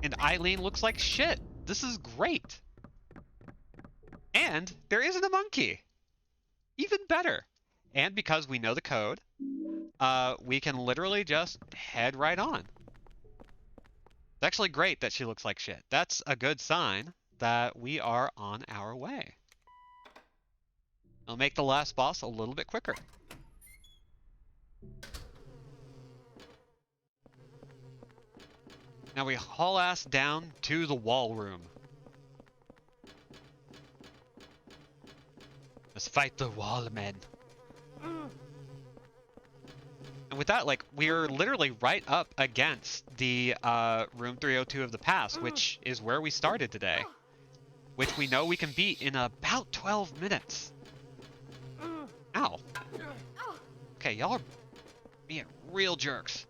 And Eileen looks like shit. This is great. And there isn't a monkey. Even better. And because we know the code, we can literally just head right on. It's actually great that she looks like shit. That's a good sign that we are on our way. It'll make the last boss a little bit quicker. Now we haul ass down to the wall room. Let's fight the wall men. And with that, like, we're literally right up against the room 302 of the past, which is where we started today. Which we know we can beat in about 12 minutes. Ow. Okay, y'all are being real jerks.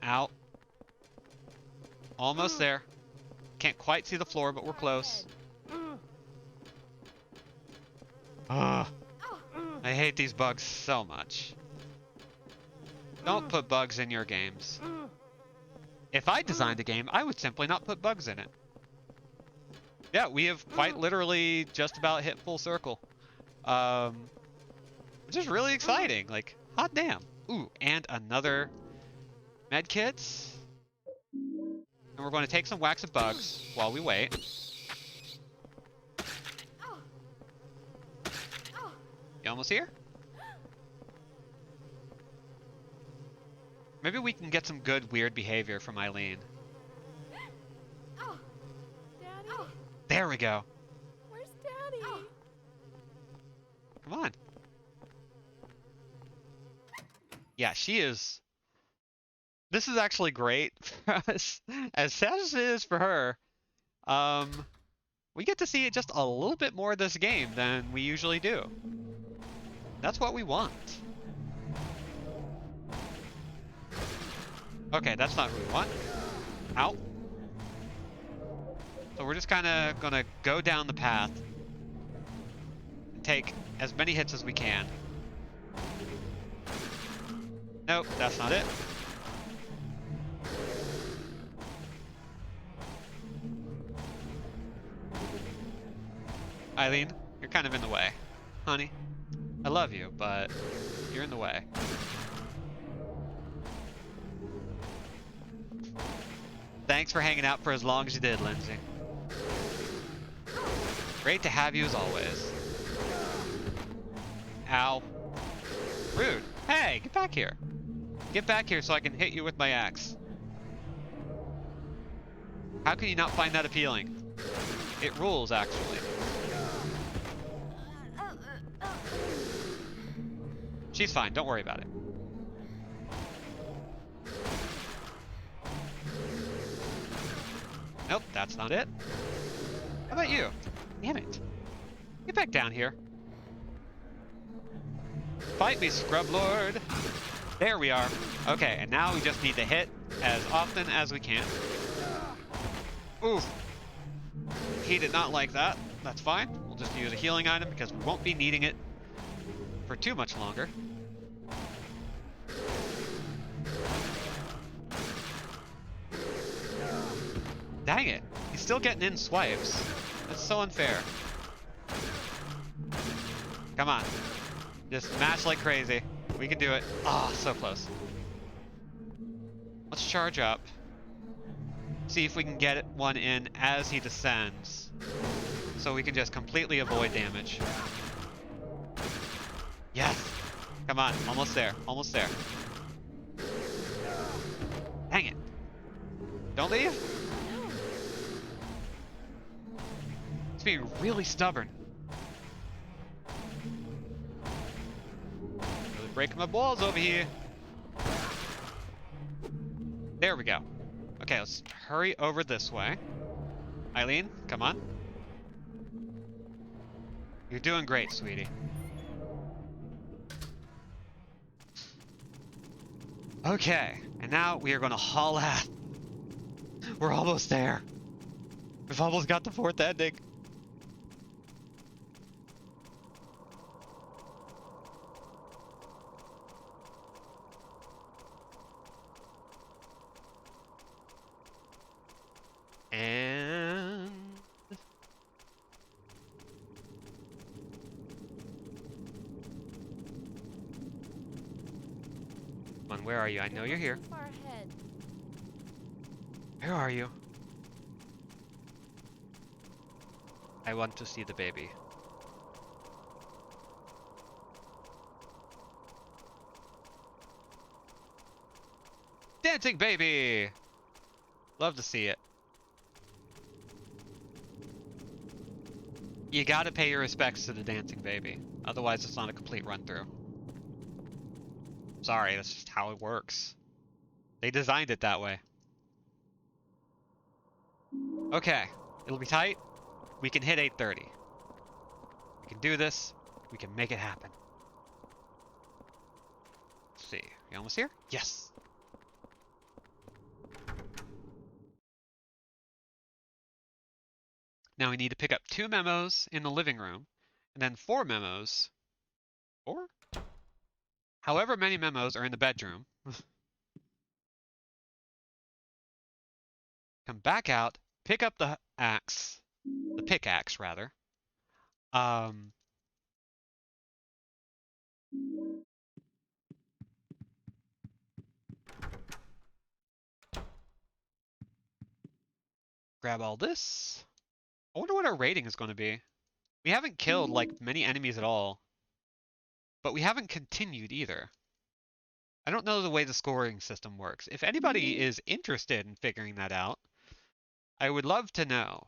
Ow. Almost there. Can't quite see the floor, but we're close. Ugh. I hate these bugs so much. Don't put bugs in your games. If I designed a game, I would simply not put bugs in it. Yeah, we have quite literally just about hit full circle. Which is really exciting. Like, hot damn. Ooh, and another med kits. And we're going to take some wax of bugs while we wait. You almost here? Maybe we can get some good weird behavior from Eileen. Daddy? There we go. Where's Honey. Come on. Yeah, she is. This is actually great for us. As sad as it is for her, we get to see just a little bit more of this game than we usually do. That's what we want. Okay, that's not what we want. Ow. So we're just kind of gonna go down the path and take as many hits as we can. Nope, that's not it. Eileen, you're kind of in the way. Honey, I love you, but you're in the way. Thanks for hanging out for as long as you did, Lindsay. Great to have you as always. Ow. Rude. Hey, get back here. Get back here so I can hit you with my axe. How can you not find that appealing? It rules, actually. She's fine, don't worry about it. Nope, that's not it. How about you? Damn it. Get back down here. Fight me, Scrub Lord. There we are. Okay, and now we just need to hit as often as we can. Oof. He did not like that. That's fine. We'll just use a healing item because we won't be needing it for too much longer. Dang it. He's still getting in swipes. That's so unfair. Come on. Just mash like crazy. We can do it. Ah, so close. Let's charge up. See if we can get one in as he descends. So we can just completely avoid damage. Yes! Come on, almost there, almost there. Dang it. Don't leave? It's being really stubborn. Really breaking my balls over here. There we go. Okay, let's hurry over this way. Eileen, come on. You're doing great, sweetie. Okay, and now we are going to haul ass. We're almost there. We've almost got the fourth ending. And come on, where are you? I know you're here. Too far ahead. Where are you? I want to see the baby. Dancing baby! Love to see it. You gotta pay your respects to the dancing baby. Otherwise, it's not a complete run-through. Sorry, that's just how it works. They designed it that way. Okay, it'll be tight. We can hit 8:30. We can do this. We can make it happen. Let's see. You almost here? Yes! Now we need to pick up 2 memos in the living room, and then 4 memos, or however many memos are in the bedroom. Come back out, pick up the axe, the pickaxe rather. Grab all this. I wonder what our rating is going to be. We haven't killed, like, many enemies at all. But we haven't continued either. I don't know the way the scoring system works. If anybody is interested in figuring that out, I would love to know.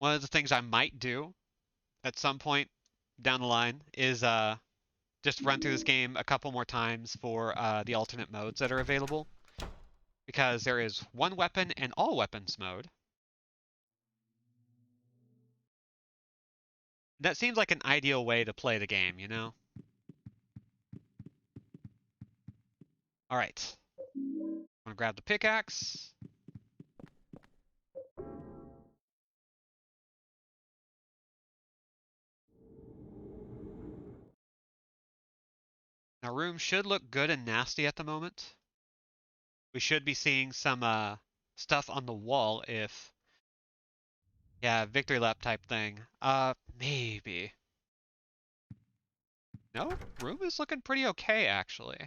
One of the things I might do at some point down the line is just run through this game a couple more times for the alternate modes that are available. Because there is one weapon and all weapons mode. That seems like an ideal way to play the game, you know? Alright. I'm gonna grab the pickaxe. Our room should look good and nasty at the moment. We should be seeing some stuff on the wall if... Yeah, victory lap type thing. Maybe. No, room is looking pretty okay, actually.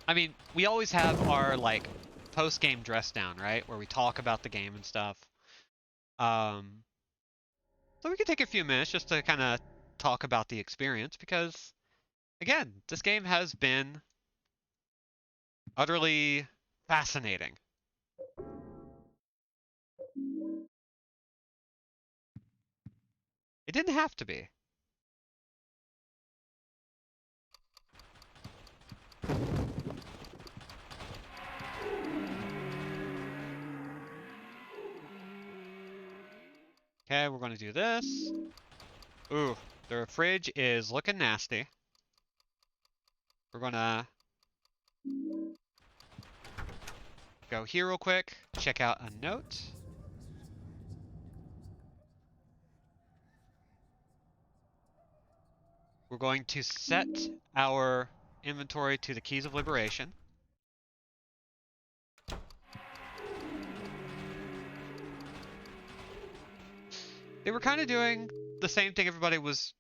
I mean, we always have our, like, post-game dress down, right? Where we talk about the game and stuff. So we could take a few minutes just to kind of talk about the experience because, again, this game has been utterly fascinating. It didn't have to be. Okay, we're going to do this. Ooh, the fridge is looking nasty. We're going to go here real quick, check out a note. We're going to set our inventory to the Keys of Liberation. They were kind of doing the same thing everybody was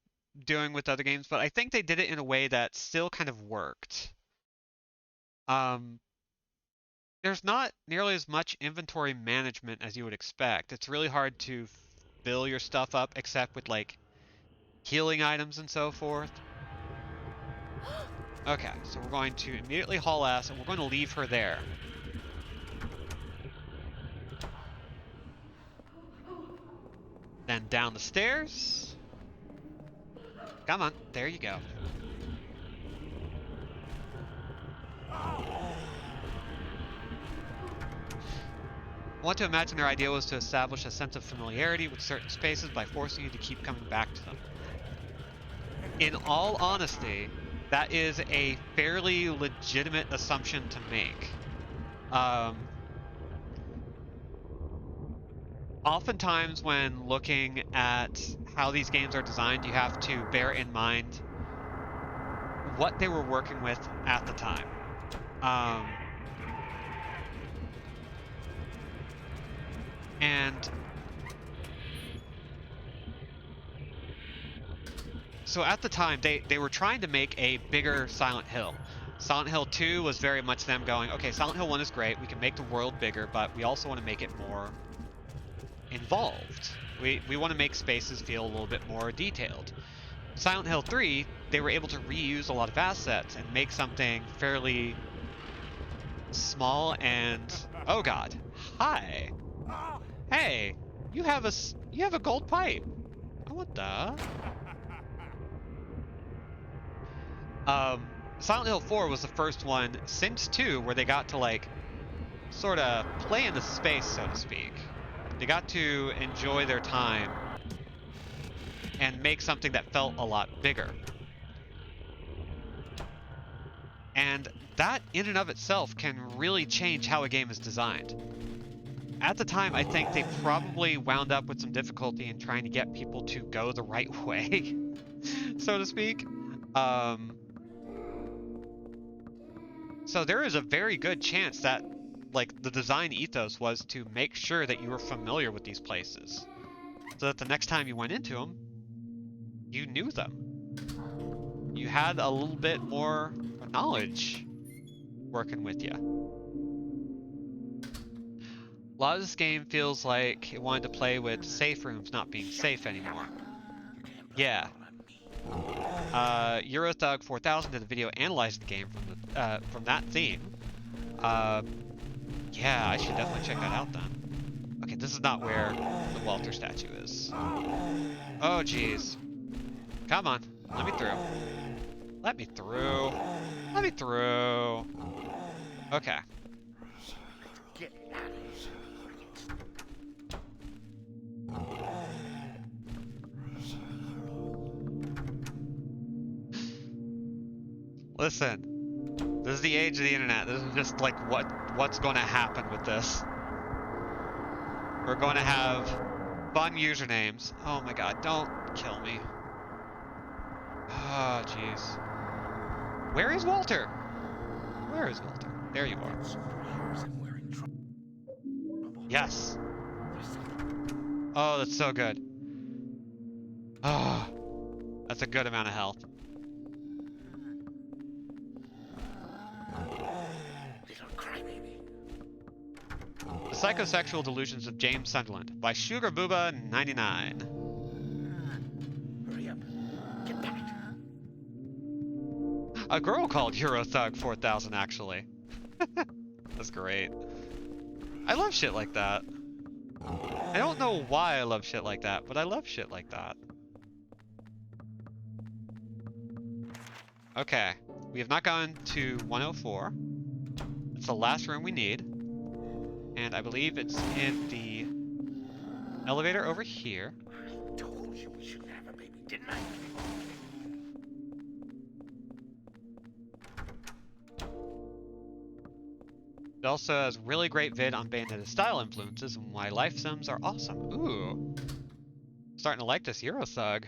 doing with other games, but I think they did it in a way that still kind of worked. There's not nearly as much inventory management as you would expect. It's really hard to fill your stuff up except with like healing items and so forth. Okay, so we're going to immediately haul ass and we're going to leave her there. Then down the stairs. Come on, there you go. I want to imagine their idea was to establish a sense of familiarity with certain spaces by forcing you to keep coming back to them. In all honesty, that is a fairly legitimate assumption to make. Oftentimes when looking at how these games are designed, you have to bear in mind what they were working with at the time. And so at the time, they were trying to make a bigger Silent Hill. Silent Hill 2 was very much them going, okay, Silent Hill 1 is great, we can make the world bigger, but we also want to make it more involved. We want to make spaces feel a little bit more detailed. Silent Hill 3, they were able to reuse a lot of assets and make something fairly small and... Oh god. Hi. Hey, you have a gold pipe. Oh, what the? Silent Hill 4 was the first one since 2 where they got to like sort of play in the space, so to speak. They got to enjoy their time and make something that felt a lot bigger. And that in and of itself can really change how a game is designed. At the time, I think they probably wound up with some difficulty in trying to get people to go the right way, so to speak. So there is a very good chance that like the design ethos was to make sure that you were familiar with these places so that the next time you went into them, you knew them. You had a little bit more knowledge working with you. A lot of this game feels like it wanted to play with safe rooms not being safe anymore. Yeah. Eurothug 4000 did a video analyzing the game from that theme. Yeah, I should definitely check that out then. Okay, this is not where the Walter statue is. Oh, jeez. Come on, let me through. Let me through. Let me through. Okay. Listen, this is the age of the internet. This is just like what's going to happen with this. We're going to have fun usernames. Oh my god, don't kill me. Oh, jeez. Where is Walter? Where is Walter? There you are. Yes. Oh, that's so good. Oh, that's a good amount of health. The Psychosexual Delusions of James Sunderland by Sugar Booba 99. Hurry up. Get back. A girl called Eurothug 4000 actually. That's great. I love shit like that. I don't know why I love shit like that, but I love shit like that. Okay, we have not gone to 104. It's the last room we need. And I believe it's in the elevator over here. I told you we shouldn't have a baby, didn't I? It also has really great vid on Bayonetta style influences and why life sims are awesome. Ooh. Starting to like this Eurothug.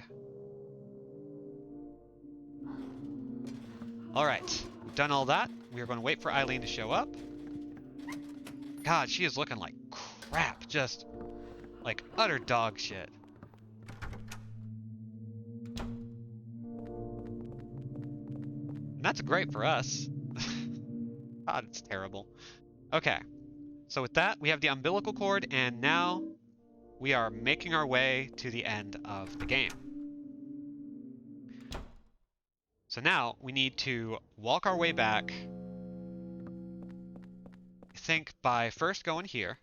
Alright, we've done all that. We are going to wait for Eileen to show up. God, she is looking like crap. Just like utter dog shit. And that's great for us. God, it's terrible. Okay, so with that, we have the umbilical cord, and now we are making our way to the end of the game. So now we need to walk our way back. I think by first going here.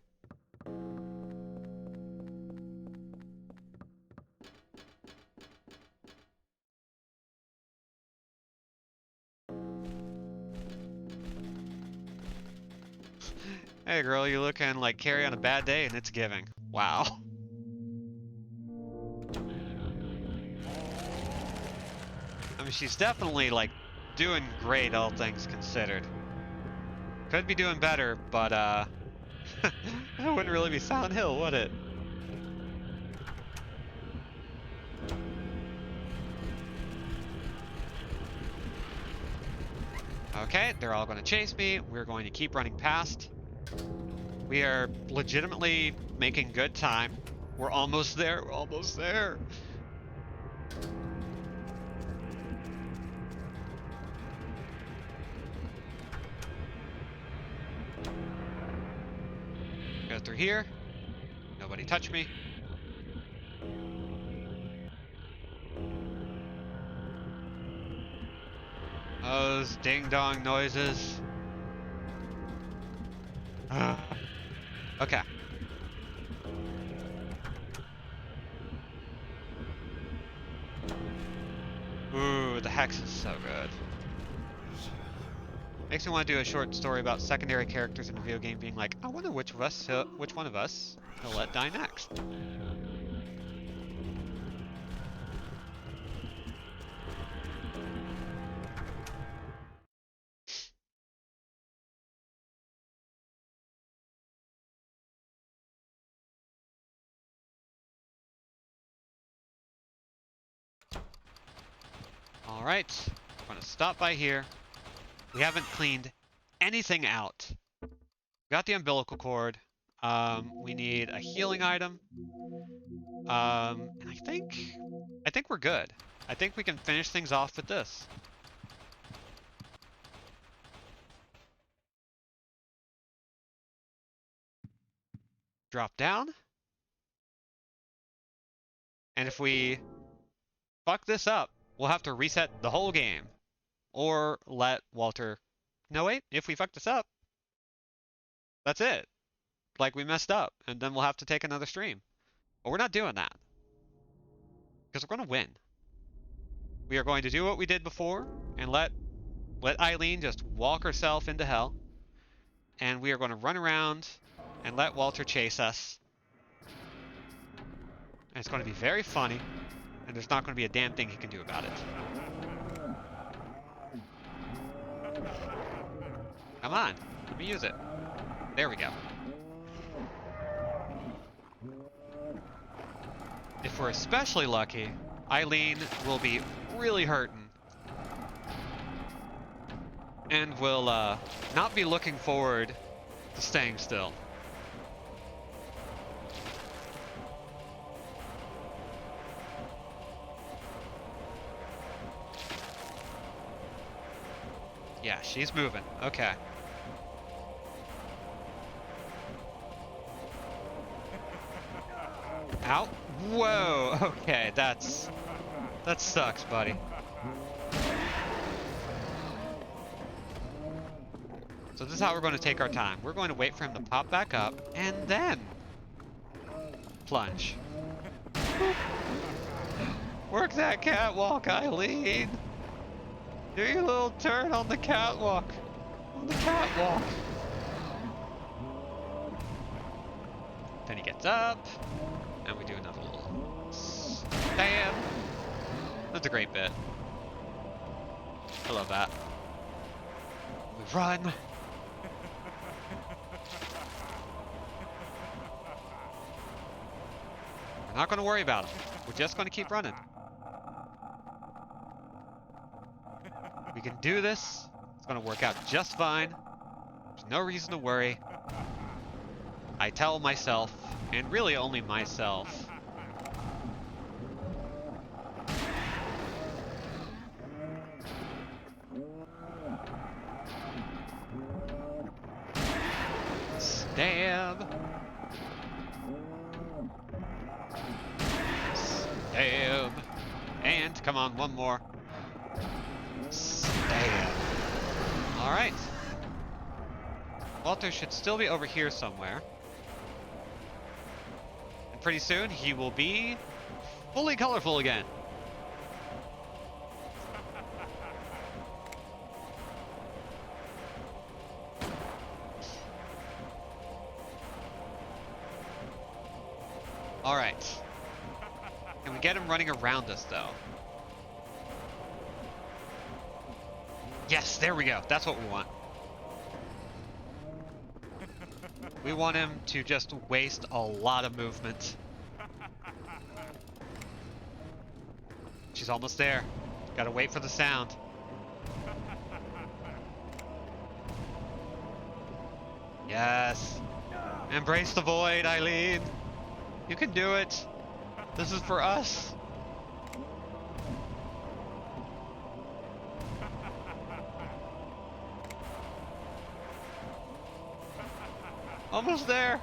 Hey girl, you looking like Carrie on a bad day and it's giving. Wow. I mean, she's definitely like doing great, all things considered. Could be doing better, but that wouldn't really be Silent Hill, would it? Okay, they're all going to chase me. We're going to keep running past. We are legitimately making good time. We're almost there. We're almost there. Go through here. Nobody touch me. Those ding-dong noises. Okay. Ooh, the hex is so good. Makes me want to do a short story about secondary characters in a video game being like, I wonder which one of us he'll let die next. Alright, I'm gonna stop by here. We haven't cleaned anything out. Got the umbilical cord. We need a healing item. And I think we're good. I think we can finish things off with this. Drop down. And if we fuck this up, we'll have to reset the whole game. Or let Walter... No, wait. If we fuck this up, That's it. Like, we messed up, and then we'll have to take another stream. But we're not doing that. Because we're going to win. We are going to do what we did before, and let Eileen just walk herself into hell. And we are going to run around and let Walter chase us. And it's going to be very funny, and there's not going to be a damn thing he can do about it. Come on, let me use it. There we go. If we're especially lucky, Eileen will be really hurting. And will not be looking forward to staying still. Yeah, she's moving. Okay. Ow. Whoa. Okay, that sucks, buddy. So this is how we're going to take our time. We're going to wait for him to pop back up and then plunge. Work that catwalk, Eileen. Do your little turn on the catwalk. On the catwalk. Then he gets up. And we do another little stand. That's a great bit. I love that. We run. We're not going to worry about him. We're just going to keep running. We can do this. It's going to work out just fine. There's no reason to worry. I tell myself, and really only myself, stab. Stab. And, come on, one more. Stab. Alright. Walter should still be over here somewhere. And pretty soon, he will be fully colorful again. Alright. Can we get him running around us, though? Yes, there we go. That's what we want. We want him to just waste a lot of movement. She's almost there. Gotta wait for the sound. Yes. Embrace the void, Eileen. You can do it. This is for us. Almost there.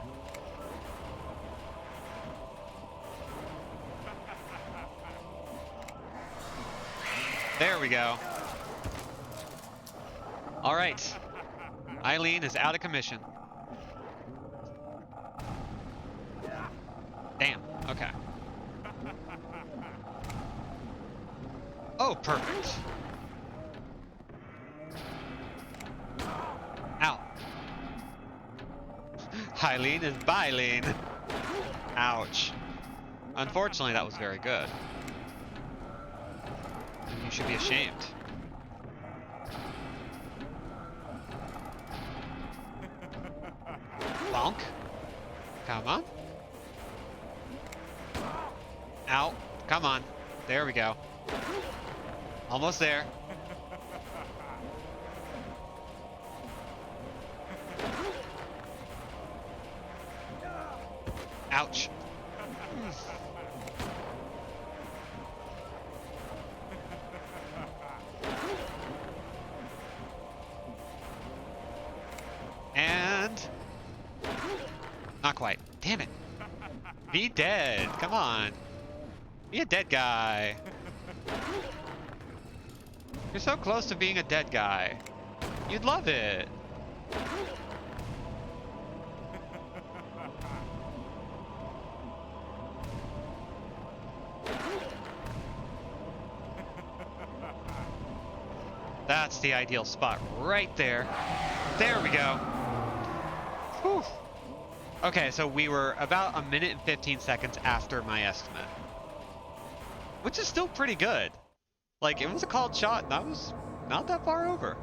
There we go. All right. Eileen is out of commission. Damn. Okay. Oh, perfect. Ow. Eileen is Bylene. Ouch. Unfortunately, that was very good. And you should be ashamed. Bonk. Come on. Ow. Come on. There we go. Almost there. Ouch. And... not quite. Damn it. Be dead. Come on. Be a dead guy. You're so close to being a dead guy. You'd love it. That's the ideal spot right there. There we go. Whew. Okay, so we were about 1 minute and 15 seconds after my estimate, which is still pretty good. Like, it was a called shot, and I was not that far over.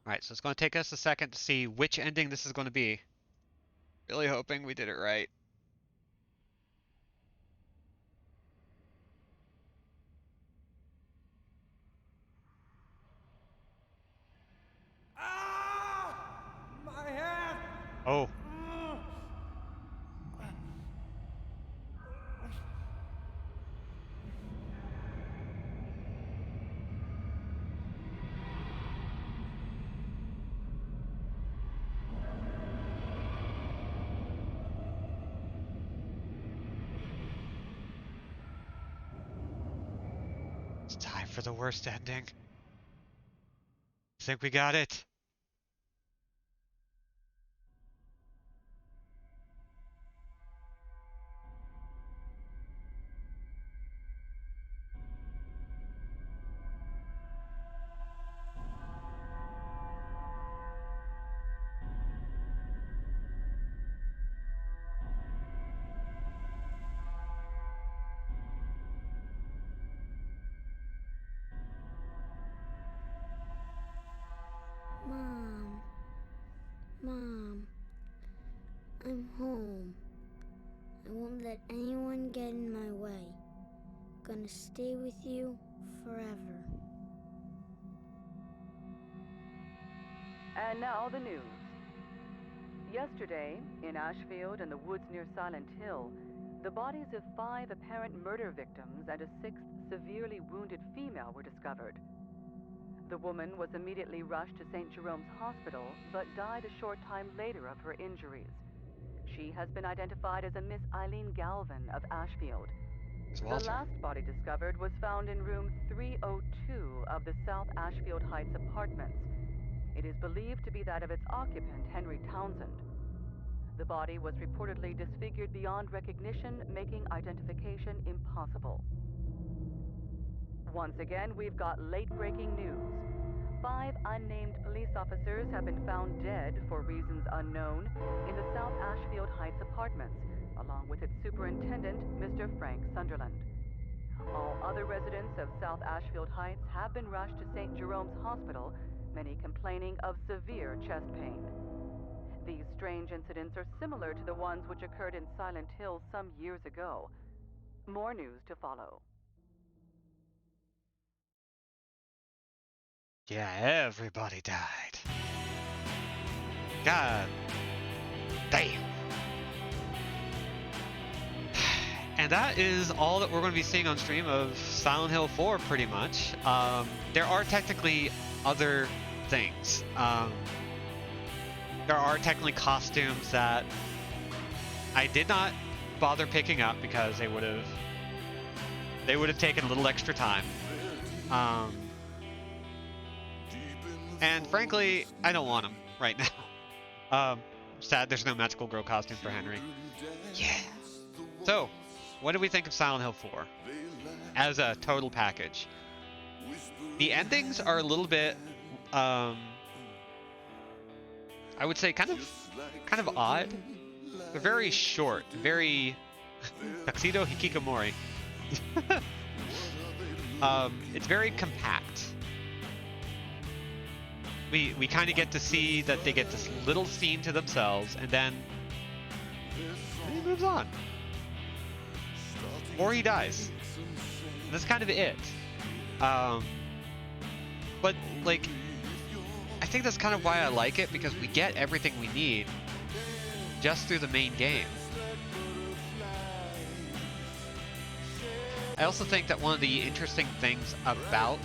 Alright, so it's going to take us a second to see which ending this is going to be. Really hoping we did it right. My head! Oh. It's time for the worst ending. I think we got it. Mom. Mom. I'm home. I won't let anyone get in my way. Gonna stay with you forever. And now the news. Yesterday, in Ashfield and the woods near Silent Hill, the bodies of 5 apparent murder victims and a 6th severely wounded female were discovered. The woman was immediately rushed to St. Jerome's Hospital, but died a short time later of her injuries. She has been identified as a Miss Eileen Galvin of Ashfield. It's The Walter. last body discovered was found in room 302 of the South Ashfield Heights apartments. It is believed to be that of its occupant, Henry Townsend. The body was reportedly disfigured beyond recognition, making identification impossible. Once again, we've got late-breaking news. 5 unnamed police officers have been found dead for reasons unknown in the South Ashfield Heights apartments, along with its superintendent, Mr. Frank Sunderland. All other residents of South Ashfield Heights have been rushed to St. Jerome's Hospital, many complaining of severe chest pain. These strange incidents are similar to the ones which occurred in Silent Hill some years ago. More news to follow. Yeah, everybody died. God damn. And that is all that we're going to be seeing on stream of Silent Hill 4, pretty much. There are technically other things. There are technically costumes that I did not bother picking up because they would have taken a little extra time. And frankly, I don't want them right now. Sad there's no magical girl costume for Henry. Yeah. So, what do we think of Silent Hill 4 as a total package? The endings are a little bit, I would say, kind of odd. They're very short, very tuxedo hikikomori. It's very compact. We kind of get to see that they get this little scene to themselves, and then he moves on. Or he dies. And that's kind of it. But, like, I think that's kind of why I like it, because we get everything we need just through the main game. I also think that one of the interesting things about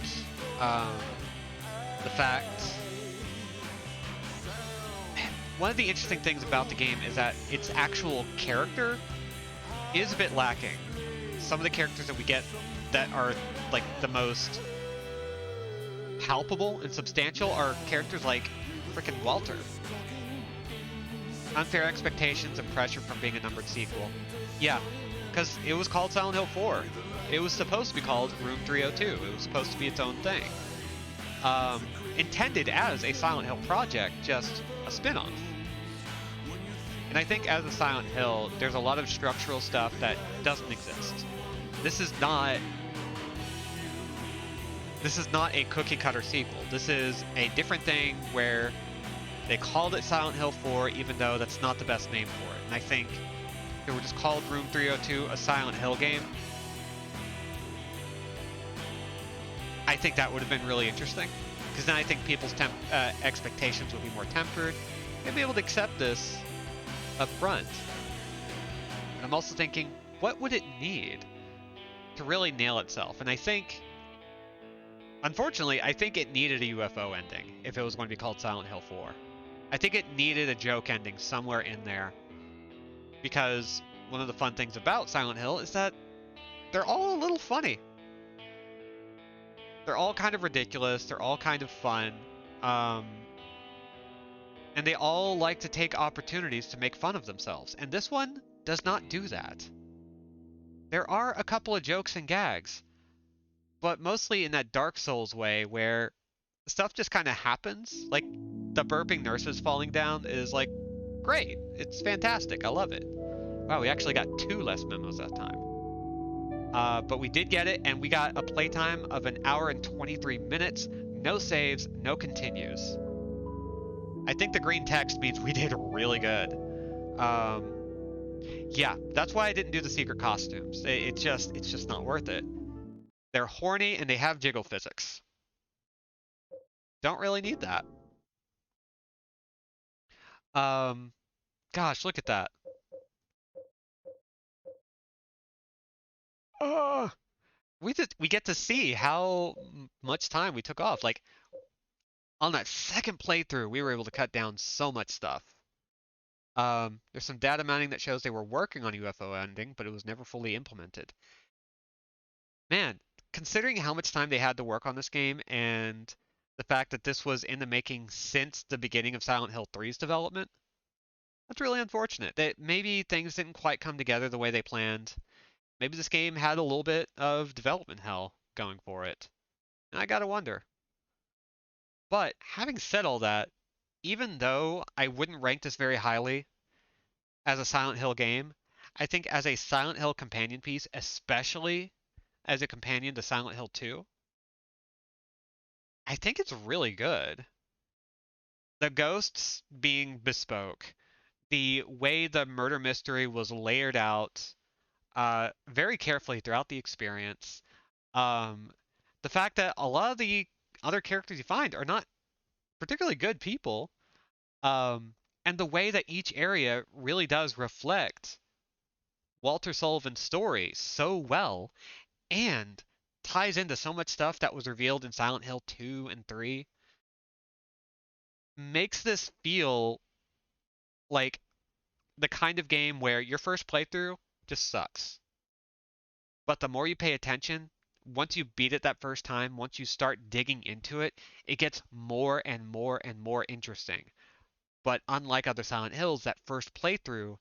the fact one of the interesting things about the game is that its actual character is a bit lacking. Some of the characters that we get that are like the most palpable and substantial are characters like frickin' Walter. Unfair expectations and pressure from being a numbered sequel. Yeah, because it was called Silent Hill 4. It was supposed to be called Room 302. It was supposed to be its own thing. Intended as a Silent Hill project, just a spin-off. And I think as a Silent Hill, there's a lot of structural stuff that doesn't exist. This is not a cookie cutter sequel. This is a different thing where they called it Silent Hill 4 even though that's not the best name for it. And I think if it were just called Room 302, a Silent Hill game, I think that would have been really interesting. Because then I think people's expectations would be more tempered. They'd be able to accept this up front. And I'm also thinking, what would it need to really nail itself? And I think, unfortunately, I think it needed a UFO ending if it was going to be called Silent Hill 4. I think it needed a joke ending somewhere in there. Because one of the fun things about Silent Hill is that they're all a little funny. They're all kind of ridiculous. They're all kind of fun. And they all like to take opportunities to make fun of themselves. And this one does not do that. There are a couple of jokes and gags, but mostly in that Dark Souls way where stuff just kind of happens. Like the burping nurses falling down is like, great. It's fantastic. I love it. Wow, we actually got 2 less memos that time. But we did get it, and we got a playtime of 1 hour and 23 minutes. No saves, no continues. I think the green text means we did really good. Yeah, that's why I didn't do the secret costumes. It's just not worth it. They're horny and they have jiggle physics. Don't really need that. Gosh, look at that. We get to see how much time we took off. Like on that second playthrough, we were able to cut down so much stuff. There's some data mining that shows they were working on UFO ending, but it was never fully implemented. Man, considering how much time they had to work on this game and the fact that this was in the making since the beginning of Silent Hill 3's development, that's really unfortunate. That maybe things didn't quite come together the way they planned. Maybe this game had a little bit of development hell going for it. And I gotta wonder. But having said all that, even though I wouldn't rank this very highly as a Silent Hill game, I think as a Silent Hill companion piece, especially as a companion to Silent Hill 2, I think it's really good. The ghosts being bespoke, the way the murder mystery was layered out very carefully throughout the experience, the fact that a lot of the other characters you find are not particularly good people, and the way that each area really does reflect Walter Sullivan's story so well and ties into so much stuff that was revealed in Silent Hill 2 and 3, makes this feel like the kind of game where your first playthrough just sucks. But the more you pay attention, once you beat it that first time, once you start digging into it, it gets more and more and more interesting. But unlike other Silent Hills, that first playthrough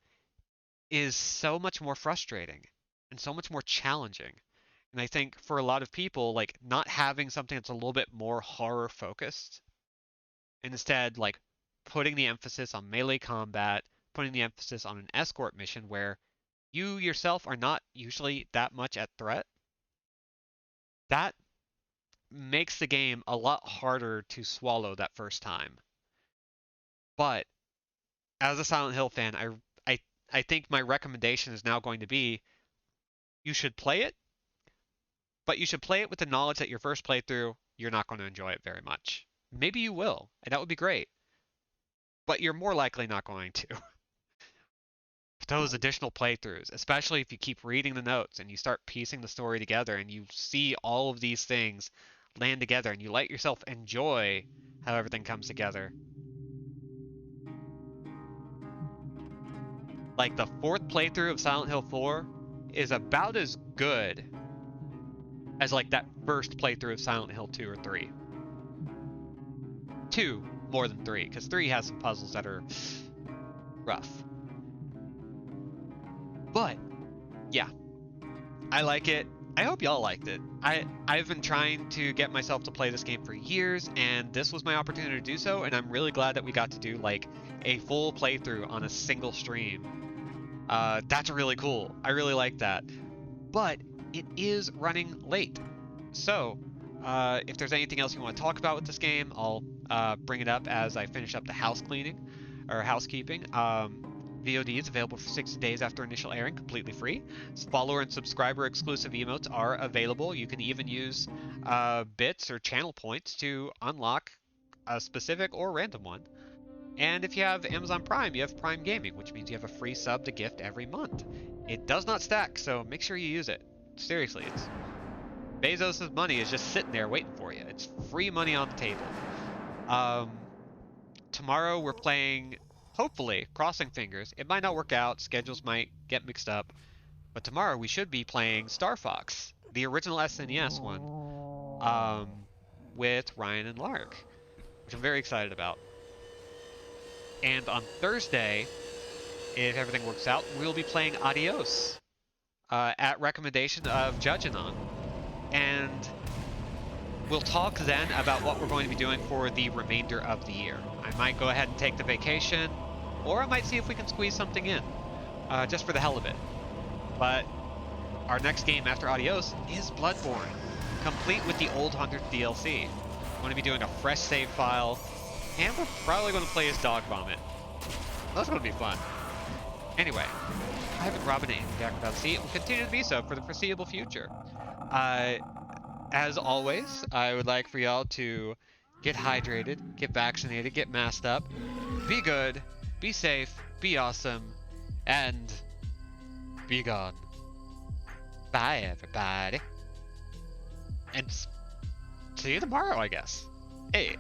is so much more frustrating and so much more challenging. And I think for a lot of people, like not having something that's a little bit more horror focused, and instead like putting the emphasis on melee combat, putting the emphasis on an escort mission where you yourself are not usually that much at threat, that makes the game a lot harder to swallow that first time. But as a Silent Hill fan, I think my recommendation is now going to be you should play it, but you should play it with the knowledge that your first playthrough, you're not going to enjoy it very much. Maybe you will, and that would be great. But you're more likely not going to. Those additional playthroughs, especially if you keep reading the notes and you start piecing the story together and you see all of these things land together and you let yourself enjoy how everything comes together. like the 4th playthrough of Silent Hill 4 is about as good as like that first playthrough of Silent Hill 2 or 3. 2 more than 3, because 3 has some puzzles that are rough. But yeah, I like it. I hope y'all liked it. I've been trying to get myself to play this game for years, and this was my opportunity to do so, and I'm really glad that we got to do like a full playthrough on a single stream. That's really cool. I really like that. But it is running late. So, if there's anything else you want to talk about with this game, I'll bring it up as I finish up the house cleaning or housekeeping. VOD is available for 60 days after initial airing, completely free. Follower and subscriber exclusive emotes are available. You can even use bits or channel points to unlock a specific or random one. And if you have Amazon Prime, you have Prime Gaming, which means you have a free sub to gift every month. It does not stack, so make sure you use it. Seriously, it's Bezos' money is just sitting there waiting for you. It's free money on the table. Tomorrow we're playing, hopefully, crossing fingers. It might not work out, schedules might get mixed up, but tomorrow we should be playing Star Fox, the original SNES one, with Ryan and Lark, which I'm very excited about. And on Thursday, if everything works out, we'll be playing Adios at recommendation of Judge Anon. And we'll talk then about what we're going to be doing for the remainder of the year. I might go ahead and take the vacation, or I might see if we can squeeze something in, just for the hell of it. But our next game after Adios is Bloodborne, complete with the Old Hunters DLC. I'm going to be doing a fresh save file, and we're probably going to play as Dog Vomit. That's going to be fun. Anyway, I've been Robin and Jack without C, and will continue to be so for the foreseeable future. As always, I would like for y'all to get hydrated, get vaccinated, get masked up, be good, be safe, be awesome, and be gone. Bye, everybody. And see you tomorrow, I guess. Hey.